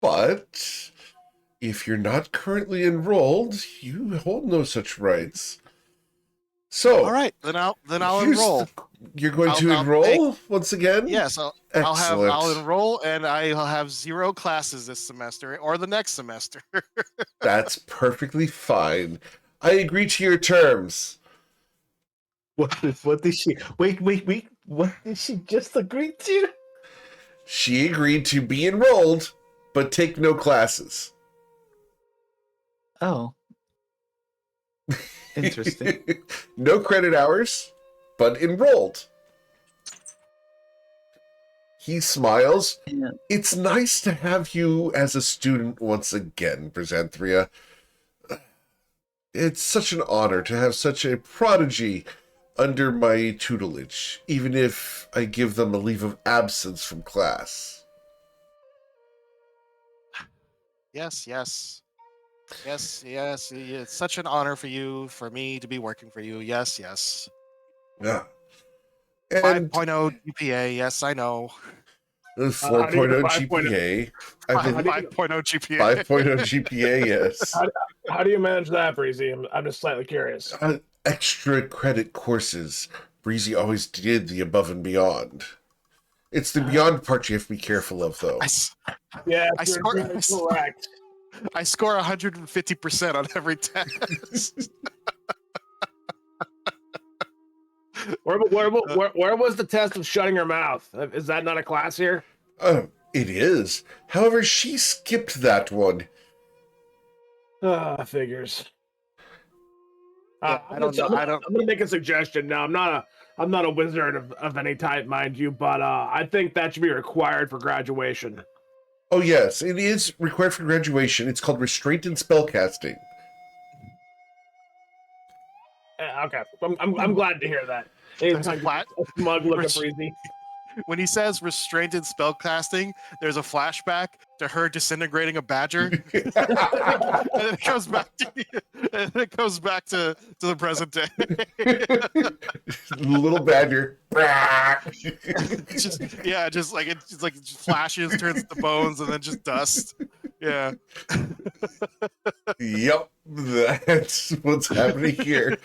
But if you're not currently enrolled, you hold no such rights. So, All right, then I'll here's enroll. You're going to I'll enroll once again? Yes, I'll Excellent. enroll, and I'll have 0 classes this semester or the next semester. That's perfectly fine. I agree to your terms. What did she? Wait. What did she just agree to? She agreed to be enrolled, but take no classes. Oh, interesting. No credit hours, but enrolled. He smiles. Yeah. It's nice to have you as a student once again, Brisanthria. It's such an honor to have such a prodigy under my tutelage, even if I give them a leave of absence from class. Yes. It's such an honor for me to be working for you. Yes. Yeah. 5.0 GPA. Yes, I know. 4.0 5.0? GPA. I believe 5.0 GPA. 5.0 GPA, yes. How do you manage that, Breezy? I'm just slightly curious. Extra credit courses. Breezy always did the above and beyond. It's the beyond part you have to be careful of, though. Yeah, I you're swear- very correct. I score 150% on every test. Where was the test of shutting her mouth? Is that not a class here? It is. However, she skipped that one. Figures. Yeah, I don't know. I'm gonna make a suggestion. Now, I'm not a wizard of any type, mind you, but I think that should be required for graduation. Oh, yes, it is required for graduation. It's called restraint and spellcasting. Okay, I'm glad to hear that. It's like flat- a smug look at Res- Breezy. When he says restrained in spellcasting, there's a flashback to her disintegrating a badger, and then it goes back to the present day. Little badger. It's just like it just flashes, turns to bones, and then just dust. Yeah. Yep, that's what's happening here.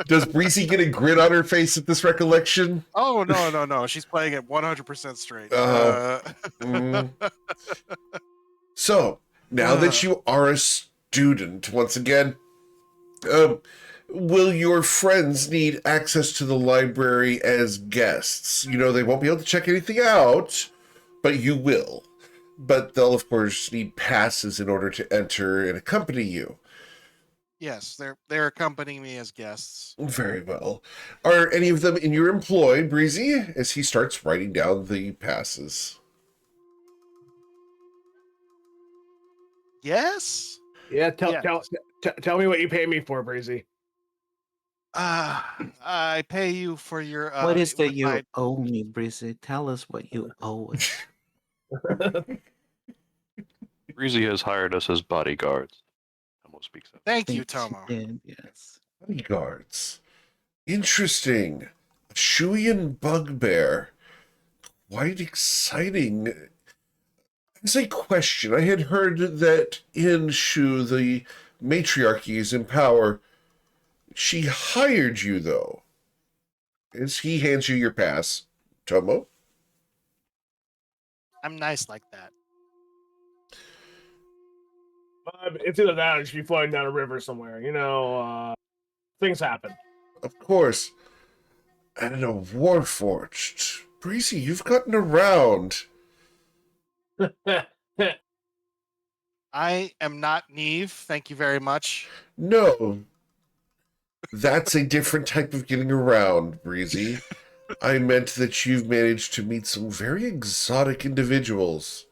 Does Breezy get a grin on her face at this recollection? Oh no! She's playing it 100% straight. So, now that you are a student, once again, will your friends need access to the library as guests? You know, they won't be able to check anything out, but you will. But they'll, of course, need passes in order to enter and accompany you. Yes, they're accompanying me as guests. Very well. Are any of them in your employ, Breezy? As he starts writing down the passes. Yes. Yeah, Yeah. tell me what you pay me for, Breezy. I pay you for your. What is that with you my- owe me, Breezy? Tell us what you owe us. Breezy has hired us as bodyguards. Almost speaks up. Thank you, Thanks, Tomo. yes. Bodyguards. Interesting. Shuyan Bugbear. Quite exciting. As a question, I had heard that in Shu, the matriarchy is in power. She hired you, though. As he hands you your pass. Tomo? I'm nice like that. It's either that or you should be floating down a river somewhere. You know, things happen. Of course. And a Warforged. Breezy, you've gotten around. I am not Neve. Thank you very much. No, that's a different type of getting around, Breezy. I meant that you've managed to meet some very exotic individuals.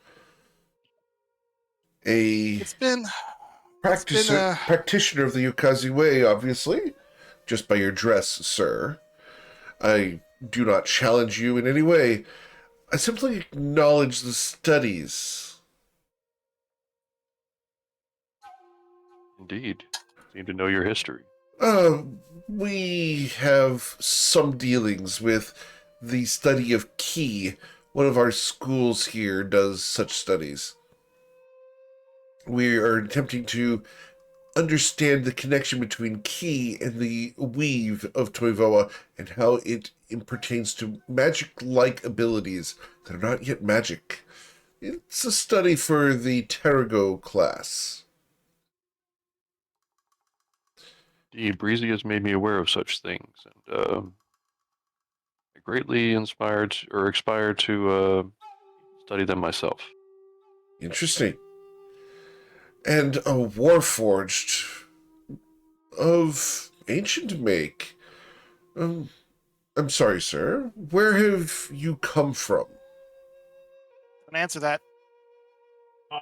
A It's been a practitioner of the Yukazi way, obviously, just by your dress, sir. I do not challenge you in any way. I simply acknowledge the studies. Indeed. Seem to know your history. We have some dealings with the study of Ki. One of our schools here does such studies. We are attempting to understand the connection between Ki and the weave of Toivoa and how it pertains to magic-like abilities that are not yet magic. It's a study for the Tarago class. Indeed, Breezy has made me aware of such things, and I greatly inspired to study them myself. Interesting. And a warforged of ancient make. I'm sorry, sir. Where have you come from? Don't answer that. I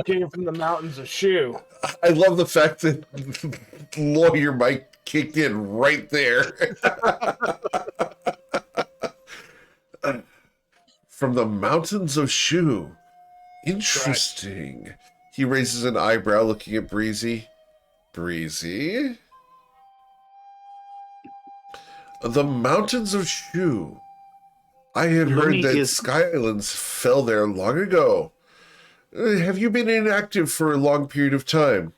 came from the mountains of Shu. I love the fact that lawyer Mike kicked in right there. From the mountains of Shu. Interesting. He raises an eyebrow looking at Breezy. Breezy? The mountains of Shu. I had heard that Sky Islands fell there long ago. Have you been inactive for a long period of time?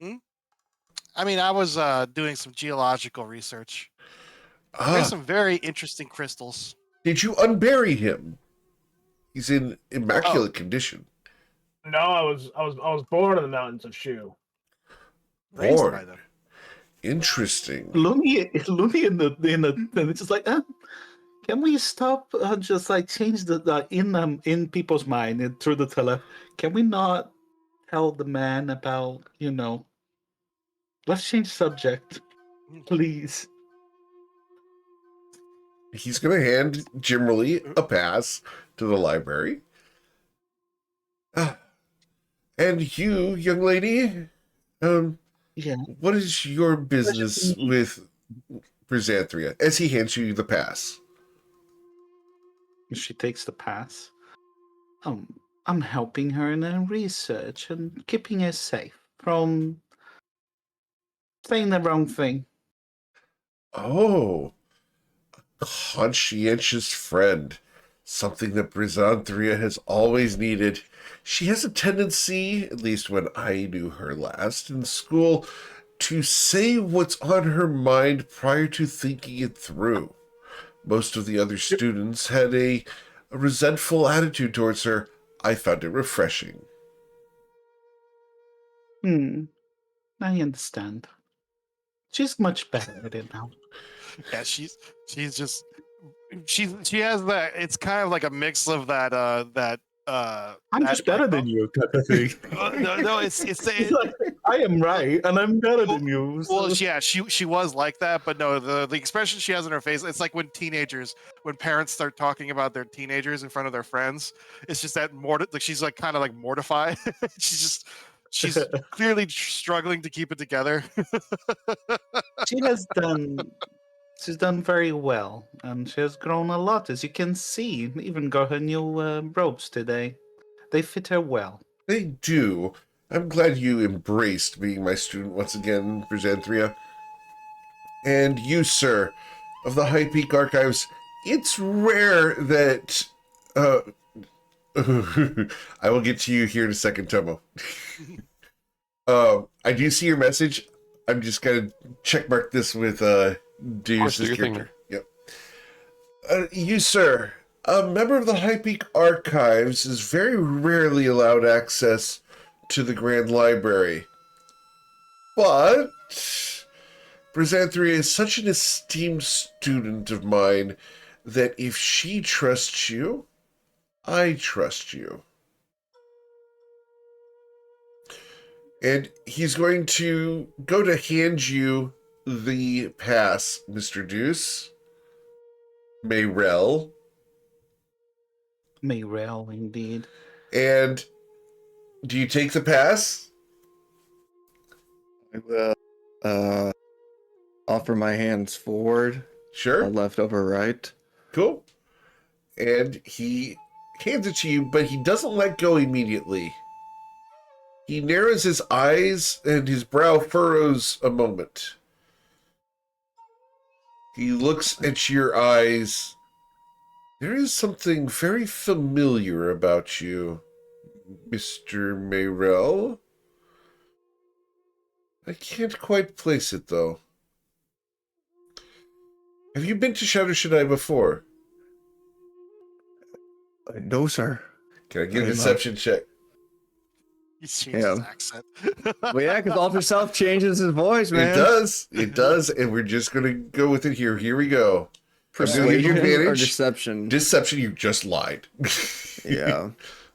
I mean, I was doing some geological research. There's some very interesting crystals. Did you unbury him? He's in immaculate condition. No, I was born in the mountains of Shu. Raised by them. Interesting. Looney in the it's just like, can we stop just like change the in people's mind and through the tele? Can we not tell the man about, let's change subject, please. He's going to hand Jimmerly a pass to the library. And you, young lady, what is your business with Brizanthria? As he hands you the pass. She takes the pass. I'm helping her in her research and keeping her safe from saying the wrong thing. Oh, a conscientious friend. Something that Brizanthria has always needed. She has a tendency, at least when I knew her last in school, to say what's on her mind prior to thinking it through. Most of the other students had a resentful attitude towards her. I found it refreshing. I understand. She's much better at it now. Yeah, she has that. It's kind of like a mix of that. I'm just better than you, type of thing. No, it's like, I am right, and I'm better than you. So. Well, yeah, she was like that, but no, the expression she has in her face, it's like when parents start talking about their teenagers in front of their friends. It's just that she's like kind of like mortified. she's clearly struggling to keep it together. She's done very well, and she has grown a lot, as you can see. Even got her new robes today. They fit her well. They do. I'm glad you embraced being my student once again, Brizanthria. And you, sir, of the High Peak Archives, it's rare that... I will get to you here in a second, Tomo. I do see your message. I'm just going to checkmark this with Deus' character. Yep. You, sir, a member of the High Peak Archives is very rarely allowed access to the Grand Library. But Brizanthria is such an esteemed student of mine that if she trusts you, I trust you. And he's going to go to hand you the pass, Mr. Deuce. Mayrel. Mayrel, indeed. And do you take the pass? I will offer my hands forward, Sure. left over right. Cool. And he hands it to you, but he doesn't let go immediately. He narrows his eyes and his brow furrows a moment. He looks at your eyes. There is something very familiar about you, Mr. Mayrel. I can't quite place it, though. Have you been to Shadow Shaddai before? No, sir. Can I get a I'm deception check? He's changed his Yeah. accent. Well, yeah, because Alter Self changes his voice, man. It does. It does. And we're just going to go with it here. Here we go. Persuasion or advantage. deception? Deception, you just lied. Yeah.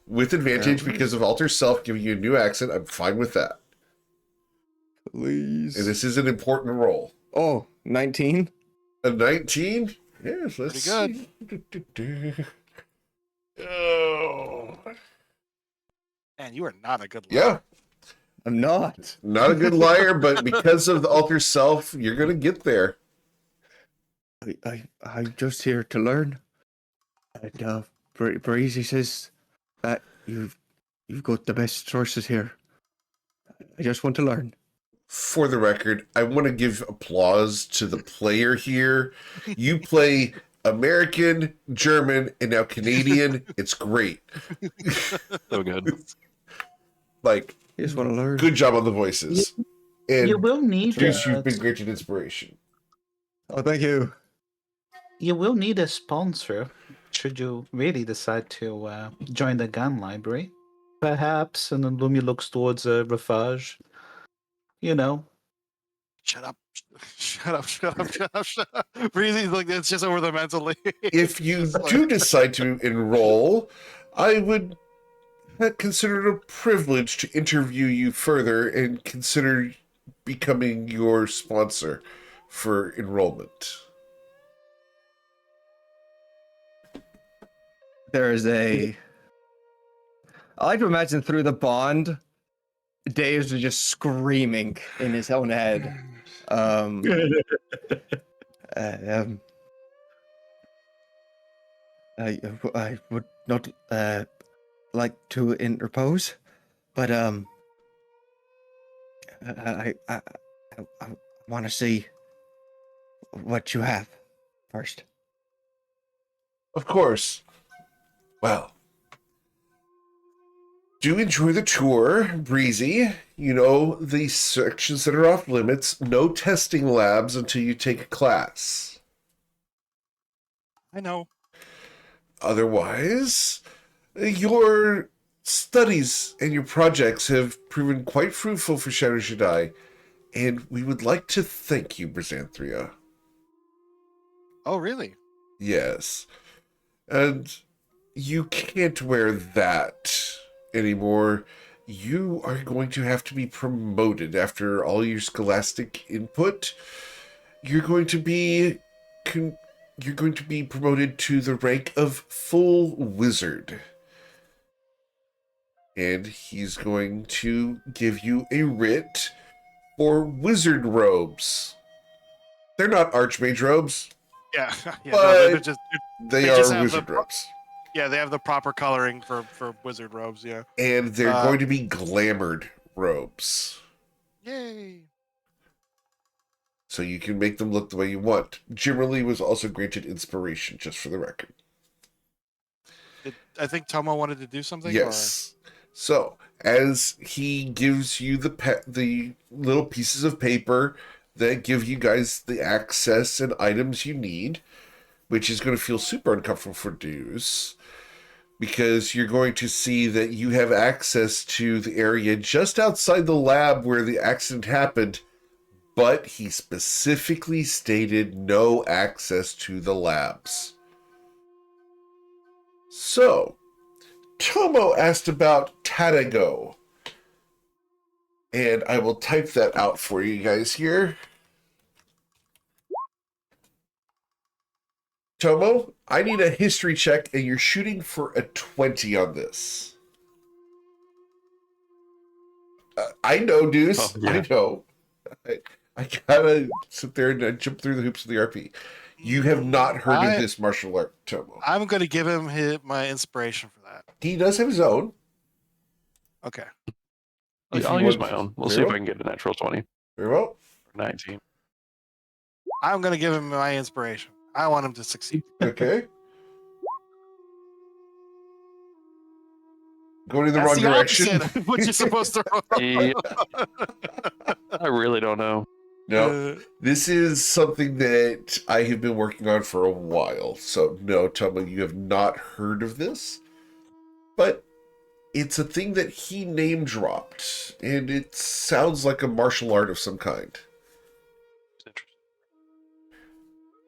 With advantage because of Alter Self giving you a new accent. I'm fine with that. Please. And this is an important roll. Oh, 19? A 19? Yes, let's Pretty see. Oh. Man, you are not a good liar. Yeah, I'm not. not a good liar, but because of the Alter Self, you're going to get there. I'm just here to learn. And Breezy says that you've got the best sources here. I just want to learn. For the record, I want to give applause to the player here. You play American, German, and now Canadian. It's great. So good. Like, I just want to learn. good job on the voices. And You will need Juice, you've been granted inspiration. Oh, thank you. you will need a sponsor should you really decide to join the gun library. Perhaps, and then Lumi looks towards Rafage. You know, Shut up. Shut up. Shut up. Shut up. Shut up. Breezy's like, it's just over the mentally. If you do decide to enroll, I would consider it a privilege to interview you further and consider becoming your sponsor for enrollment. There is a. I like to imagine through the bond, Dave's is just screaming in his own head. I would not like to interpose, but I want to see what you have first. Of course. Well, do enjoy the tour, Breezy. You know, the sections that are off limits, no testing labs until you take a class. I know. Otherwise, your studies and your projects have proven quite fruitful for Shadow Shaddai, and we would like to thank you, Brizanthria. Oh, really? Yes. And you can't wear that anymore. You are going to have to be promoted after all your scholastic input. You're going to be promoted to the rank of full wizard. And he's going to give you a writ for wizard robes. They're not archmage robes. Yeah. Yeah. But No, they're just, They They are just have wizard the- robes. yeah, they have the proper coloring for wizard robes. Yeah. And they're going to be glamored robes. Yay. So you can make them look the way you want. Jimmerly was also granted inspiration, just for the record. I think Tomo wanted to do something. Yes. So, as he gives you the little pieces of paper that give you guys the access and items you need, which is going to feel super uncomfortable for Deuce, because you're going to see that you have access to the area just outside the lab where the accident happened, but he specifically stated no access to the labs. So, Tomo asked about Tadago. And I will type that out for you guys here. Tomo, I need a history check, and you're shooting for a 20 on this. I know, Deuce. Oh, yeah. I know. I gotta sit there and jump through the hoops of the RP. You have not heard of this martial art, Tomo. I'm going to give him my inspiration for that. He does have his own. Okay. If I'll you use want- my own. We'll Very see if well. I can get a natural 20 Very well. or 19. I'm going to give him my inspiration. I want him to succeed. Okay. Going in the That's wrong the direction. opposite of what you're supposed to roll. Yeah. I really don't know. No, this is something that I have been working on for a while. So, no, Tomo, you have not heard of this. But it's a thing that he name dropped. And it sounds like a martial art of some kind. It's interesting.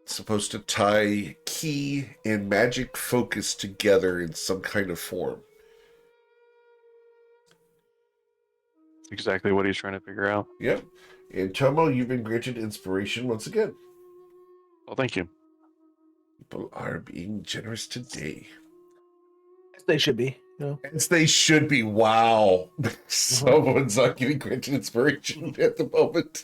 It's supposed to tie ki and magic focus together in some kind of form. That's exactly what he's trying to figure out. Yep. And Tomo, you've been granted inspiration once again. Well, thank you. People are being generous today. They should be. As they should be. Wow. Someone's not getting granted inspiration at the moment.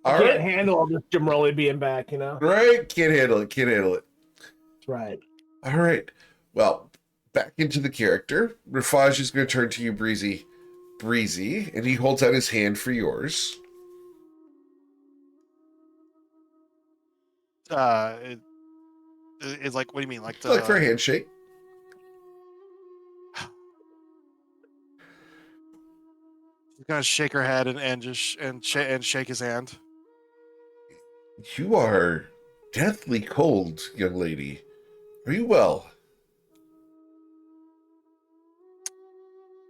All Can't right. handle all this Jim Rowley being back, Right. Can't handle it. Can't handle it. That's right. All right. Well, back into the character. Rafaj is going to turn to you, Breezy. Breezy. And he holds out his hand for yours. It's like, what do you mean? Like, Like for a handshake. He's gonna shake her head and shake his hand. You are deathly cold, young lady. Are you well?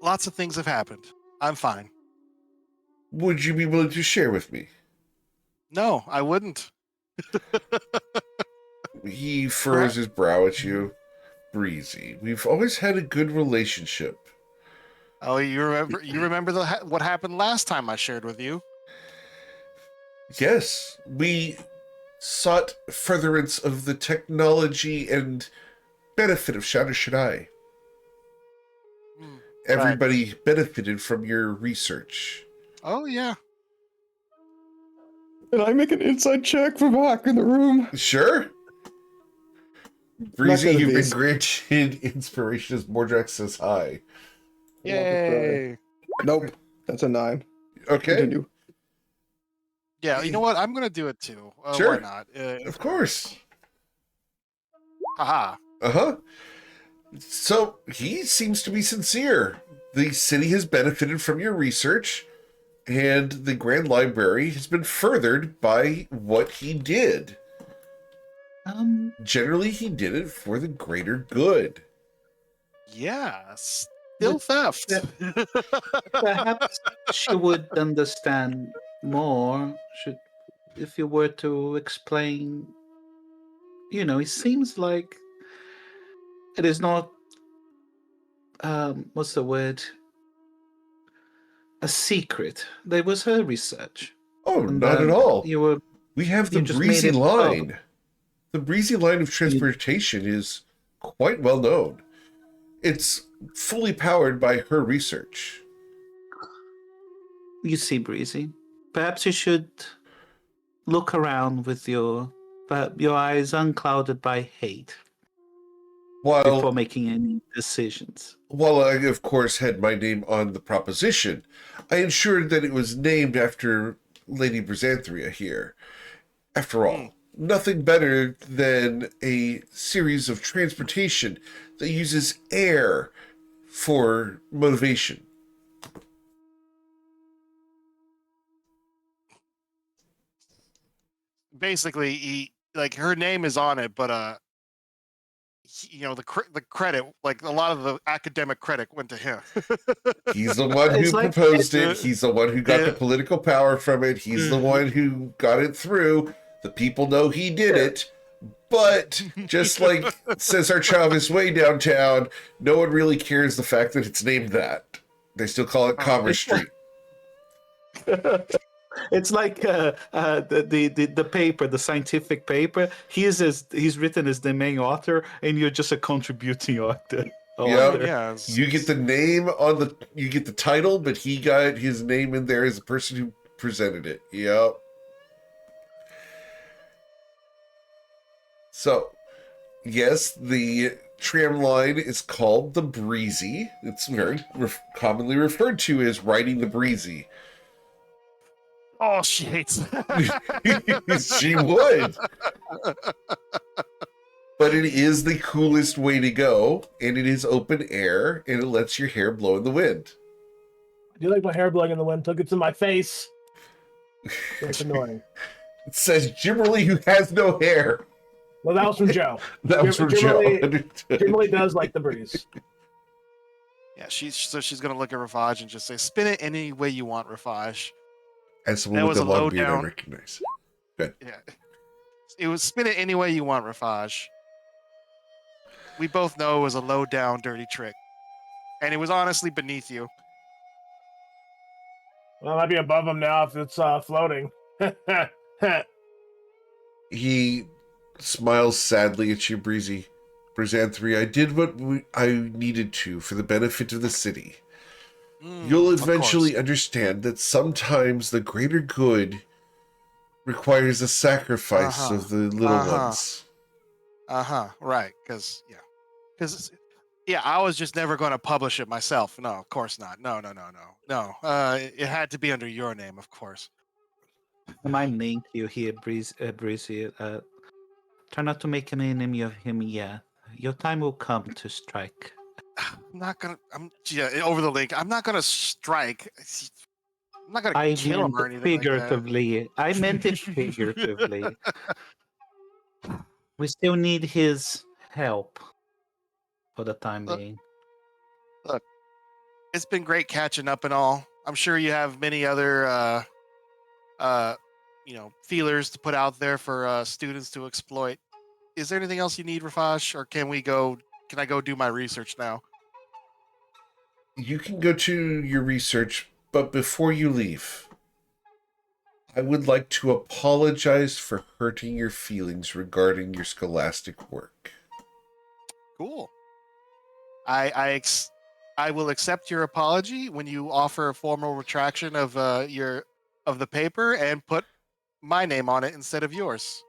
Lots of things have happened. I'm fine. Would you be willing to share with me? No, I wouldn't. He furrows his brow at you. Breezy, we've always had a good relationship. Oh, you remember what happened last time I shared with you? Yes, we sought furtherance of the technology and benefit of Shadow Shaddai. Everybody benefited from your research. Oh, yeah. Can I make an inside check from back in the room? Sure. Breezy, good at you've been these. granted inspiration as Mordrax says hi. Yay. Nope. That's a 9. Okay, Continue. Yeah, you know what? I'm going to do it too. Sure. Why not? of course. Haha. Uh-huh. So, he seems to be sincere. The city has benefited from your research, and the Grand Library has been furthered by what he did. Generally, he did it for the greater good. Yeah. Still theft. Perhaps she would understand more if you were to explain. It seems like it is not. What's the word? A secret. There was her research. Oh, And not at then all. We have the you just breezy made it line. The breezy line of transportation is quite well known. It's fully powered by her research. You see, Breezy. Perhaps you should look around with your eyes unclouded by hate before While, making any decisions. while I, of course, had my name on the proposition, I ensured that it was named after Lady Brysanthria here. After all, nothing better than a series of transportation that uses air for motivation. Basically, her name is on it, but the credit, like a lot of the academic credit went to him. He's the one who It's like- proposed it. He's the one who got the Yeah. political power from it. He's the one who got it through. The people know he did it. But just like says our child is way downtown, no one really cares the fact that it's named that. They still call it Commerce Street. It's like the paper, the scientific paper. He's written as the main author, and you're just a contributing author. Yep. Yeah. You get the name on you get the title, but he got his name in there as the person who presented it. Yep. So, yes, the tram line is called the Breezy. It's very commonly referred to as riding the Breezy. Oh, she hates She would. But it is the coolest way to go, and it is open air, and it lets your hair blow in the wind. I do like my hair blowing in the wind. Took it to my face. That's annoying. It says Jimmerly, who has no hair. Well, that was from Joe. That was from Joe. Jimmerly does like the breeze. Yeah, she's gonna look at Ravage and just say, "Spin it any way you want, Ravage." As someone with a long beard, I recognize. Good. Yeah, it was spin it any way you want, Ravage. We both know it was a low down, dirty trick, and it was honestly beneath you. Well, it might be above him now if it's floating. He smiles sadly at you, Breezy. Brizanthri, I did what I needed to for the benefit of the city. You'll eventually understand that sometimes the greater good requires a sacrifice of the little ones. Right, because I was just never going to publish it myself. No, of course not. No. It had to be under your name, of course. My name to you here, Breezy. Try not to make an enemy of him yet. Your time will come to strike. I'm not gonna. Over the link. I'm not gonna strike. I'm not gonna kill him or anything figuratively. like that. I meant it figuratively. We still need his help for the time being. Look, it's been great catching up and all. I'm sure you have many other, feelers to put out there for students to exploit. Is there anything else you need, Rafash, or can I go do my research now? You can go to your research, but before you leave, I would like to apologize for hurting your feelings regarding your scholastic work. Cool. I will accept your apology when you offer a formal retraction of the paper and put my name on it instead of yours.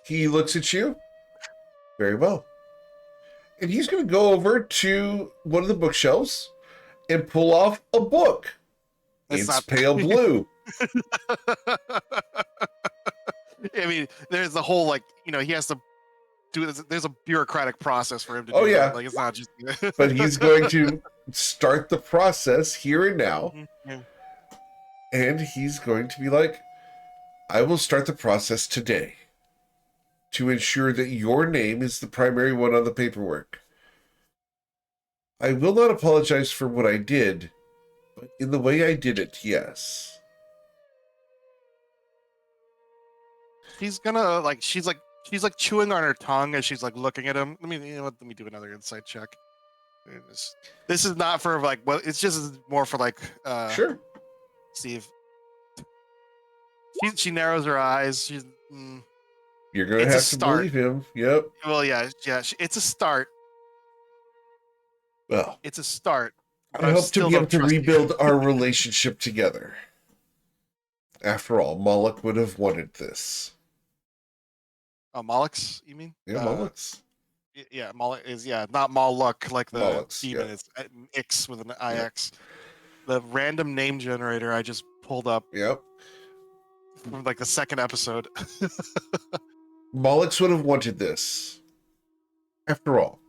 He looks at you. Very well. And he's going to go over to one of the bookshelves and pull off a book. It's pale blue. I mean, there's the whole, he has to do this. There's a bureaucratic process for him to do. Oh, yeah. That. Like, it's not just. But he's going to start the process here and now. Yeah. And he's going to be like, I will start the process today to ensure that your name is the primary one on the paperwork. I will not apologize for what I did, but in the way I did it, yes. She's gonna she's chewing on her tongue as she's looking at him. Let me do another insight check. This is not for it's just more for Sure. See if she narrows her eyes. She's. You're going to have to believe him. Yep. Well, yeah. It's a start. Well, it's a start. I hope to be able to rebuild our relationship together. After all, Moloch would have wanted this. Oh, Moloch's, you mean? Yeah, Moloch's. Yeah, Moloch is, not Moloch like the Moloch's, demon. yeah. It's Ix with an IX. The random name generator I just pulled up. Yep. From the second episode. Moloch's would have wanted this. After all,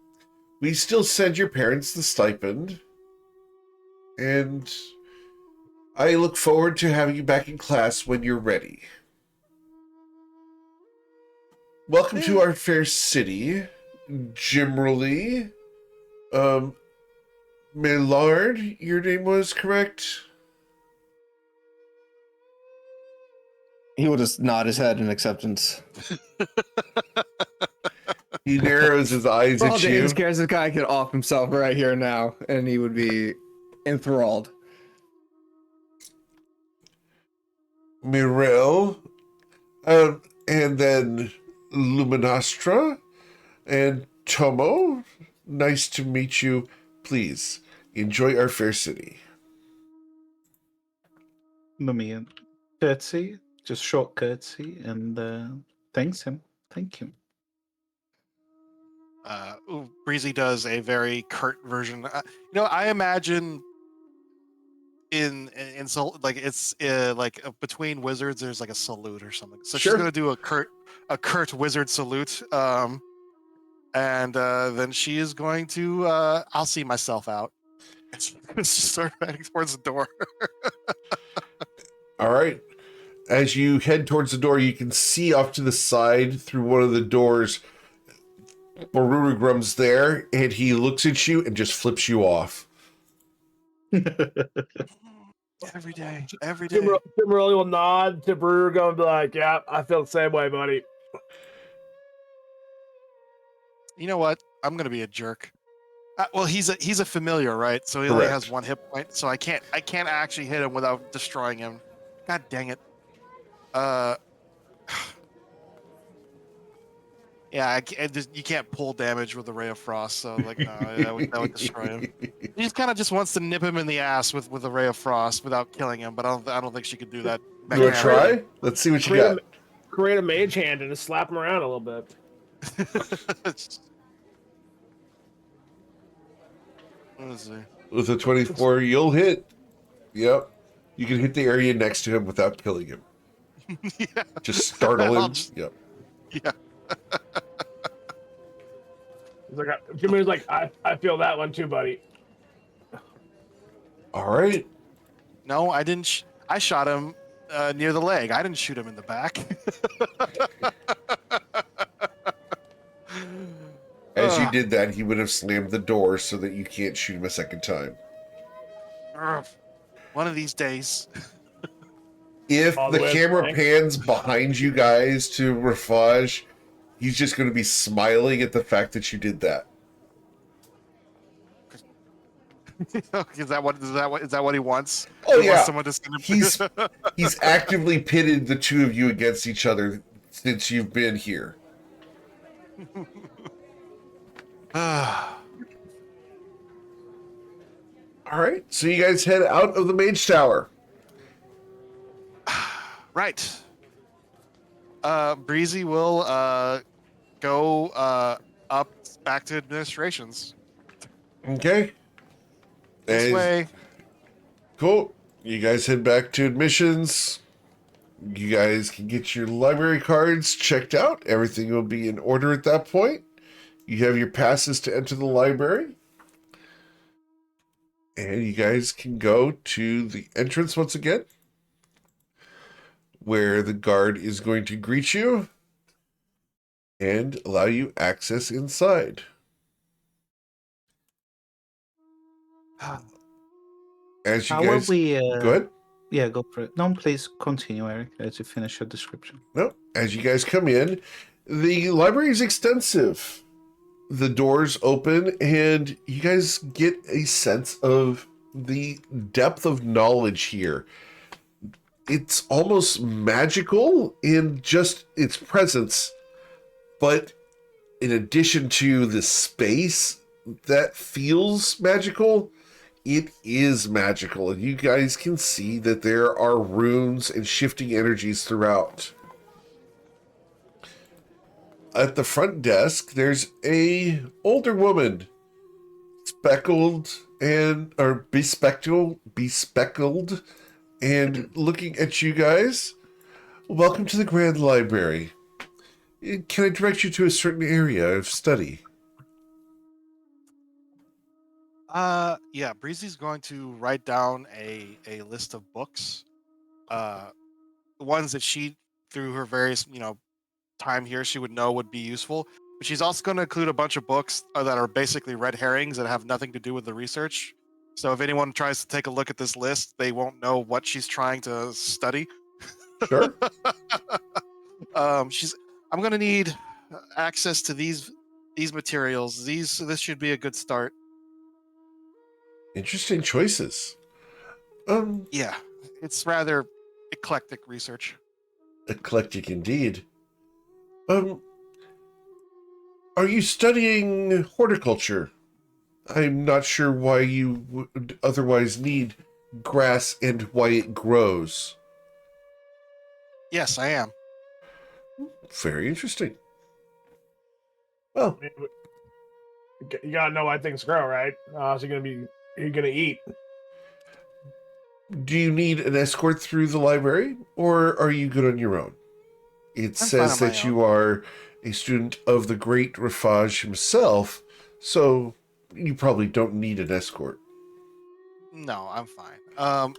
we still send your parents the stipend, and I look forward to having you back in class when you're ready. Welcome to our fair city, Jimmerly. Maillard, your name was correct? He will just nod his head in acceptance. He narrows his eyes For all at you. James cares, this guy could off himself right here now, and he would be enthralled. Mirel, and then Luminostra, and Tomo. Nice to meet you. Please enjoy our fair city. Mummy, curtsy, just short curtsy, and thanks him. Thank you. Breezy does a very curt version. I imagine in so like it's between wizards there's like a salute or something. So Sure. she's gonna do a curt wizard salute. And then she is going to I'll see myself out. And she's gonna start heading towards the door. All right. As you head towards the door, you can see off to the side through one of the doors, Barurugrum's there, and he looks at you and just flips you off. Every day. Timberly will nod to Brugo and be like, "Yeah, I feel the same way, buddy." You know what? I'm gonna be a jerk. Well, he's a familiar, right? So he only Correct. has 1 hit point. So I can't actually hit him without destroying him. God dang it. Yeah, you can't pull damage with the Ray of Frost, so like no, that would destroy him. He just kind of just wants to nip him in the ass with the Ray of Frost without killing him, but I don't think she could do that. You want to try? Let's see what you got. Create a mage hand and just slap him around a little bit. Let's see. With a 24, you'll hit. Yep. You can hit the area next to him without killing him. Yeah. Just startle him. Yep. Yeah. Jimmy's like, I feel that one too, buddy. All right. No, I didn't. I shot him near the leg. I didn't shoot him in the back. As you did that, he would have slammed the door so that you can't shoot him a second time. One of these days. If All the the way camera back. pans behind you guys to Rafaj, he's just going to be smiling at the fact that you did that. Is that what he wants? Oh, He yeah. wants someone to send him- He's actively pitted the two of you against each other since you've been here. All right, so you guys head out of the Mage Tower. Right. Breezy will go up back to administrations. Okay. This way. Cool. You guys head back to admissions. You guys can get your library cards checked out. Everything will be in order at that point. You have your passes to enter the library. And you guys can go to the entrance once again, where the guard is going to greet you and allow you access inside. As you How guys are we? go ahead. Yeah, go for it. No, please continue, Eric, as you finish your description. No, as you guys come in, the library is extensive. The doors open, and you guys get a sense of the depth of knowledge here. It's almost magical in just its presence, but in addition to the space that feels magical, it is magical, and you guys can see that there are runes and shifting energies throughout. At the front desk, there's a older woman, bespectacled and looking at you guys. Welcome to the Grand Library. Can I direct you to a certain area of study? Yeah, Breezy's going to write down a list of books. Ones that she, through her various, time here, she would know would be useful. But she's also going to include a bunch of books that are basically red herrings that have nothing to do with the research. So if anyone tries to take a look at this list, they won't know what she's trying to study. Sure. I'm gonna need access to these materials. This should be a good start. Interesting choices. Yeah, it's rather eclectic research. Eclectic indeed. Um, are you studying horticulture? I'm not sure why you would otherwise need grass and why it grows. Yes, I am. Very interesting. Well, You gotta know why things grow, right? So you're gonna eat. do you need an escort through the library, or are you good on your own? It I'm fine says on my that you are a student of the great Rafaj himself, so you probably don't need an escort. No, I'm fine.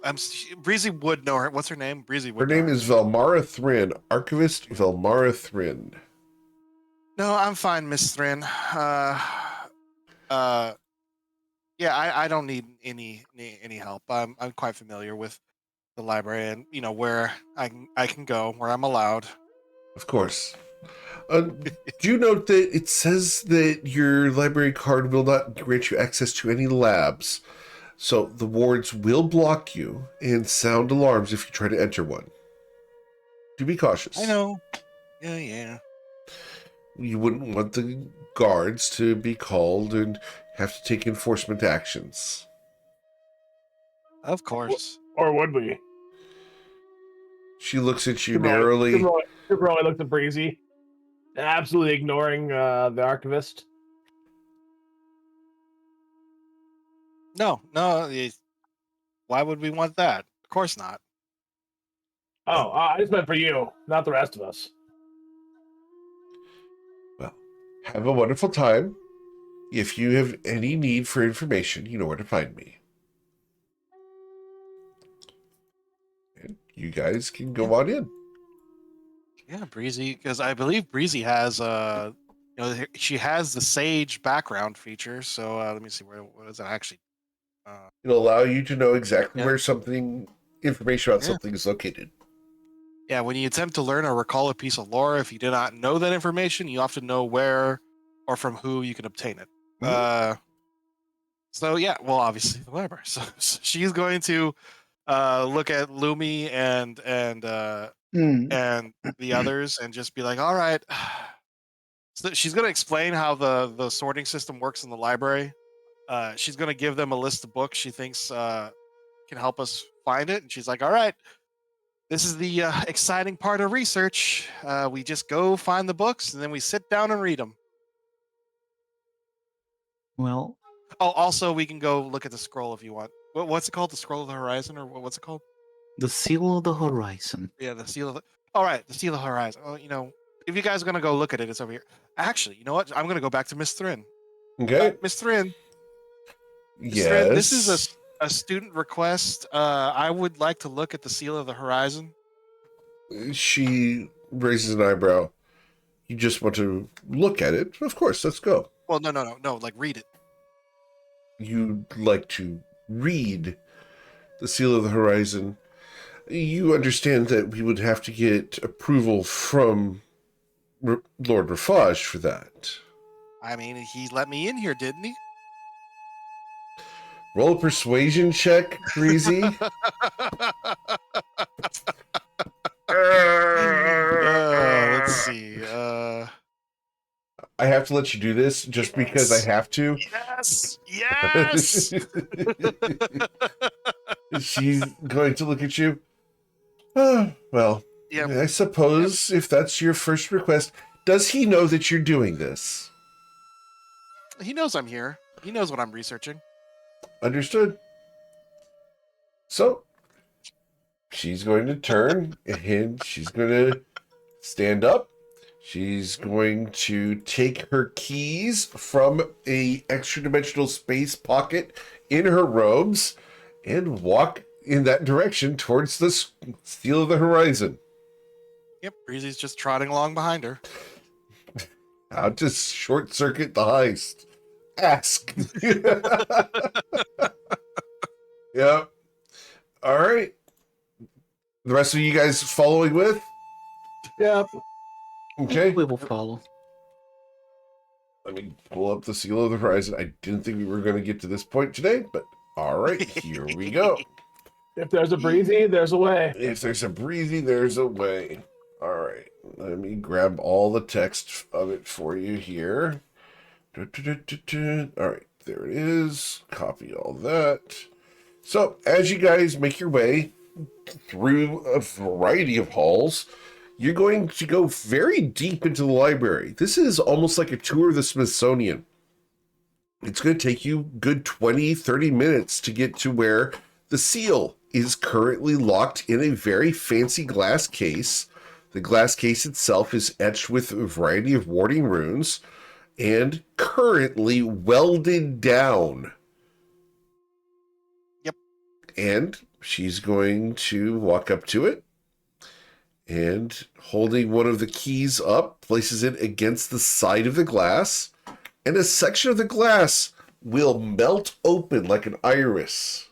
Breezy would know her. What's her name? Breezy Her would know name her is Velmara Thrin, Archivist Velmara Thrin. No, I'm fine, Miss Thrin. Yeah, I don't need any help. I'm quite familiar with the library and where I can go where I'm allowed. Of course. Do you note that it says that your library card will not grant you access to any labs? So the wards will block you and sound alarms if you try to enter one. Do be cautious. I know. Yeah. You wouldn't want the guards to be called and have to take enforcement actions. Of course. Or would we? She looks at you narrowly. Super only looks at Breezy, absolutely ignoring the archivist. No. Why would we want that? Of course not. Oh, I just meant for you, not the rest of us. Well, have a wonderful time. If you have any need for information, you know where to find me. And you guys can go on in. Yeah, Breezy, because I believe Breezy has she has the Sage background feature. So let me see what is it actually? It'll allow you to know exactly Yeah. where information about Yeah. something is located. Yeah, when you attempt to learn or recall a piece of lore, if you do not know that information, you often know where or from who you can obtain it. So yeah, well, obviously the library. So she's going to look at Lumi and the others and just be like, all right. So she's going to explain how the sorting system works in the library. She's going to give them a list of books she thinks can help us find it. And she's like, all right, this is the exciting part of research. We just go find the books and then we sit down and read them. Well, Oh, also, we can go look at the scroll if you want. What's it called? The Scroll of the Horizon? Or what's it called? the Seal of the Horizon. Yeah, the Seal of the... All right, the Seal of the Horizon. Oh, if you guys are going to go look at it, it's over here. Actually, you know what? I'm going to go back to Miss Thrin. Okay. Miss Thrin. Yes. Thrin, this is a student request. I would like to look at the Seal of the Horizon. She raises an eyebrow. You just want to look at it? Of course, let's go. Well, no. Like, read it. You'd like to read the Seal of the Horizon. You understand that we would have to get approval from Lord Rafaj for that. I mean, he let me in here, didn't he? Roll a persuasion check, Breezy. Let's see. I have to let you do this just because I have to. Yes. She's going to look at you. Well, Yep. I suppose if that's your first request, does he know that you're doing this? He knows I'm here. He knows what I'm researching. Understood. So, she's going to turn and she's going to stand up. She's going to take her keys from a extra-dimensional space pocket in her robes and walk in that direction towards the Seal of the Horizon. Yep, Breezy's just trotting along behind her. How to short-circuit the heist? Ask. Yep. All right. The rest of you guys following with? Yep. Okay. We will follow. Let me pull up the Seal of the Horizon. I didn't think we were going to get to this point today, but all right, here we go. If there's a breezy, there's a way. If there's a breezy, there's a way. All right, let me grab all the text of it for you here. All right, there it is. Copy all that. So, as you guys make your way through a variety of halls, you're going to go very deep into the library. This is almost like a tour of the Smithsonian. It's going to take you good 20, 30 minutes to get to where the seal is currently locked in a very fancy glass case. The glass case itself is etched with a variety of warding runes and currently welded down. Yep. And she's going to walk up to it and holding one of the keys up, places it against the side of the glass, and a section of the glass will melt open like an iris.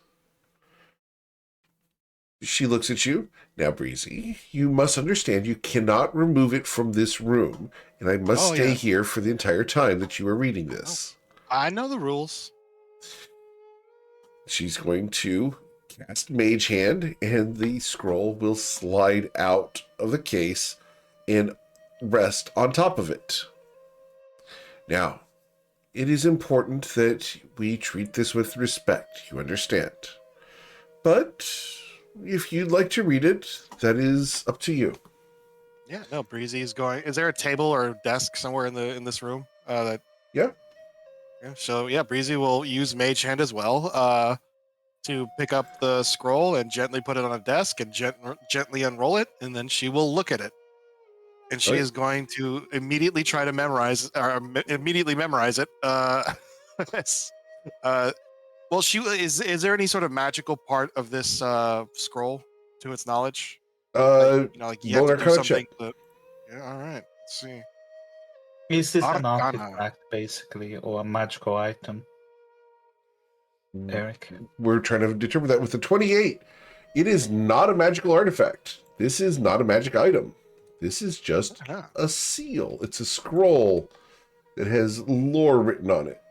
She looks at you. Now, Breezy, you must understand you cannot remove it from this room, and I must stay here for the entire time that you are reading this. I know the rules. She's going to cast Mage Hand, and the scroll will slide out of the case and rest on top of it. Now, it is important that we treat this with respect, you understand. But if you'd like to read it, that is up to you. Yeah, no, Breezy is going. Is there a table or a desk somewhere in this room? Yeah. Yeah. So yeah, Breezy will use Mage Hand as well. To pick up the scroll and gently put it on a desk and gently unroll it, and then she will look at it. And she is going to immediately try to memorize it. Well, she is there any sort of magical part of this scroll to its knowledge? Like you have to do something. Yeah, all right. Let's see. Is this an Arcana. artifact, basically, or a magical item? Eric? We're trying to determine that with the 28. It is not a magical artifact. This is not a magic item. This is just a seal. It's a scroll that has lore written on it.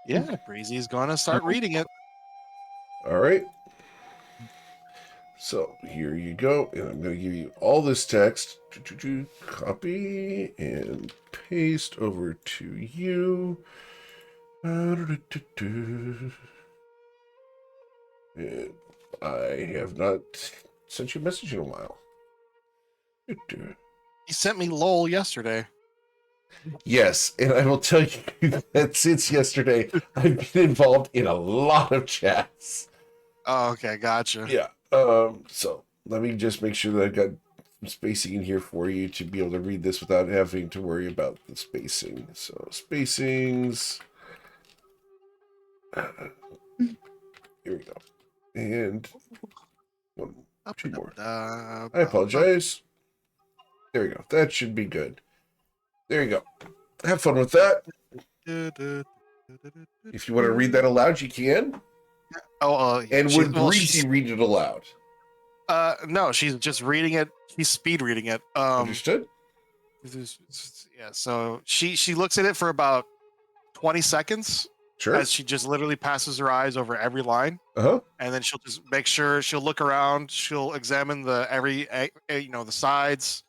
Yeah, Breezy's gonna start reading it. All right. So here you go. And I'm going to give you all this text. Copy and paste over to you. And I have not sent you a message in a while. He sent me LOL yesterday. Yes, and I will tell you that since yesterday, I've been involved in a lot of chats. Oh, okay, gotcha. Yeah. So let me just make sure that I've got some spacing in here for you to be able to read this without having to worry about the spacing. So spacings. Here we go. And two more. I apologize. There we go. That should be good. There you go. Have fun with that. If you want to read that aloud, you can. And would Breezy read it aloud? No, she's just reading it. She's speed reading it. Understood. Yeah. So she looks at it for about 20 seconds. Sure. As she just literally passes her eyes over every line. Uh-huh. And then she'll just make sure she'll look around. She'll examine the sides,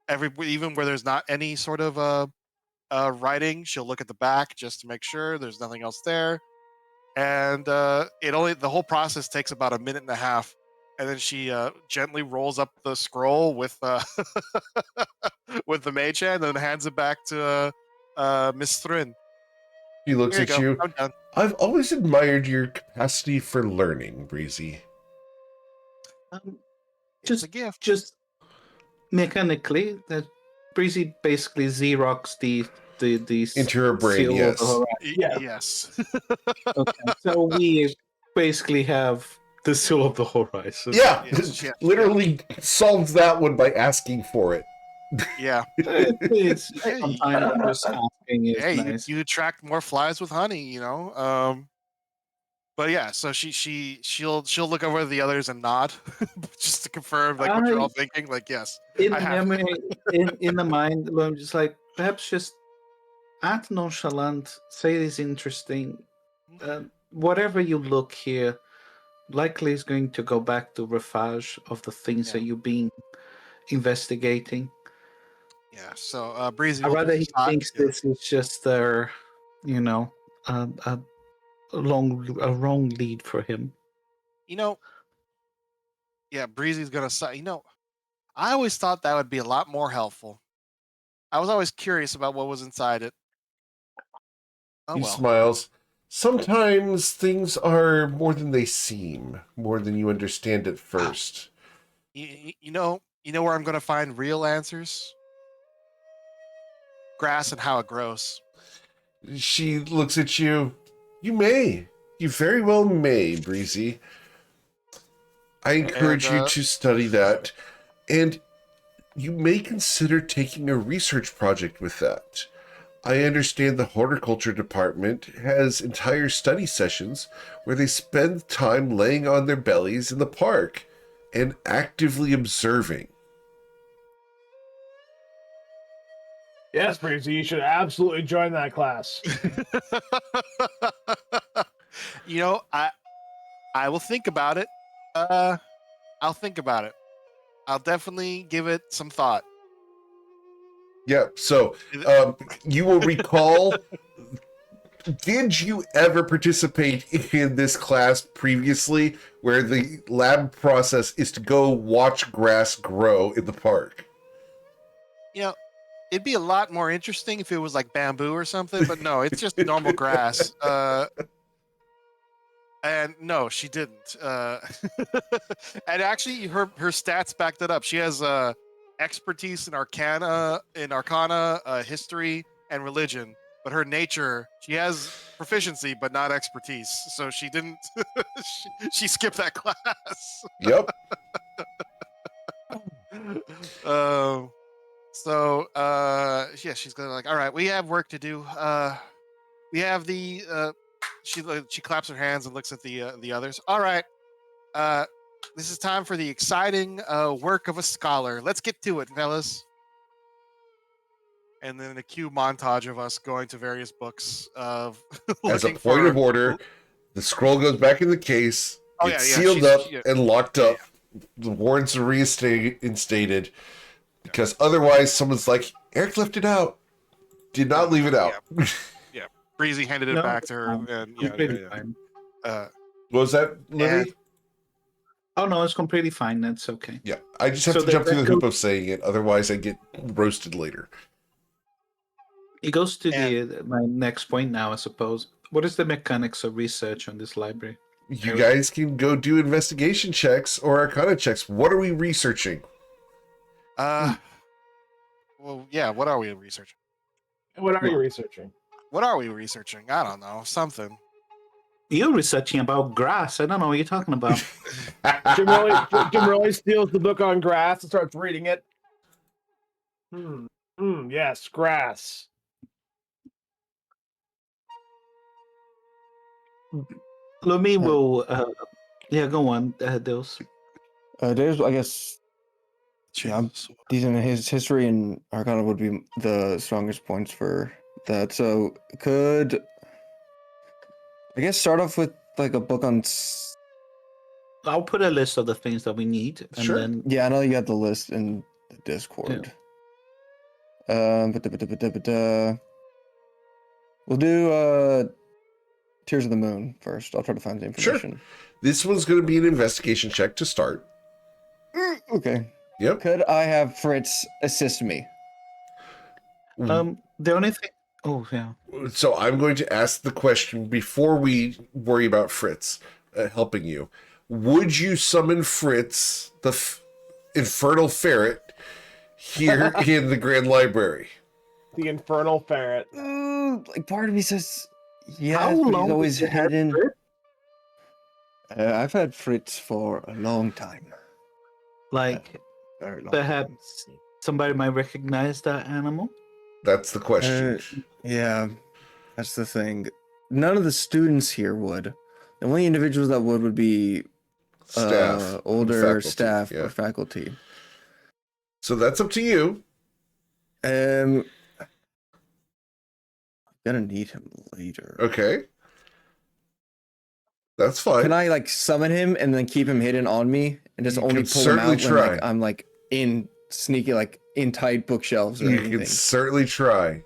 even where there's not any sort of writing. She'll look at the back just to make sure there's nothing else there. And the whole process takes about a minute and a half. And then she gently rolls up the scroll with with the mage hand and then hands it back to Miss Thrin. He looks at you. I'm done. I've always admired your capacity for learning, Breezy. It's a gift. Just mechanically, that Breezy basically Xerox the into her brain. Yes. Yes. Okay, so we basically have the Seal of the Horizon. Yeah, literally solves that one by asking for it. Yeah. It's sometimes just asking is nice. You attract more flies with honey, you know. But yeah, so she'll look over the others and nod, just confirm like what you're I- all thinking. Like, yes, In I have. memory, in the mind, I'm just like, perhaps just act nonchalant, say it's interesting. Whatever you look here, likely is going to go back to Rafage of the things that Yeah. you've been investigating. Yeah. So Breezy, I will rather he decide- thinks yeah. this is just you know, a wrong lead for him. You know, yeah, Breezy's gonna say. You know, I always thought that would be a lot more helpful. I was always curious about what was inside it. Oh He well. smiles. Sometimes things are more than they seem, more than you understand at first. You know where I'm gonna find real answers? Grass and how it grows. She looks at you. You may. You very well may, Breezy. I encourage And, you to study that, and you may consider taking a research project with that. I understand the horticulture department has entire study sessions where they spend time laying on their bellies in the park and actively observing. Yes, Breezy, you should absolutely join that class. you know, I will think about it. I'll think about it. I'll definitely give it some thought. Yeah, so you will recall, did you ever participate in this class previously where the lab process is to go watch grass grow in the park? You know, it'd be a lot more interesting if it was like bamboo or something, but no, it's just normal grass. And no, she didn't. And actually, her stats backed that up. She has expertise in arcana, history, and religion. But her nature, she has proficiency, but not expertise. So she didn't. she skipped that class. Yep. Yeah, she's gonna like. All right, we have work to do. We have the. She claps her hands and looks at the others. All right, this is time for the exciting work of a scholar. Let's get to it, fellas. And then a cue montage of us going to various books of As a looking point for- of order, the scroll goes back in the case, Oh, gets yeah, yeah, sealed she's- up yeah. and locked up. The warrants are reinstated because otherwise someone's like, Eric left it out. Did not leave it out. Yeah, Breezy handed it No, back to her, and completely fine. What was that, Libby? Oh no, it's completely fine. That's okay. Yeah, I just have So to jump that through the hoop of saying it. Otherwise, I get roasted later. It goes to my next point now, I suppose. What is the mechanics of research on this library? You guys can go do investigation checks or arcana checks. What are we researching? well, yeah. What are we researching? What are you researching? What are we researching? I don't know. Something. You're researching about grass. I don't know what you're talking about. Jim really steals the book on grass and starts reading it. Yes, grass. Lumi will. Yeah, go on, Dils. There's, I guess, yeah, these in his history and Arcana would be the strongest points for that. So could I guess start off with like a book on. I'll put a list of the things that we need, and Sure. then Yeah, I know you got the list in the Discord. We'll do Tears of the Moon first. I'll try to find the information. This one's going to be an investigation check to start. Okay. Yep. Could I have Fritz assist me? the only thing. Oh yeah. So I'm going to ask the question before we worry about Fritz helping you. Would you summon Fritz, the infernal ferret, here in the Grand Library? The infernal ferret. Like part of me says yes, How but long he's always did you have hidden. Fritz? I've had Fritz for a long time. Like Very long perhaps somebody might recognize that animal. That's the question. Yeah, that's the thing. None of the students here would. The only individuals that would be Staff. older Faculty, staff yeah. or faculty. So that's up to you. I'm gonna need him later. Okay. That's fine. Can I like summon him and then keep him hidden on me and just You only can pull him certainly out when try. like I'm like in sneaky like in tight bookshelves or You anything? can certainly try.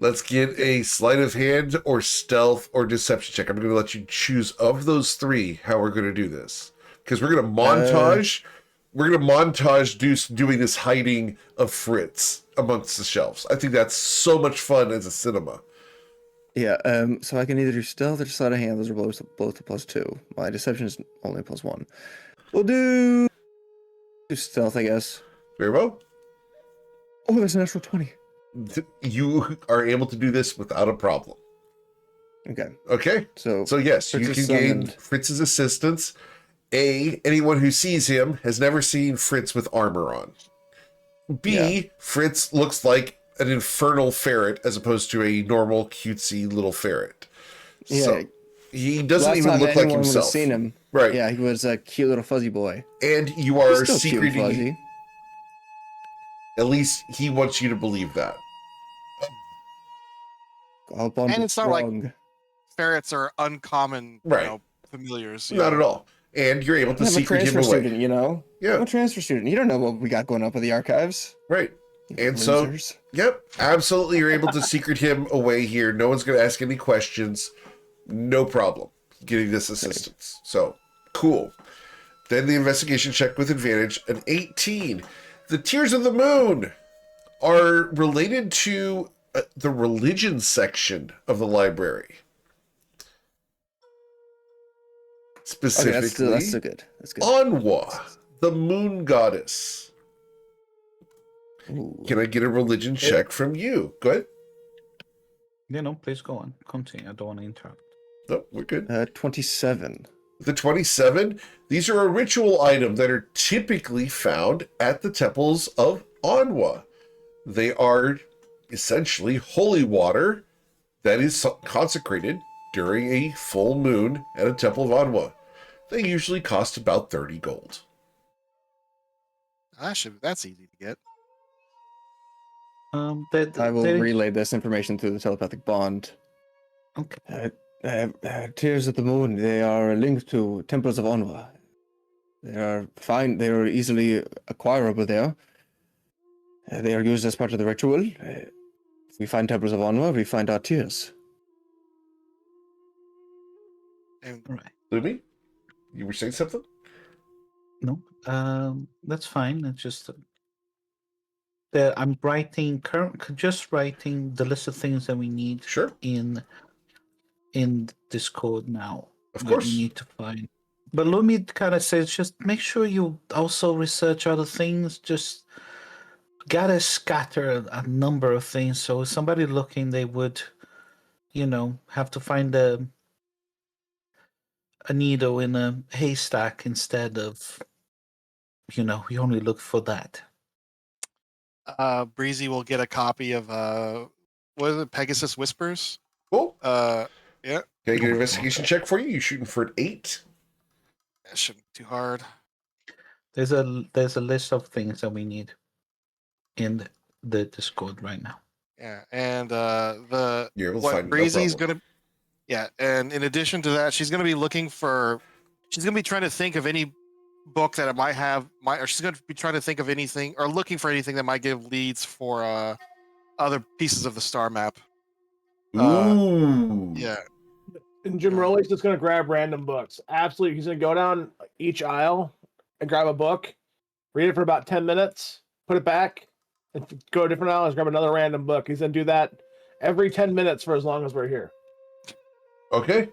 Let's get a sleight of hand or stealth or deception check. I'm going to let you choose of those three how we're going to do this. Because we're going to montage. We're going to montage doing this hiding of Fritz amongst the shelves. I think that's so much fun as a cinema. Yeah, so I can either do stealth or sleight of hand. Those are both a +2. My deception is only a +1. We'll do stealth, I guess. Very well. Oh, there's an natural 20. You are able to do this without a problem. Okay. Okay. So yes, Fritz you is can gain summoned. Fritz's assistance. Anyone who sees him has never seen Fritz with armor on. B, Fritz looks like an infernal ferret as opposed to a normal cutesy little ferret. Yeah. So he doesn't Last even time look like anyone would have himself. seen him. Right. Yeah, he was a cute little fuzzy boy. And you are He's still cute and secreting. fuzzy. At least he wants you to believe that. And it's not like ferrets are uncommon, Right. familiars. Not at all. And you're able to I'm a secret him transfer away. student, you know? I'm Yeah. a transfer student. You don't know what we got going up with the archives. Right. You And so, losers. yep, absolutely, you're able to secret him away here. No one's going to ask any questions. No problem getting this assistance. So, cool. Then the investigation check with advantage, an 18. The Tears of the Moon are related to the religion section of the library. Specifically, Okay, that's still good. That's good. Anwa, the moon goddess. Ooh. Can I get a religion check from you? Go ahead. Please go on. Continue. I don't want to interrupt. No, we're good. 27. The 27, these are a ritual item that are typically found at the temples of Anwa. They are essentially holy water that is consecrated during a full moon at a temple of Anwa. They usually cost about 30 gold. That's easy to get. I will relay this information through the telepathic bond. Okay. Tears of the Moon, they are linked to temples of Onwa. They are fine. They are easily acquirable there. They are used as part of the ritual. If we find temples of Onwa, we find our tears. And All right. Lumi, you were saying something? No, that's fine. It's just I'm just writing the list of things that we need Sure. in Discord now. Of that course. we need to find. But Lumi kind of says, just make sure you also research other things. Just gotta scatter a number of things. So if somebody looking, they would, have to find a needle in a haystack instead of, you only look for that. Breezy will get a copy of what is it, Pegasus Whispers? Cool. Yeah. Can I get an investigation check for you? You shooting for an 8? That shouldn't be too hard. There's a list of things that we need in the Discord right now. Yeah, and You're able to what find no Breezy's problem. and in addition to that, she's gonna be trying to think of any book that it might have, or she's gonna be trying to think of anything or looking for anything that might give leads for other pieces of the star map. Ooh. Yeah. And Jim Rowley's just gonna grab random books. Absolutely, he's gonna go down each aisle and grab a book, read it for about 10 minutes, put it back, and go to different aisles, grab another random book. He's gonna do that every 10 minutes for as long as we're here. Okay.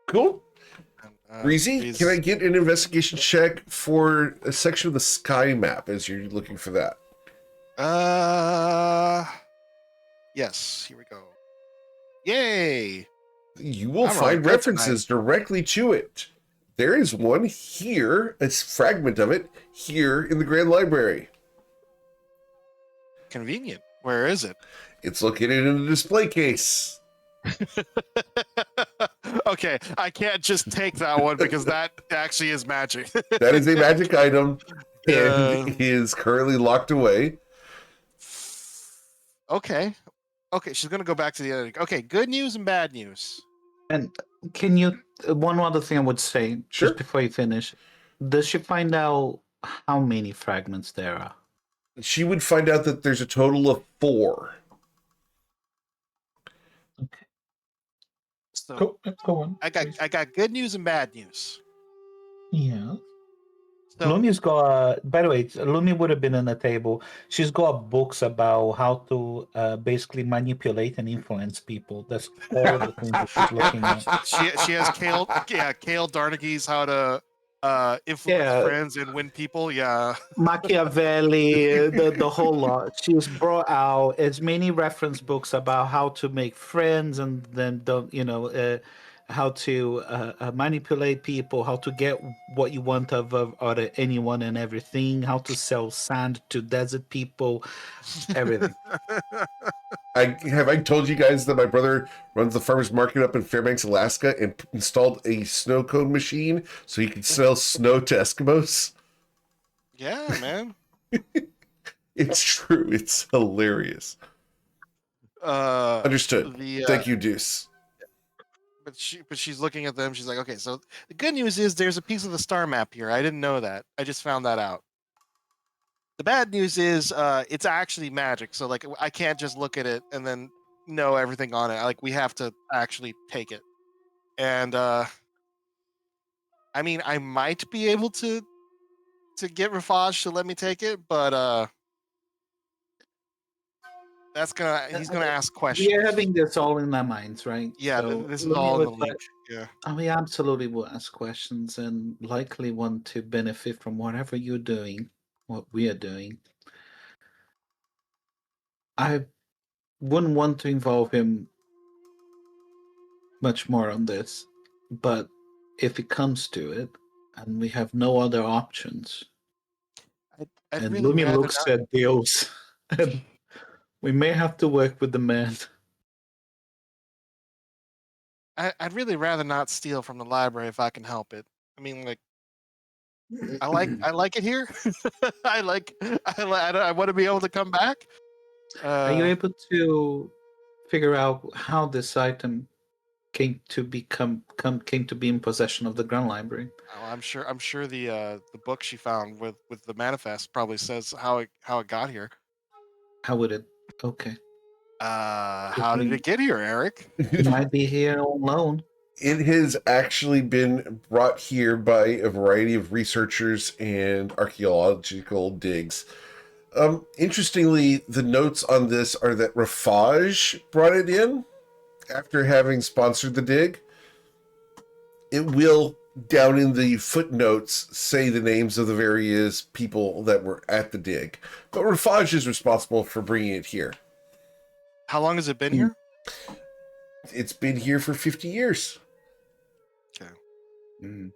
Cool. Breezy, Breeze- can I get an investigation check for a section of the sky map as you're looking for that? Yes. Here we go. Yay! You will I'm find really good references directly to it. There is one here, a fragment of it, here in the Grand Library. Convenient. Where is it? It's located in a display case. Okay, I can't just take that one because that actually is magic. That is a magic item, and Um, is currently locked away. Okay. Okay, she's gonna go back to the other. Okay, good news and bad news. And can you? One other thing I would say, Sure. just before you finish, does she find out how many fragments there are? She would find out that there's a total of 4. Okay. So Go on. I got good news and bad news. Yeah. So Lumi's got. By the way, Lumi would have been on the table. She's got books about how to basically manipulate and influence people. That's all the things that she's looking at. she has Kale Darnagy's how to influence Yeah. friends and win people. Yeah. Machiavelli, the whole lot. She's brought out as many reference books about how to make friends and then how to manipulate people, how to get what you want out of anyone and everything, how to sell sand to desert people, everything. I told you guys that my brother runs the farmers market up in Fairbanks, Alaska, and installed a snow cone machine so he could sell snow to Eskimos? Yeah, man. It's true. It's hilarious. Understood. Thank you, Deuce. But she's looking at them. She's like, okay, so the good news is there's a piece of the star map here. I didn't know that. I just found that out. The bad news is it's actually magic. So like I can't just look at it and then know everything on it. Like we have to actually take it. And I mean, I might be able to get Rafaj to let me take it, but he's gonna ask questions. We are having this all in our minds, right? Yeah, So this is Lumi all in the would link. Yeah. We absolutely will ask questions and likely want to benefit from whatever you're doing, what we are doing. I wouldn't want to involve him much more on this, but if it comes to it and we have no other options, I'd and really Lumi rather looks at deals, and we may have to work with the man. I'd really rather not steal from the library if I can help it. I mean, like, I like it here. I want to be able to come back. Are you able to figure out how this item came to be in possession of the Grand Library? Oh, I'm sure the book she found with the manifest probably says how it got here. How would it? Okay. How did it get here, Eric? It might be here alone. It has actually been brought here by a variety of researchers and archaeological digs. Interestingly, the notes on this are that Rafaj brought it in after having sponsored the dig. It will, down in the footnotes, say the names of the various people that were at the dig. But Rafaj is responsible for bringing it here. How long has it been here? It's been here for 50 years. Okay. Mm.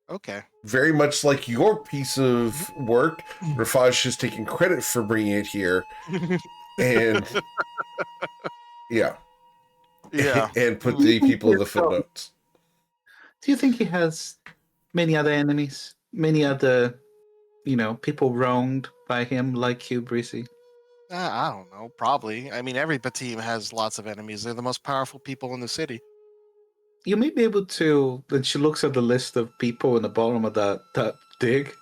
Okay. Very much like your piece of work, Rafaj has taken credit for bringing it here. And yeah. Yeah. And put the people in the footnotes. Do you think he has many other enemies? Many other, people wronged by him like you, Breezy? I don't know. Probably. I mean, every team has lots of enemies. They're the most powerful people in the city. You may be able to, when she looks at the list of people in the bottom of that dig,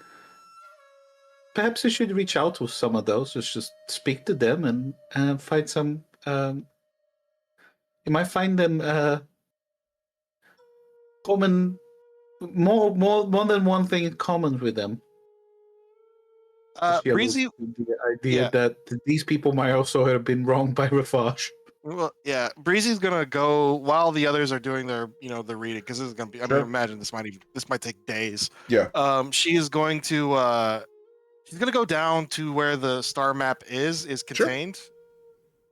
perhaps you should reach out to some of those, just speak to them and find some, you might find them common, more than one thing in common with them. Breezy, the idea that these people might also have been wronged by Rafaj. well, yeah, Breezy's gonna go while the others are doing their, the reading, because this is gonna be. I mean, imagine this might take days. Yeah. She is going to. She's gonna go down to where the star map is contained.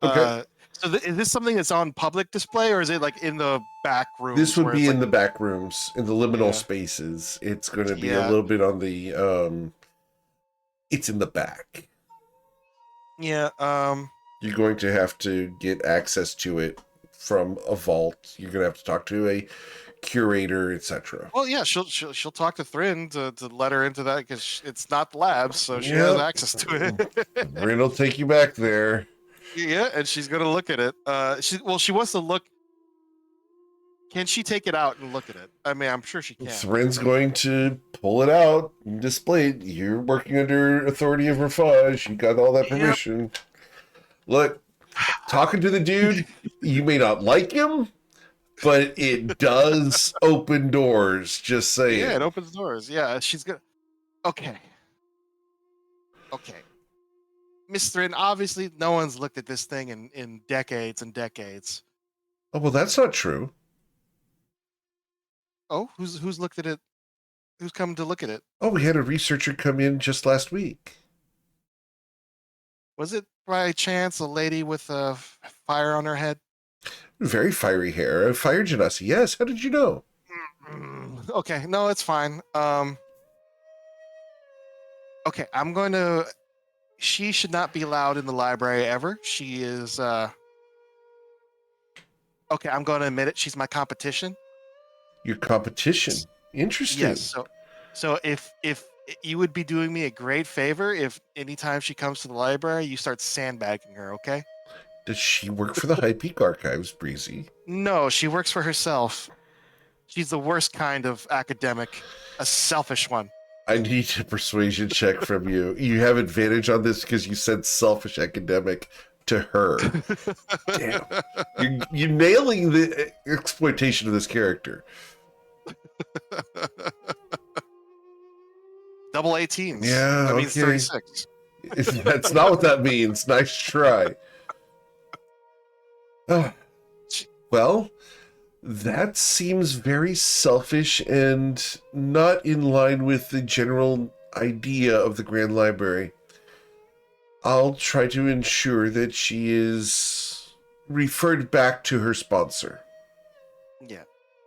Okay. So is this something that's on public display, or is it like in the back room? This would be in the back rooms, in the liminal spaces. It's going to be a little bit on the. It's in the back. Yeah. You're going to have to get access to it from a vault. You're going to have to talk to a curator, etc. Well, yeah, she'll talk to Thrin to let her into that because it's not the lab, so she has access to it. Rin will take you back there. Yeah, and she's gonna look at it. She wants to look. Can she take it out and look at it? I mean, I'm sure she can. Thrin's going to pull it out and display it. You're working under authority of Rafaj. You got all that permission. Yep. Look, talking to the dude, you may not like him, but it does open doors. Just saying. Yeah, it opens doors. Yeah, she's gonna. Okay. Miss Thrin, obviously no one's looked at this thing in decades and decades. Oh, well, that's not true. Oh, who's looked at it? Who's come to look at it? Oh, we had a researcher come in just last week. Was it by chance a lady with a fire on her head? Very fiery hair. A fire genasi. Yes. How did you know? Okay, no, it's fine. Okay, I'm going to... She should not be allowed in the library ever. She is... Okay, I'm going to admit it. She's my competition. Your competition? Interesting. Yes, so if you would be doing me a great favor if anytime she comes to the library, you start sandbagging her, okay? Does she work for the High Peak Archives, Breezy? No, she works for herself. She's the worst kind of academic, a selfish one. I need a persuasion check from you. You have advantage on this because you said selfish academic to her. Damn. You're nailing the exploitation of this character. Double 18s. Yeah, that means 36. That's not what that means. Nice try. Well, that seems very selfish and not in line with the general idea of the Grand Library. I'll try to ensure that she is referred back to her sponsor. Yeah.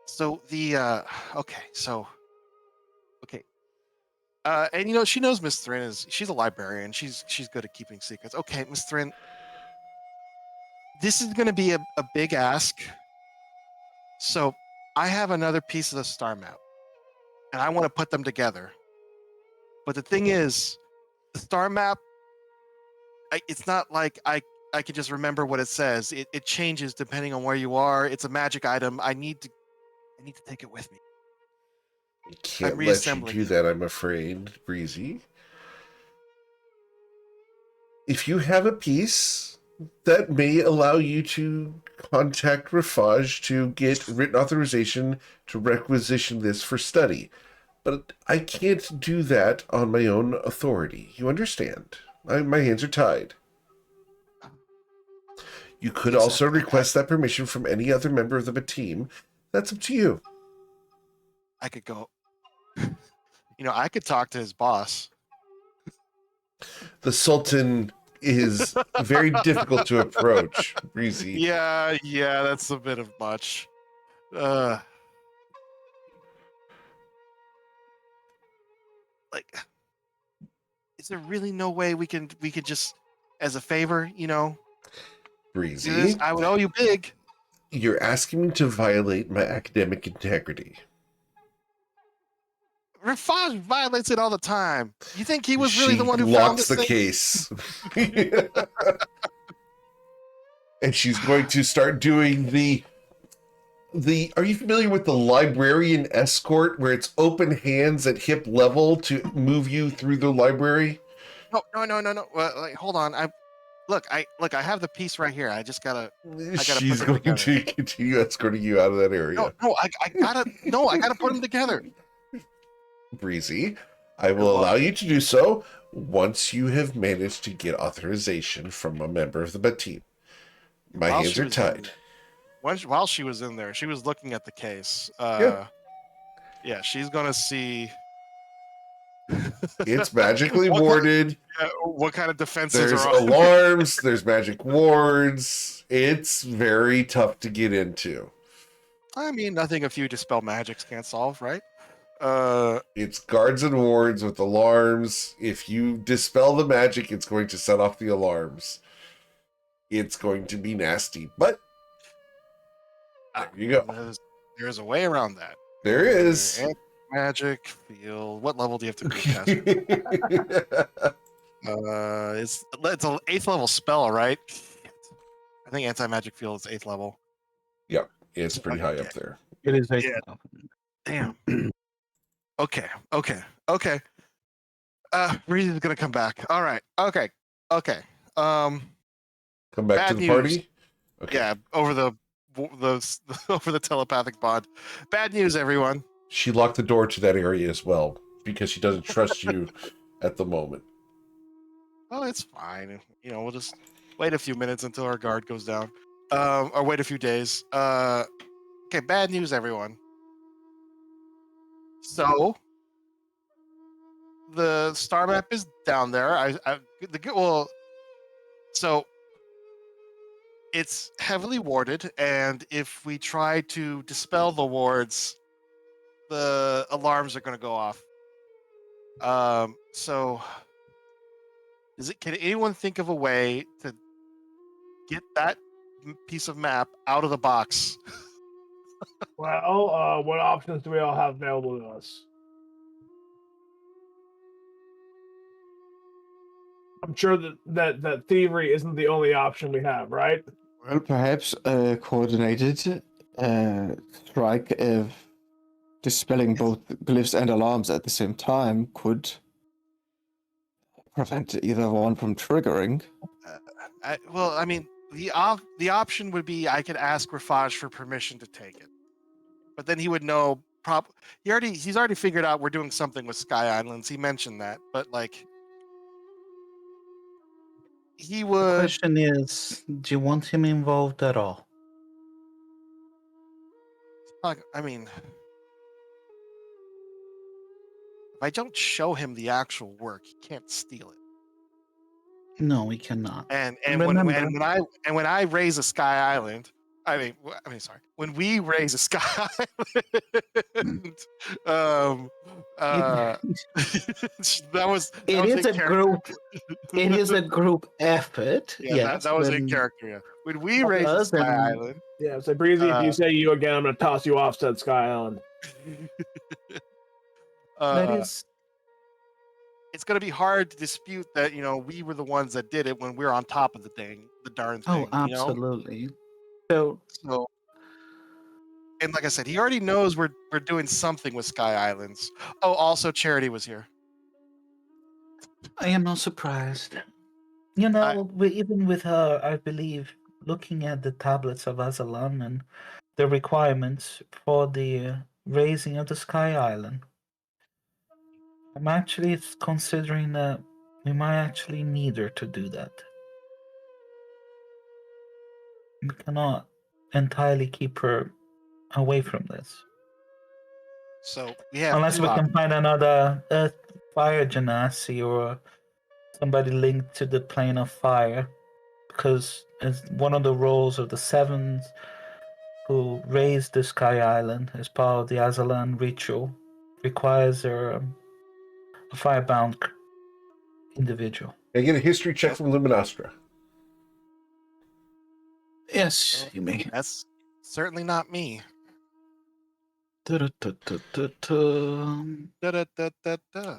So the okay. And you know, she knows Miss Thrin she's a librarian. She's good at keeping secrets. Okay, Miss Thrin, this is going to be a big ask. So I have another piece of the star map, and I want to put them together. But the thing is, the star map, it's not like I can just remember what it says. It changes depending on where you are. It's a magic item. I need to take it with me. I can't let you do that, I'm afraid, Breezy. If you have a piece that may allow you to contact Rafaj to get written authorization to requisition this for study. But I can't do that on my own authority. You understand? My hands are tied. You could also request that permission from any other member of the team. That's up to you. I could go... You know, I could talk to his boss. The Sultan is very difficult to approach, Breezy. Yeah, that's a bit of much. Like, is there really no way we could just, as a favor, you know, Breezy, I would owe you big. You're asking me to violate my academic integrity. Rafaj violates it all the time. You think he was really the one who found this thing? Case. And she's going to start doing the are you familiar with the librarian escort where it's open hands at hip level to move you through the library? No. Like, hold on. I have the piece right here. I gotta She's going to continue escorting you out of that area. No, I gotta put them together. Breezy, I will allow you to do so once you have managed to get authorization from a member of the team. My hands are tied. While she was in there, she was looking at the case. Yeah, she's gonna see. It's magically warded. What kind of defenses There's are on? alarms, there's magic wards. It's very tough to get into. I mean, nothing a few dispel magics can't solve, right? It's guards and wards with alarms. If you dispel the magic, it's going to set off the alarms. It's going to be nasty, but There you go. There's a way around that. There is. Magic field. What level do you have to be? Cast? It's an 8th level spell, right? I think anti-magic field is 8th level. Yep, it's pretty high up there. It is. Yeah. Damn. Okay. Reed is gonna come back. All right. Okay. Come back Bad to the news. party. Okay. Yeah, over the over the telepathic bond. Bad news, everyone. She locked the door to that area as well because she doesn't trust you at the moment. Oh, it's fine. You know, we'll just wait a few minutes until our guard goes down. Or wait a few days. Okay, bad news, everyone. So the star map is down there. So it's heavily warded, and if we try to dispel the wards, the alarms are going to go off. So can anyone think of a way to get that piece of map out of the box? Well, what options do we all have available to us? I'm sure that thievery isn't the only option we have, right? Well, perhaps a coordinated strike of dispelling both glyphs and alarms at the same time could prevent either one from triggering. I mean, the option would be I could ask Rafaj for permission to take it, but then he would know. He's already figured out we're doing something with Sky Islands. He mentioned that, but like he The would. question is, do you want him involved at all? I mean, if I don't show him the actual work, he can't steal it. No, we cannot. And Remember- when I raise a Sky Island, sorry, when we raise a Sky Island, that was a group. It is a group effort. Yeah, yes, that was in when- character. Yeah. When we raise a Us Sky and- Island, Yeah, so Breezy, if you say you again, I'm going to toss you off said Sky Island. that is it's going to be hard to dispute that we were the ones that did it when we're on top of the darn thing. absolutely. So So, and like I said, he already knows we're doing something with Sky Islands. Oh, also Charity was here. I am not surprised. Even with her, I believe, looking at the tablets of Azalan and the requirements for the raising of the Sky Island, I'm actually considering that we might actually need her to do that. We cannot entirely keep her away from this. So we have Unless we can find another fire genasi or somebody linked to the plane of fire, because it's one of the roles of the sevens who raised the Sky Island as part of the Azalan ritual requires a firebound individual. Can I get a history check from Luminostra? Yes, you may. That's certainly not me. Da-da-da-da-da-da. Da-da-da-da-da.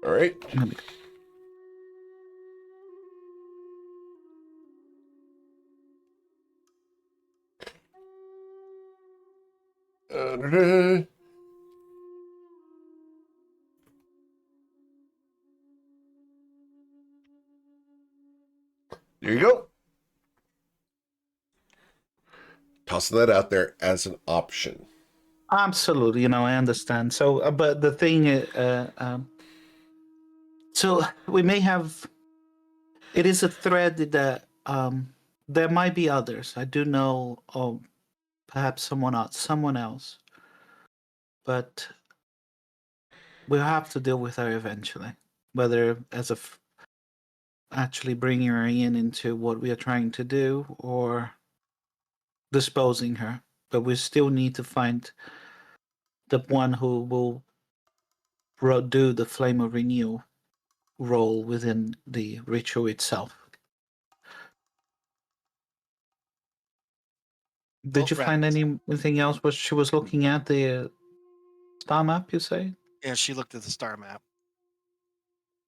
All right. Da-da. There you go. Tossing that out there as an option. Absolutely, I understand. So, but the thing is, so we may have. It is a thread that there might be others. I do know, or perhaps someone else, but we'll have to deal with her eventually. Whether as actually bringing her into what we are trying to do, or disposing her. But we still need to find the one who will do the Flame of Renewal role within the ritual itself. Did you find anything else? Was she was looking at the star map? You say? Yeah, she looked at the star map.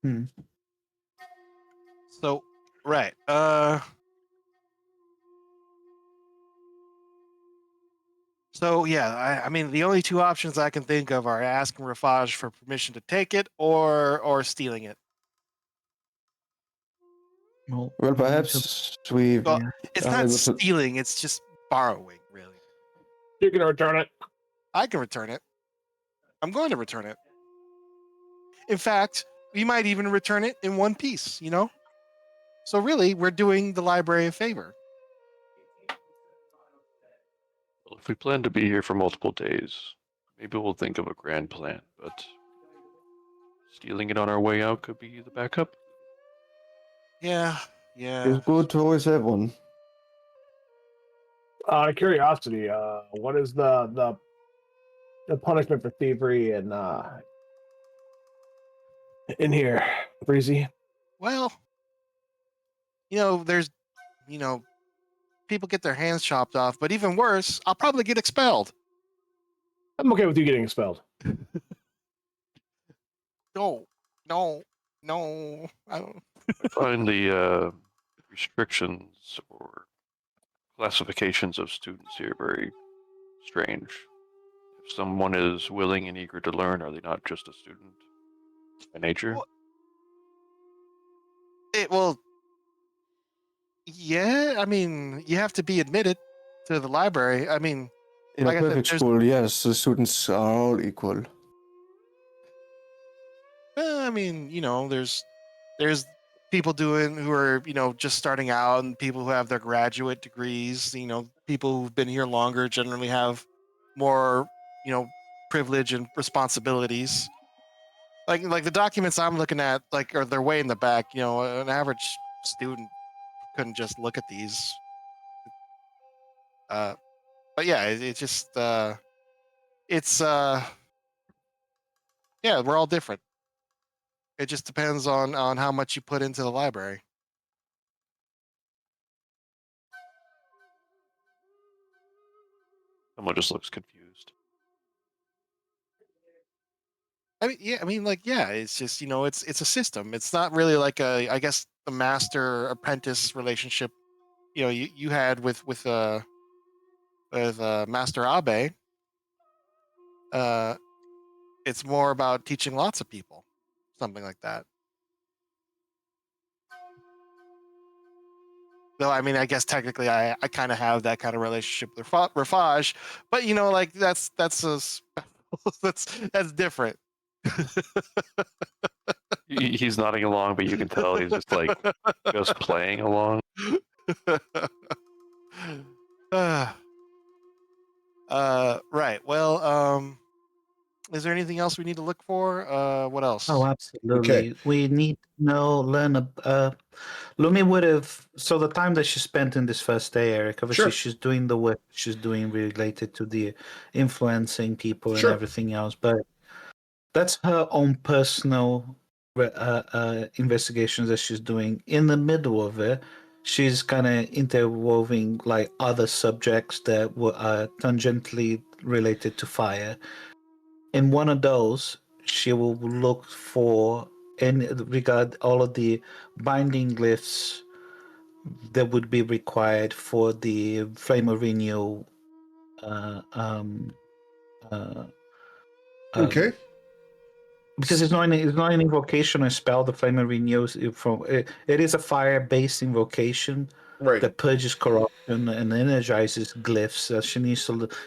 Hmm. So, right. So yeah, I mean the only two options I can think of are asking Rafaj for permission to take it or stealing it. Well, perhaps we. Well, it's are not able to- stealing; it's just borrowing, really. You're gonna return it. I can return it. I'm going to return it. In fact, we might even return it in one piece. So really, we're doing the library a favor. Well, if we plan to be here for multiple days, maybe we'll think of a grand plan, but stealing it on our way out could be the backup. Yeah. It's good to always have one. Out of curiosity, what is the punishment for thievery in here, Breezy? Well, there's, people get their hands chopped off, but even worse, I'll probably get expelled. I'm okay with you getting expelled. No. I don't. I find the restrictions or classifications of students here very strange. If someone is willing and eager to learn, are they not just a student by nature? Well, yeah. I mean, you have to be admitted to the library. I mean, In like a I said, perfect there's- school, yes, the students are all equal. I mean, there's people who are just starting out, and people who have their graduate degrees. People who've been here longer generally have more privilege and responsibilities. Like the documents I'm looking at, or they're way in the back. An average student couldn't just look at these. But yeah, it's just it's yeah, we're all different. It just depends on how much you put into the library. Someone just looks confused. It's just it's a system. It's not really like I guess the master apprentice relationship. You had with Master Abe. It's more about teaching lots of people, something like that. Though I mean, I guess technically I kind of have that kind of relationship with Rafaj, but that's that's different. He's nodding along, but you can tell he's just just playing along. Right. Well, is there anything else we need to look for? What else? Oh, absolutely. We need to learn. Lumi would have. So the time that she spent in this first day, Eric, obviously Sure. she's doing the work she's doing related to the influencing people Sure. and everything else, but that's her own personal investigations that she's doing. In the middle of it, she's kind of interweaving like other subjects that were tangentially related to fire. In one of those, she will look for and regard all of the binding glyphs that would be required for the flame of renewal. Okay. Because it's not an invocation or spell. The flame of renewal it is a fire-based invocation Right. that purges corruption and energizes glyphs.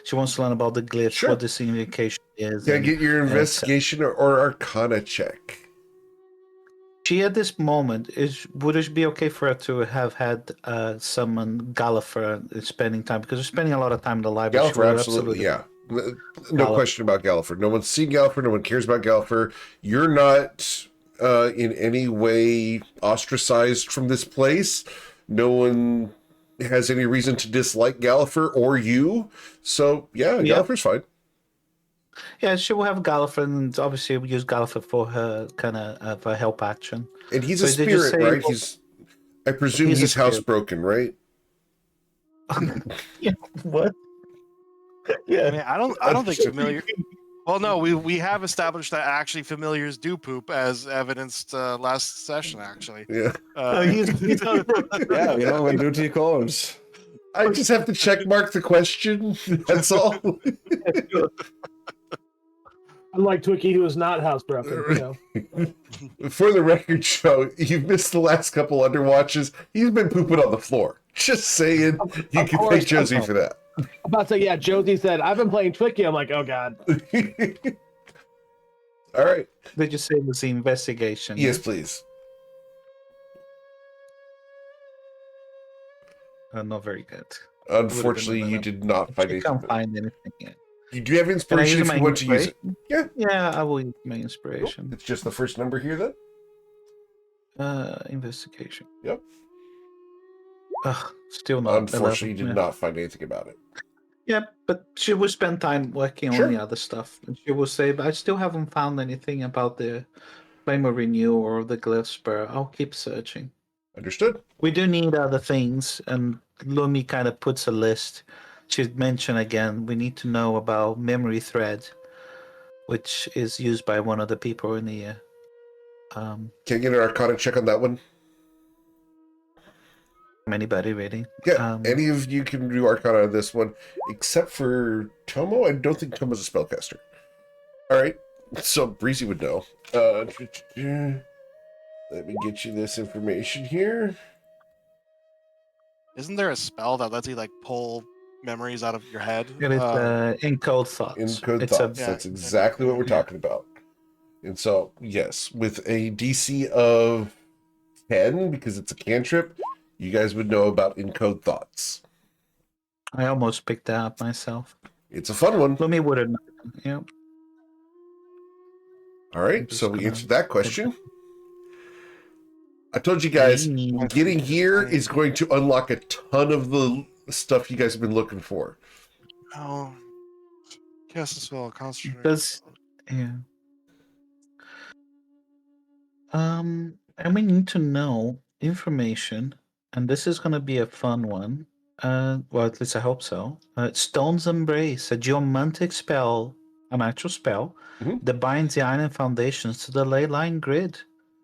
She wants to learn about the glyphs, Sure. what this invocation is. Yeah, and- get your and investigation or Arcana check. She at this moment would it be okay for her to have had someone Gallifrey spending time, because we're spending a lot of time in the library. She Gallifrey, would absolutely, yeah. No Gallifrey. question about Gallifrey. No one's seen Gallifrey. No one cares about Gallifrey. You're not in any way ostracized from this place. No one has any reason to dislike Gallifrey or you. So, yeah. Gallifrey's fine. Yeah, she will have Gallifrey, and obviously we use Gallifrey for her kind of for help action. And he's So a did you spirit, say- right? I presume He's a he's spirit. housebroken, right? Yeah, what? Yeah. I mean, I don't think familiar. Well, no, we have established that actually familiars do poop, as evidenced last session. Actually, Yeah. He's not Yeah, you know, when duty calls. I just have to check mark the question. That's all. Unlike Twiki, who is not housebroken. You know. For the record, show you've missed the last couple underwatches. He's been pooping on the floor. Just saying. You can course, thank Josie for that. I'm about to say, yeah, Josie said, I've been playing Twiki. I'm like, oh, God. All right. Did you say it was the investigation? Yes, please. Not very good. Unfortunately, you did not find I anything. can't find anything yet. You do have Can I inspiration use if my you want to use it. inspiration? Yeah. Yeah, I will use my inspiration. It's just the first number here, then? Investigation. Yep. Ugh, still not. Unfortunately, 11, you did yeah. not find anything about it. Yeah, but she will spend time working Sure. on the other stuff. And she will say, but I still haven't found anything about the Flame of Renew or the Glyph Spur. I'll keep searching. Understood. We do need other things, and Lumi kind of puts a list. She'd mention again, we need to know about Memory Thread, which is used by one of the people in the... Can I get an Arcana check on that one? Anybody, really? Yeah, any of you can do Arcana on this one, except for Tomo. I don't think Tomo's a spellcaster. All right, so Breezy would know. Let me get you this information here. isn't there a spell that lets you like pull memories out of your head? It is Encode Thoughts. Encode It's Thoughts. That's exactly what we're talking about. And so, yes, with a DC of 10, because it's a cantrip, you guys would know about Encode Thoughts. I almost picked that up myself. It's a fun one. Lumi wouldn't. Yeah. All right, just so we gonna- answered that question. I told you guys, getting here is going to unlock a ton of the stuff you guys have been looking for. Oh, cast a spell, concentrate. Does yeah. And we need to know information, and this is going to be a fun one. Well, at least I hope so. Stone's Embrace, a geomantic spell, an actual spell, that binds the island foundations to the ley line grid.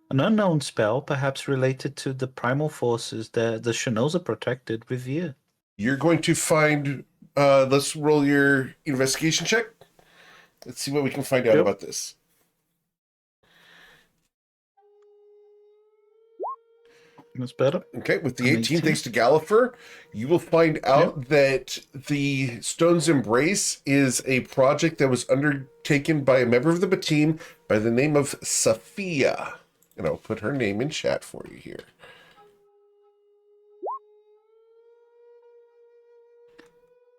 An unknown spell, perhaps related to the primal forces that the Shinoza protected revere. You're going to find, let's roll your investigation check. Let's see what we can find out about this. That's better. Okay, with the 18, thanks to Gallifrey, you will find out that the Stone's Embrace is a project that was undertaken by a member of the team by the name of Sophia. And I'll put her name in chat for you here.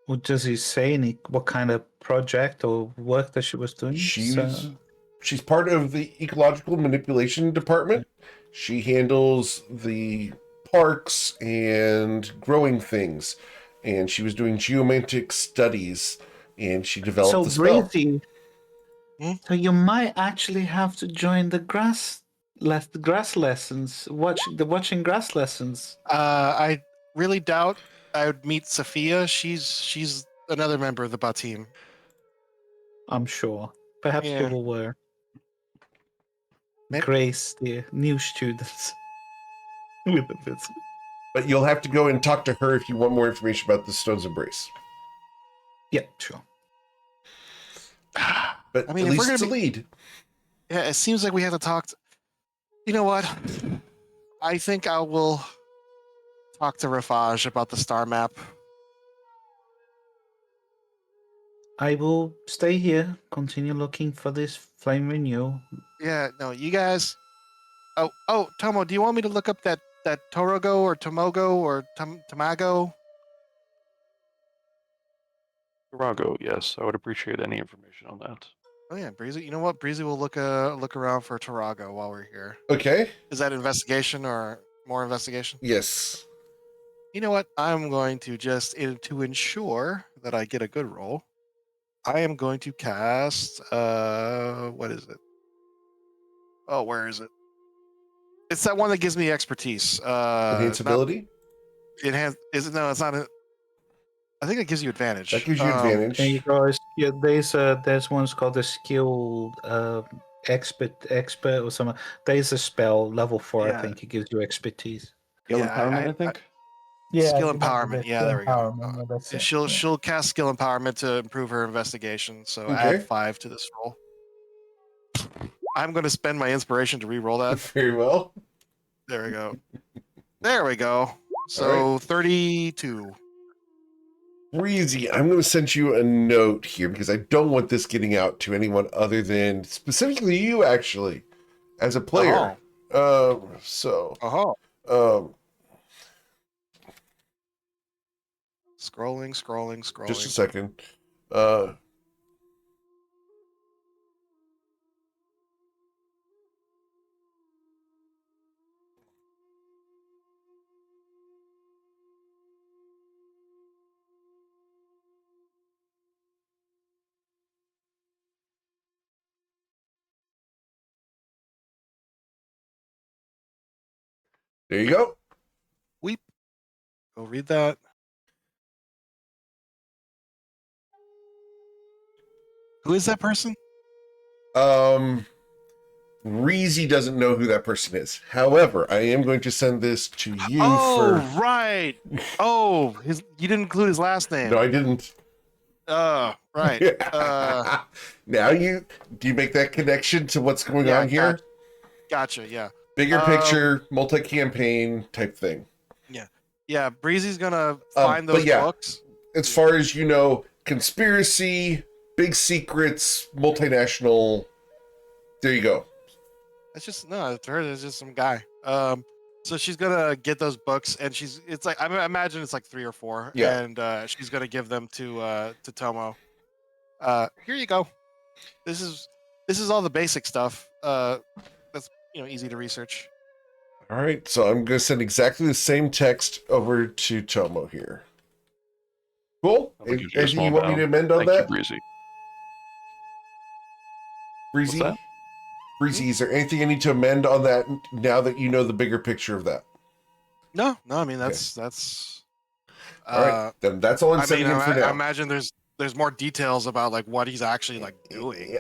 Well, does he say what kind of project or work that she was doing? She's part of the ecological manipulation department. She handles the parks and growing things, and she was doing geomantic studies, and she developed the spell. Breezy, so you might actually have to join the grass lessons. Watching grass lessons. I really doubt I would meet Sophia. She's another member of the bot team. I'm sure. Perhaps Yeah. people were. Grace, the new students. With a visit. But you'll have to go and talk to her if you want more information about the Stone's Embrace. Yeah, sure. But I mean, at if least we're it's a gonna lead. Yeah, it seems like we have to talk. You know what? I think I will talk to Rafaj about the star map. I will stay here, continue looking for this flame renewal. Yeah, no, you guys. Oh, Tomo, do you want me to look up that Torogo or Tomogo or Tamago? Tarago, yes, I would appreciate any information on that. Oh yeah, Breezy. You know what? Breezy will look around for Tarago while we're here. Okay. Is that investigation or more investigation? Yes. You know what? I'm going to to ensure that I get a good roll. I am going to cast what is it? Oh, where is it? It's that one that gives me expertise. Enhance ability? Is it? No, it's not. I think it gives you advantage. That gives you advantage. And you guys, yeah, there's one's called the skill expert or something. There's a spell level 4. Yeah. I think it gives you expertise. Skill Yeah, empowerment, I think. Yeah, skill you have empowerment. the Yeah, skill there we go. empowerment, yeah, that's it, yeah. She'll cast skill empowerment to improve her investigation. So Okay. add 5 to this roll. I'm going to spend my inspiration to re-roll that. Very well. There we go. There we go. So 32. Breezy, I'm going to send you a note here because I don't want this getting out to anyone other than specifically you, actually, as a player. Uh-huh. Um, Scrolling. just a second. Uh, there you go. Weep. Go read that. Who is that person? Breezy doesn't know who that person is. However, I am going to send this to you Right. Oh, you didn't include his last name. No, I didn't. Right. Now do you make that connection to what's going on here? Gotcha. Yeah. Bigger picture, multi-campaign type thing. Yeah. Breezy's gonna find but those yeah, books. As far as you know, conspiracy, big secrets, multinational. There you go. It's just to her. It's just some guy. So she's gonna get those books, and it's like I imagine it's like 3 or 4. Yeah. And she's gonna give them to Tomo. Here you go. This is all the basic stuff. That's easy to research. All right, so I'm going to send exactly the same text over to Tomo here. Cool. I'm gonna give you a Anything small you want me bow. to amend on Thank you, that? Breezy. Breezy? What's that? Breezy, is there anything I need to amend on that now that you know the bigger picture of that? No. I mean that's. All right, then that's all I'm sending him for now. I imagine there's more details about like what he's actually like doing.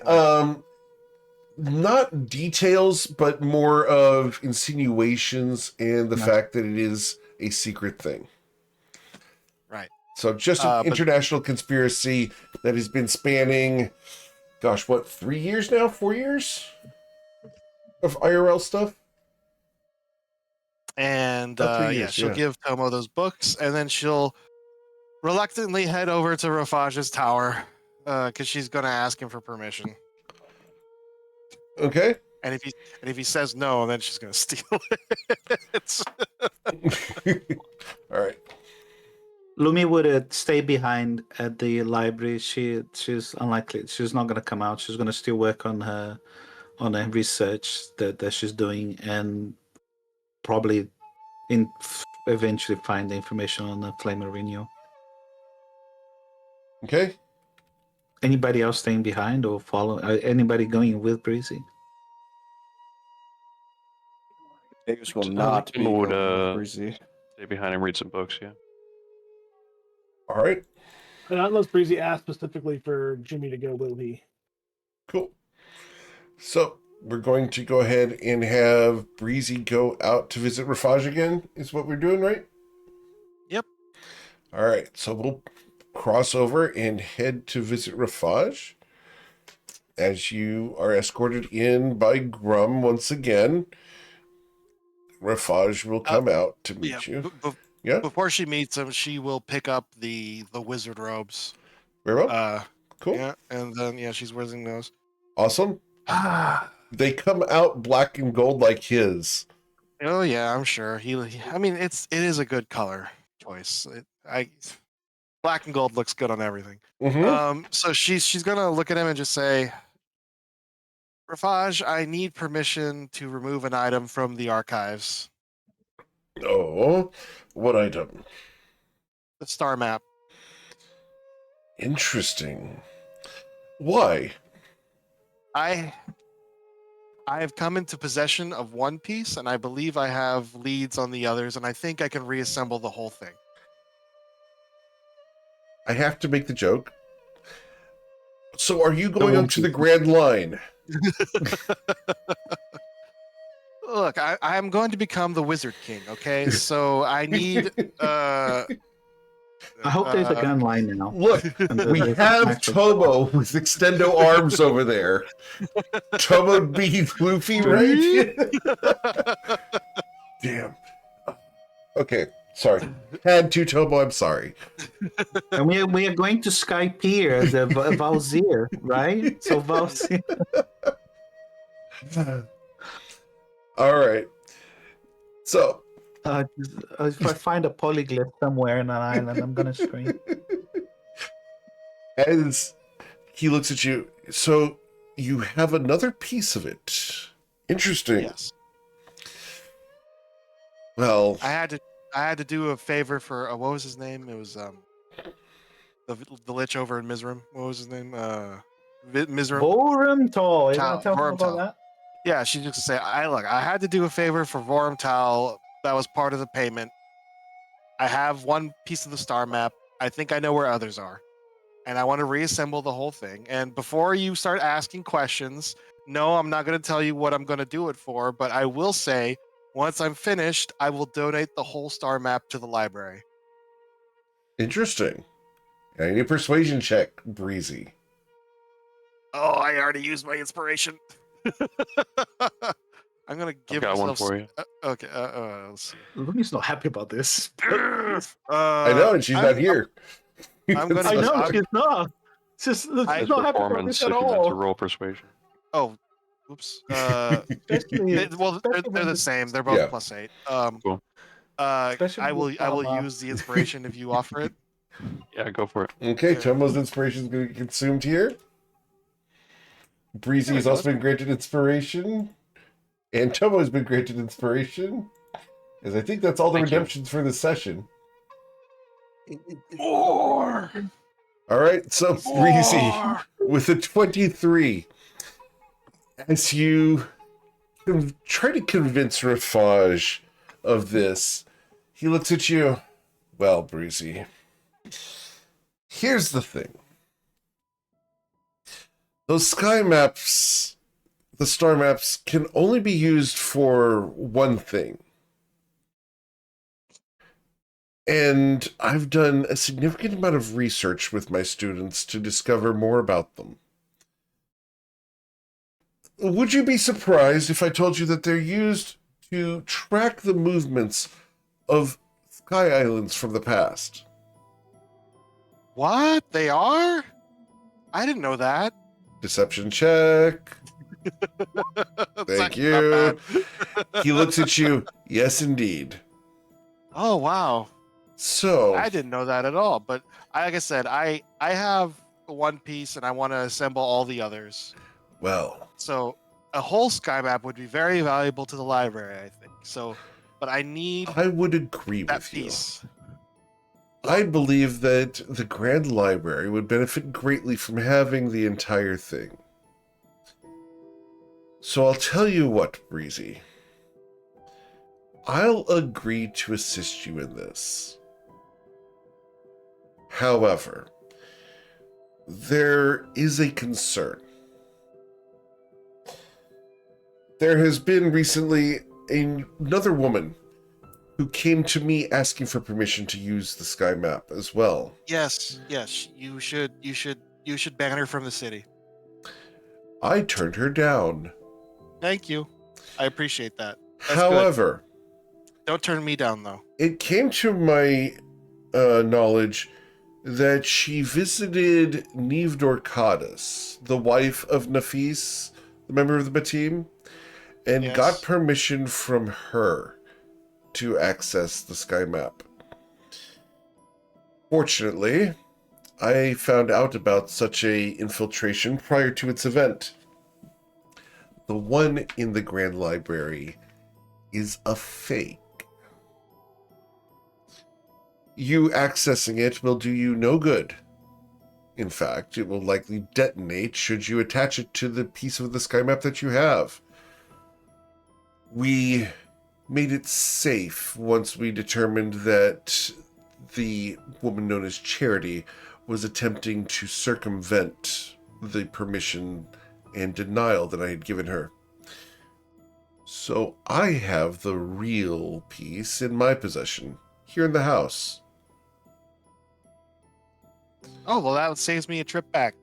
Not details, but more of insinuations and the fact that it is a secret thing. Right. So just an international conspiracy that has been spanning, 3 years now? 4 years of IRL stuff? And 3 years, she'll give Tomo those books, and then she'll reluctantly head over to Rafage's tower because she's gonna ask him for permission. Okay. And if he says no, then she's gonna steal it. All right. Lumi would stay behind at the library. She's unlikely. She's not going to come out. She's going to still work on her research that she's doing, and probably eventually find the information on the Flame Renewal. Okay. Anybody else staying behind or follow? Anybody going with Breezy? Davis will not be would, going with Breezy. Stay behind and read some books. Yeah. All right. And unless Breezy asked specifically for Jimmy to go, will he? Cool. So we're going to go ahead and have Breezy go out to visit Rafaj again, is what we're doing, right? Yep. All right. So we'll cross over and head to visit Rafaj as you are escorted in by Grum once again. Rafaj will come out to meet you. Yeah. Before she meets him, she will pick up the wizard robes. Very well. Cool. Yeah, and then she's wearing those. Awesome. They come out black and gold like his. Oh yeah, I'm sure. I mean, it is a good color choice. Black and gold looks good on everything. Mm-hmm. So she's gonna look at him and just say, Rafaj, I need permission to remove an item from the archives. Oh, what item? The star map. Interesting. Why? I have come into possession of one piece, and I believe I have leads on the others, and I think I can reassemble the whole thing. I have to make the joke. So are you going on to the Grand Line? Look, I'm going to become the Wizard King, okay? So I need I hope there's a gun line now. Look, we have Tomo with extendo arms over there. Tomo beat Luffy, right? Damn. Okay, sorry. Had to, Tomo, I'm sorry. And we are going to Skype here, the Valzir, right? So Valzir. All right. So, if I find a polyglyph somewhere in an island, I'm gonna scream. as he looks at you, so you have another piece of it. Interesting. Yes. Well, I had to do a favor for what was his name? It was the lich over in Mizrim. What was his name? Mizrim. Vorumtal. You Tal- want to tell me about Vorumtal. that? Yeah, she just say, I had to do a favor for Vorumtal. That was part of the payment. I have one piece of the star map. I think I know where others are. And I want to reassemble the whole thing. And before you start asking questions, no, I'm not going to tell you what I'm going to do it for, but I will say, once I'm finished, I will donate the whole star map to the library. interesting. I need a persuasion check, Breezy. Oh, I already used my inspiration. I'm gonna give I've got one myself. for you. Okay. Let's see. Lumi's not happy about this. I know, and she's not here. I'm gonna- I know I'm- she's not. She's His not happy about performance, this at if you meant to all. roll persuasion. Oh, oops. Especially, They're when the the- same. They're both Yeah. +8. Cool. Especially I will with Tama. use the inspiration if you offer it. Yeah, go for it. Okay, Tomo's inspiration is going to be consumed here. Breezy has also been granted inspiration. And Tomo has been granted inspiration. As I think that's all the Thank you. redemptions for this session. More. All right, so Breezy with a 23. As you try to convince Rafaj of this, he looks at you. Well, Breezy, here's the thing. Those sky maps, the star maps, can only be used for one thing. And I've done a significant amount of research with my students to discover more about them. Would you be surprised if I told you that they're used to track the movements of sky islands from the past? What? They are? I didn't know that. Deception check. It's Thank not you. bad. He looks at you. Yes, indeed. Oh wow. So, I didn't know that at all. But like I said, I have one piece and I want to assemble all the others. well, So a whole sky map would be very valuable to the library, I think. So, but I need I would agree that with you. piece. I believe that the Grand Library would benefit greatly from having the entire thing. So I'll tell you what, Breezy. I'll agree to assist you in this. However, there is a concern. There has been recently another woman who came to me asking for permission to use the sky map as well. Yes, you should ban her from the city. I turned her down. Thank you. I appreciate that. That's However, Don't turn me down though. it came to my knowledge that she visited Neve Dorcadis, the wife of Nafis, the member of the team, and Yes. got permission from her to access the sky map. Fortunately, I found out about such a infiltration prior to its event. The one in the Grand Library is a fake. You accessing it will do you no good. In fact, it will likely detonate should you attach it to the piece of the sky map that you have. We made it safe once we determined that the woman known as Charity was attempting to circumvent the permission and denial that I had given her. So I have the real piece in my possession, here in the house. Oh, well, that saves me a trip back.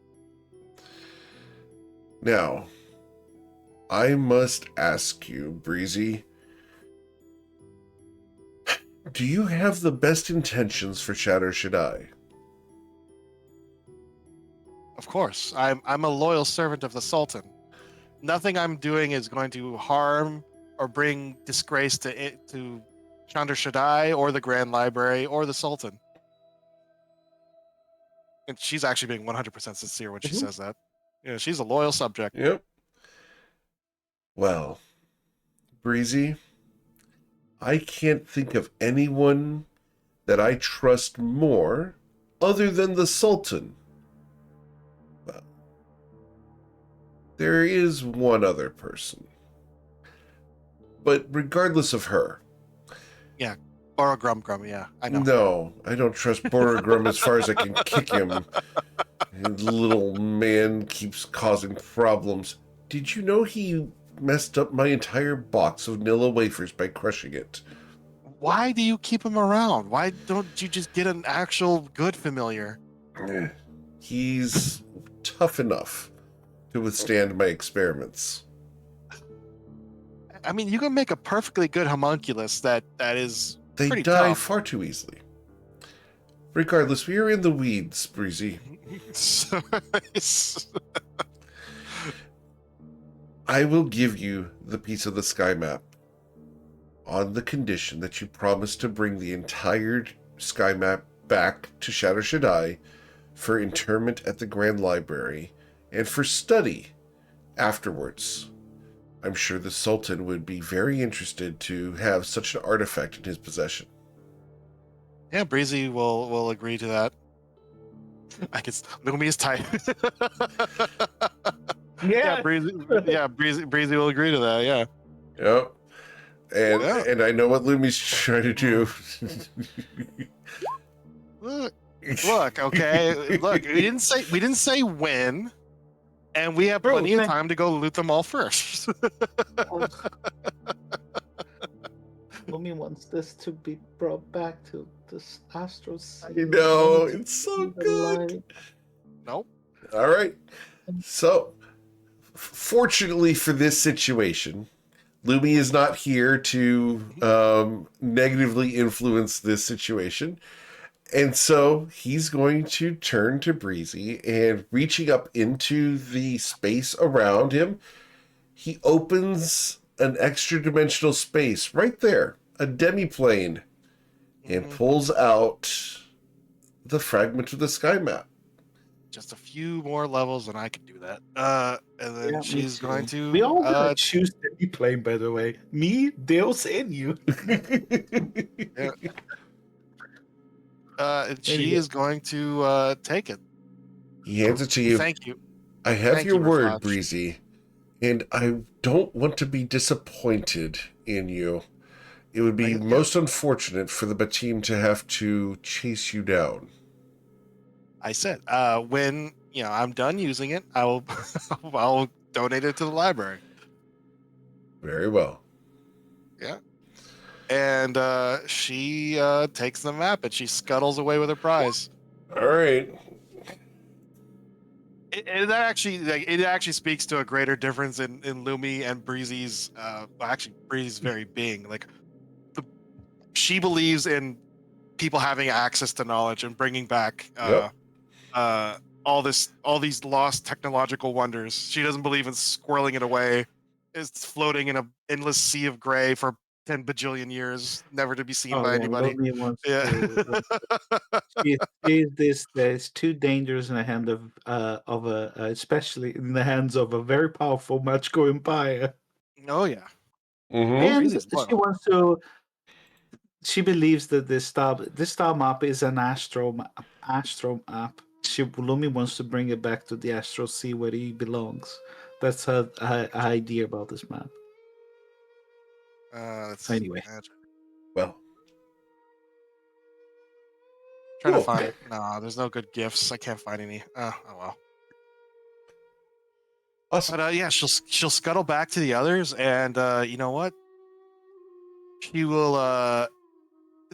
Now, I must ask you, Breezy, do you have the best intentions for Shatter Shaddai? Of course, I'm a loyal servant of the Sultan. Nothing I'm doing is going to harm or bring disgrace to Chandra Shaddai or the Grand Library or the Sultan. And she's actually being 100% sincere when she says that. Yeah, she's a loyal subject. Yep. Well, Breezy, I can't think of anyone that I trust more other than the Sultan. Well, there is one other person. But regardless of her. Yeah, or a Grum, yeah, I know. No, I don't trust Borogrum as far as I can kick him. His little man keeps causing problems. Did you know he messed up my entire box of Nilla wafers by crushing it? Why do you keep him around? Why don't you just get an actual good familiar? He's tough enough to withstand my experiments. I mean, you can make a perfectly good homunculus that is They pretty die tough. far too easily. Regardless, we are in the weeds, Breezy. I will give you the piece of the sky map on the condition that you promise to bring the entire sky map back to Shatter Shaddai for interment at the Grand Library and for study afterwards. I'm sure the Sultan would be very interested to have such an artifact in his possession. Yeah, Breezy will agree to that. I guess Lumi is tight. Yeah, Breezy will agree to that. Yeah. Yep. And I know what Lumi's trying to do. Look, okay. Look, we didn't say when, and we have plenty of time to go loot them all first. Lumi wants this to be brought back to this Astro Sea. I know, it's so good. Nope. All right. So, fortunately for this situation, Lumi is not here to negatively influence this situation. And so he's going to turn to Breezy and reaching up into the space around him, he opens an extra dimensional space right there, a demiplane, and pulls out the fragment of the sky map. Just a few more levels and I can do that. And then she's going to. We all gonna choose demiplane, by the way. Me, Deus, and you. Yeah. She is going to take it. He hands it to you. Thank you. I have Thank your you, word, Rafaj. Breezy, and I don't want to be disappointed in you. It would be most unfortunate for the Batim to have to chase you down. I said, when I'm done using it, I'll donate it to the library. Very well. Yeah. And she takes the map and she scuttles away with her prize. All right. It actually speaks to a greater difference in Lumi and Breezy's. Actually, Breezy's very being like she believes in people having access to knowledge and bringing back all these lost technological wonders. She doesn't believe in squirreling it away. It's floating in an endless sea of gray for 10 bajillion years, never to be seen by anybody. She sees this as too dangerous in the hand of especially in the hands of a very powerful Magical empire. Oh yeah. And she wants to. She believes that this star map is an astro map. Lumi wants to bring it back to the Astral Sea where he belongs. That's her idea about this map. Anyway. Well, Trying Cool. to find. No, there's no good gifts. I can't find any. Oh well. Awesome. But yeah, she'll scuttle back to the others, and you know what? She will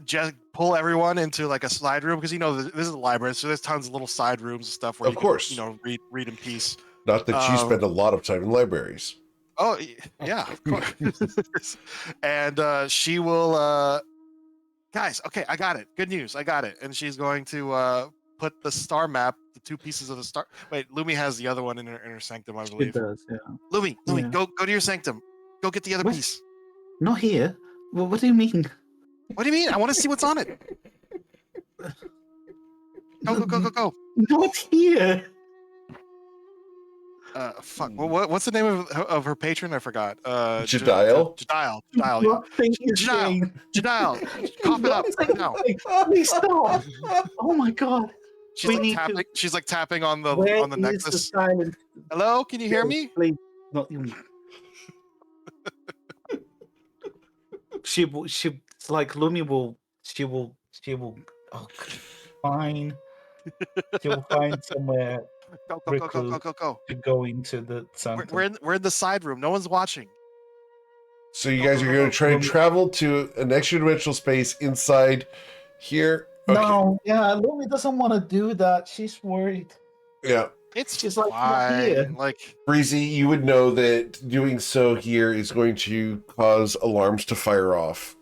just pull everyone into like a side room because this is a library, so there's tons of little side rooms and stuff where Of you course. can read in peace. Not that you Um, spend a lot of time in libraries. Oh yeah, of course. And she will. Guys, okay, I got it. Good news, I got it. And she's going to put the star map, the 2 pieces of the star. Wait, Lumi has the other one in her sanctum, I It believe. does, yeah. Lumi, Yeah. go to your sanctum. Go get the other What? piece. Not here. What do you mean? What do you mean? I want to see what's on it. Go. Not here. Fuck. What's the name of her patron? I forgot. Jedial? Jedial. Yeah. What thing is Jedial. saying? Jedial. Cough it up right now. Please stop. Oh my god. She's We like need tapping. to- She's like tapping on the Where is necklace. the silent? Hello, can you hear me? Please, not you. It's like Lumi will. She will. Oh, fine. She will find somewhere Go. to go into the sun. We're in the side room. No one's watching. So you guys are going to try and travel to an extra dimensional space inside here. Okay. No, yeah, Lumi doesn't want to do that. She's worried. Yeah. It's She's like, not here. fine. Like Breezy, you would know that doing so here is going to cause alarms to fire off.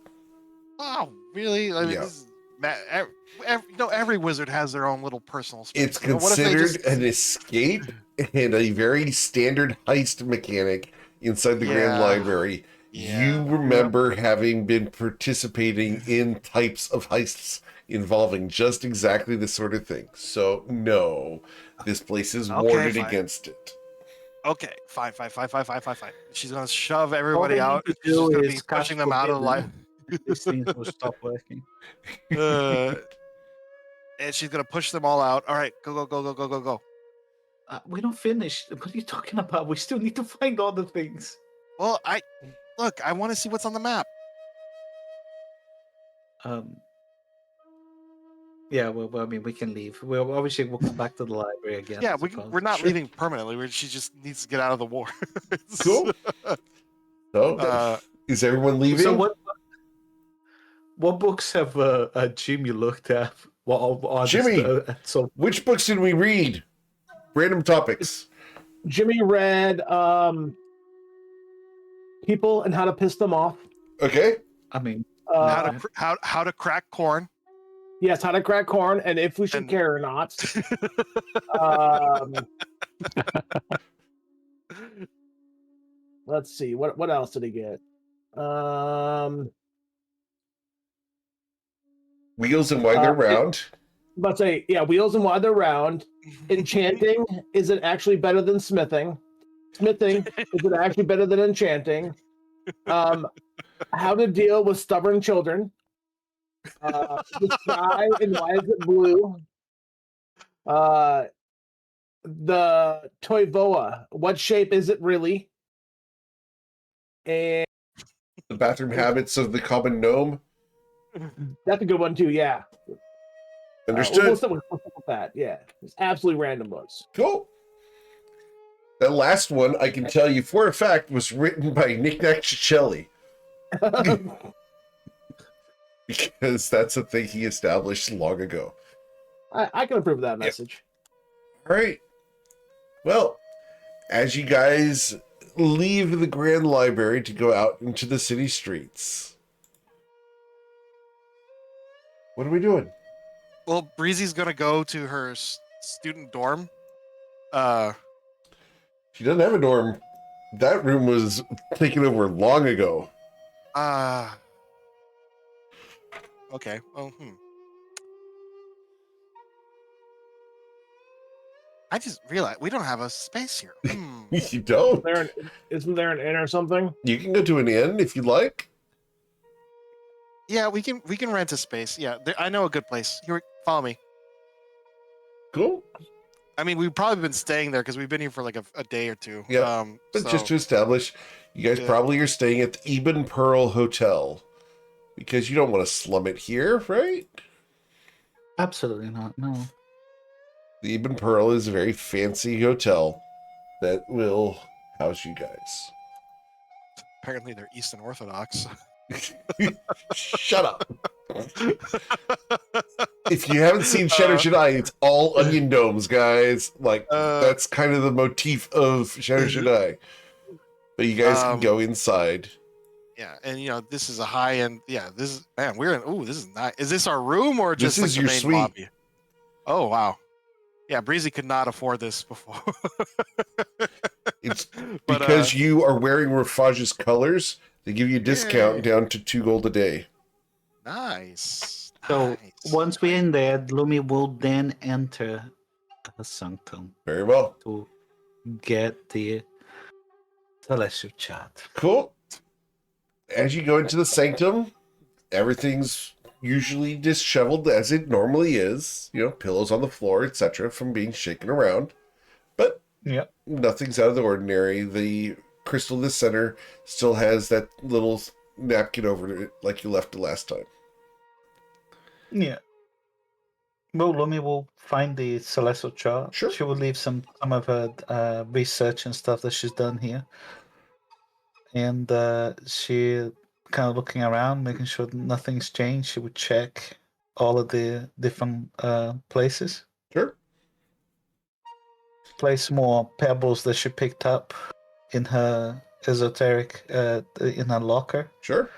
oh, really? I mean, Yeah. this is, every wizard has their own little personal space. It's considered an escape and a very standard heist mechanic inside the Grand Yeah. Library. You remember having been participating in types of heists involving just exactly this sort of thing. So, no, this place is Okay, warded fine. against it. Okay, fine. She's gonna shove everybody they out. need to She's do gonna is be cast pushing them out of the life. These things will stop working. And she's gonna push them all out. All right, go. We don't finish. What are you talking about? We still need to find all the things. Well, I want to see what's on the map. Yeah, well, I mean, we can leave. We'll obviously come back to the library again. Yeah, I suppose. we're not Sure. leaving permanently. She just needs to get out of the war. Cool. So, is everyone leaving? So what books have Jimmy looked at? Jimmy! So Which books did we read? Random topics. Jimmy read People and How to Piss Them Off. Okay. I mean, How to crack corn. Yes, How to Crack Corn, and If We Should And- Care or Not. Let's see. What else did he get? Wheels and Why They're Round. Let's say, yeah, Wheels and Why They're Round. Enchanting, is it actually better than smithing? Smithing, is it actually better than enchanting? How to deal with stubborn children. The sky and why is it blue? The Toivoa, what shape is it really? And The Bathroom Habits of the Common Gnome. that's a good one too. Yeah, Understood. We'll stick with that. Yeah, it's absolutely random books. Cool. That last one, I can tell you for a fact, was written by Nick Cicelli. Because that's a thing he established long ago. I can approve of that message. All right. Well, as you guys leave the Grand Library to go out into the city streets, what are we doing? Well, Breezy's gonna go to her student dorm. She doesn't have a dorm. That room was taken over long ago. Okay. Well, I just realized we don't have a space here. You don't? Isn't there an inn or something? You can go to an inn if you'd like. Yeah, we can rent a space. Yeah, I know a good place. Here, follow me. Cool. I mean, we've probably been staying there because we've been here for like a day or two. Yeah. But so- just to establish, you guys probably are staying at the Eben Pearl Hotel because you don't want to slum it here, right? Absolutely not. No. The Ibn Pearl is a very fancy hotel that will house you guys. Apparently, they're Eastern Orthodox. Shut up. If you haven't seen Shadow Shaddai, it's all onion domes, guys. Like, that's kind of the motif of Shadow Shaddai. But you guys can go inside. Yeah, and this is a high end. Yeah, this is we're in. Ooh, this is nice. Is this our room or just This is the your main suite. lobby? Oh wow, yeah, Breezy could not afford this before. It's because you are wearing Rafage's colors. They give you a discount Yay. down to 2 gold a day. Nice. So once we're in there, Lumi will then enter the sanctum Very well. to get the celestial chat. Cool. As you go into the sanctum, everything's usually disheveled as it normally is. Pillows on the floor, etc., from being shaken around. But nothing's out of the ordinary. The crystal in the center still has that little napkin over it like you left it last time. Yeah. Well, Lumi will find the celestial chart. Sure. She will leave some of her research and stuff that she's done here. And she kind of looking around, making sure that nothing's changed. She would check all of the different places. Sure. Place more pebbles that she picked up in her esoteric, in her locker. Sure.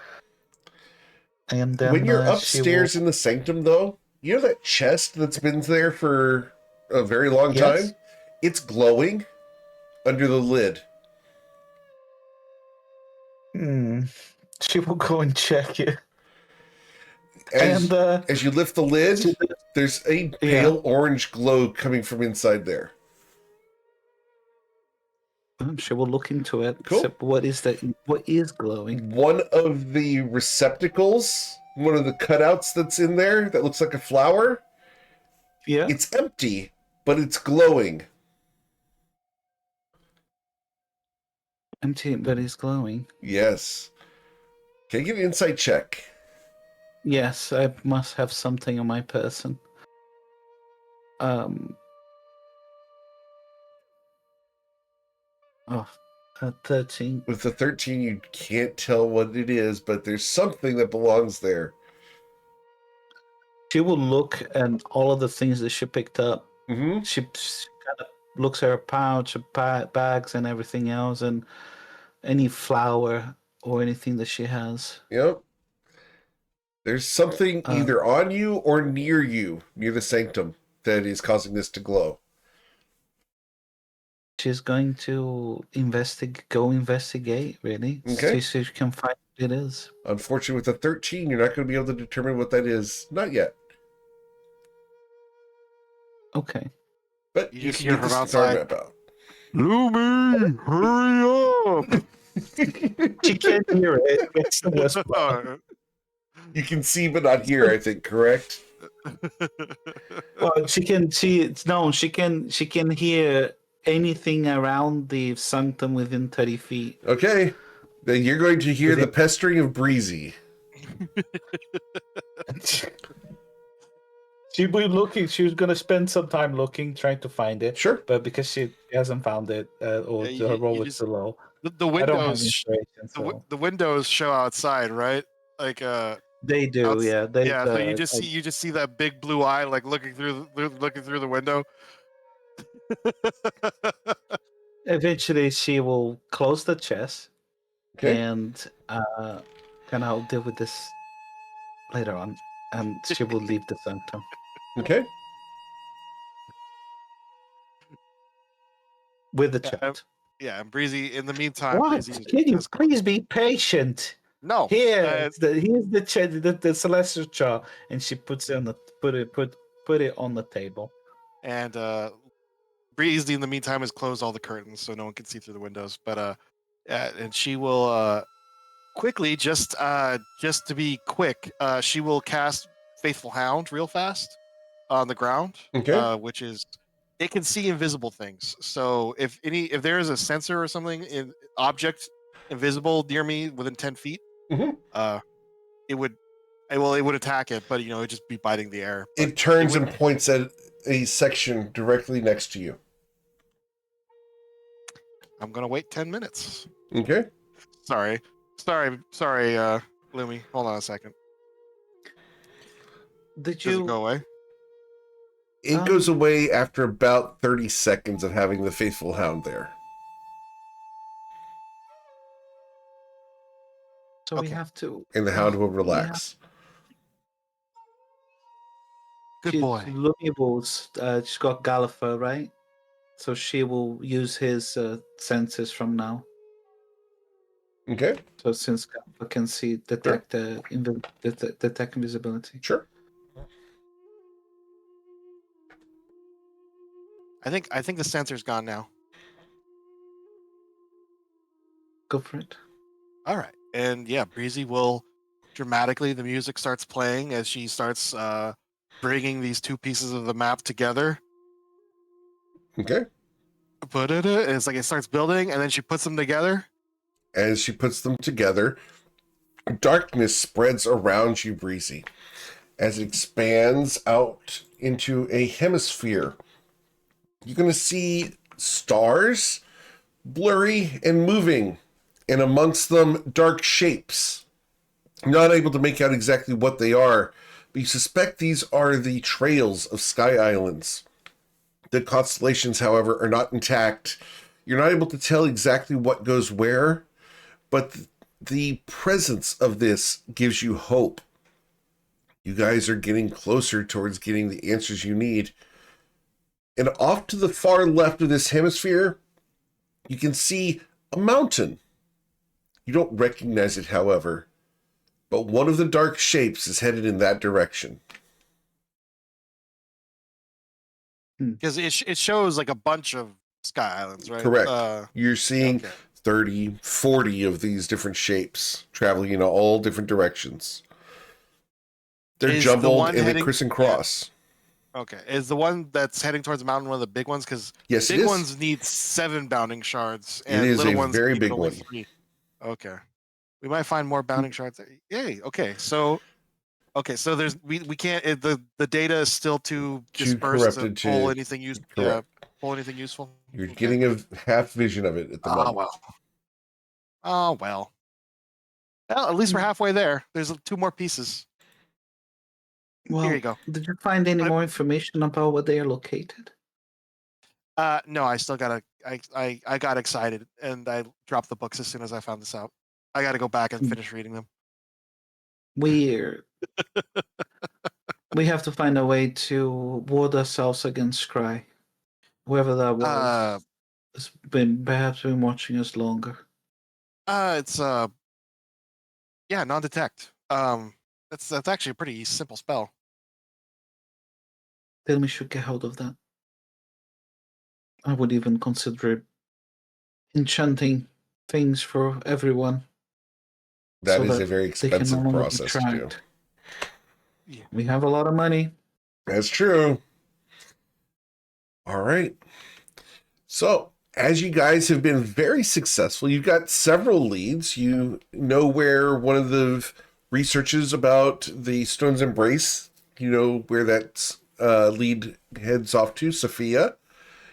And then when you're she upstairs in the sanctum, though, you know that chest that's been there for a very long time? It's glowing under the lid. She will go and check it. As you lift the lid, there's a pale orange glow coming from inside there. She will look into it. Cool. Except what is that? What is glowing? One of the receptacles, one of the cutouts that's in there that looks like a flower. Yeah. It's empty, but it's glowing. Empty, but it's glowing. Yes. Can you get an insight check? Yes, I must have something on my person. 13. With the 13, you can't tell what it is, but there's something that belongs there. She will look at all of the things that she picked up. Mm-hmm. She kind of looks at her pouch, her bags, and everything else, and any flour or anything that she has. Yep. There's something either on you or near you, near the sanctum, that is causing this to glow. She's going to investigate, really. Okay. See if she can find what it is. Unfortunately, with the 13, you're not going to be able to determine what that is. Not yet. Okay. But You you just can hear get from the star outside. map out. Lumi, hurry up! She can't hear it. It's the worst part. You can see but not hear, I think, correct? Well, she can hear anything around the sanctum within 30 feet. Okay. Then you're going to hear the pestering of Breezy. She will be looking. She was going to spend some time looking, trying to find it. Sure. But because she hasn't found it, or her roll was too low, The I don't have windows, inspiration. So. the windows show outside, right? Like They do, yeah. So you just see that big blue eye, like looking through the window. Eventually, she will close the chest, and I'll deal with this later on, and she will leave the sanctum. Okay. With the chat. Yeah, and Breezy. In the meantime, What? Breezy Can you please be patient? No. Here's the celestial chart, and she puts it on the put it on the table. And Breezy, in the meantime, has closed all the curtains so no one can see through the windows. But and she will quickly, just to be quick, she will cast Faithful Hound real fast on the ground. Okay. Which is, it can see invisible things. So if there is a sensor or something in object invisible near me within 10 feet, Mm-hmm. it would Well, it would attack it, but it'd just be biting the air. It turns and points at a section directly next to you. I'm gonna wait 10 minutes. Okay. Sorry, Lumi. Hold on a second. Did Does you it go away? It goes away after about 30 seconds of having the faithful hound there. So we have to. And the hound will relax. Good boy. Lumi will. She's got Galliffer, right? So she will use his senses from now. Okay. So since Galliffer can detect detect invisibility. Sure. I think the sensor's gone now. Go for it. All right, and yeah, Breezy will dramatically. The music starts playing as she starts bringing these two pieces of the map together. Okay. But it's like it starts building, and then she puts them together. As she puts them together, darkness spreads around you, Breezy, as it expands out into a hemisphere. You're going to see stars, blurry and moving, and amongst them, dark shapes. You're not able to make out exactly what they are, but you suspect these are the trails of Sky Islands. The constellations, however, are not intact. You're not able to tell exactly what goes where, but the presence of this gives you hope. You guys are getting closer towards getting the answers you need. And off to the far left of this hemisphere, you can see a mountain. You don't recognize it, however, but one of the dark shapes is headed in that direction. Because it shows like a bunch of Sky Islands, right? Correct. You're seeing 30, 40 of these different shapes traveling in all different directions. They're jumbled and they criss and cross. Yeah. Okay. Is the one that's heading towards the mountain one of the big ones? Because yes, big ones need 7 bounding shards, and it is little a ones very need big only one. 3. Okay. We might find more bounding shards. Yay. Okay. So there's we can't the data is still too dispersed to pull anything pull anything useful. You're getting a half vision of it at the moment. Well, at least we're halfway there. There's 2 more pieces. Well, here you go. Did you find any more information about where they are located? No, I still gotta. I got excited and I dropped the books as soon as I found this out. I got to go back and finish reading them. Weird. We have to find a way to ward ourselves against Scry. Whoever that was has perhaps been watching us longer. It's non-detect. That's actually a pretty simple spell. Then we should get hold of that. I would even consider enchanting things for everyone. That is a very expensive process to do. Yeah. We have a lot of money. That's true. All right. So, as you guys have been very successful, you've got several leads. You know where one of the researches about the Stone's Embrace, you know where that lead heads off to, Sophia.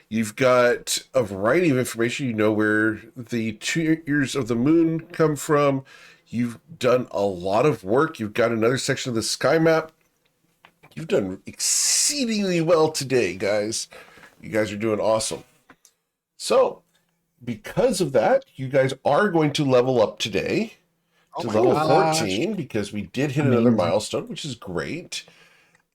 You've got a variety of information. You know where the Tears of the Moon come from. You've done a lot of work. You've got another section of the sky map. You've done exceedingly well today, guys. You guys are doing awesome. So, because of that, you guys are going to level up today to level 14 because we did hit another milestone, which is great.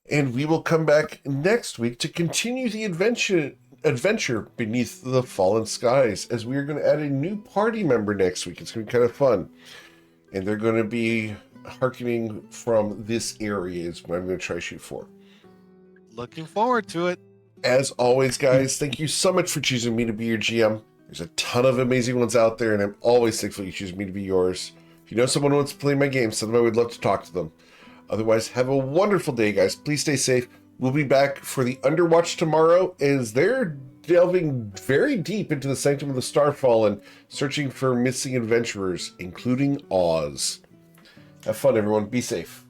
And we will come back next week to continue the adventure beneath the fallen skies, as we are going to add a new party member next week. It's going to be kind of fun. And they're going to be hearkening from this area is what I'm going to try to shoot for. Looking forward to it. As always, guys, thank you so much for choosing me to be your GM. There's a ton of amazing ones out there, and I'm always thankful you choose me to be yours. If you know someone who wants to play my game, send them. I would love to talk to them. Otherwise, have a wonderful day, guys. Please stay safe. We'll be back for the Underwatch tomorrow, as they're delving very deep into the Sanctum of the Starfallen, searching for missing adventurers, including Oz. Have fun, everyone. Be safe.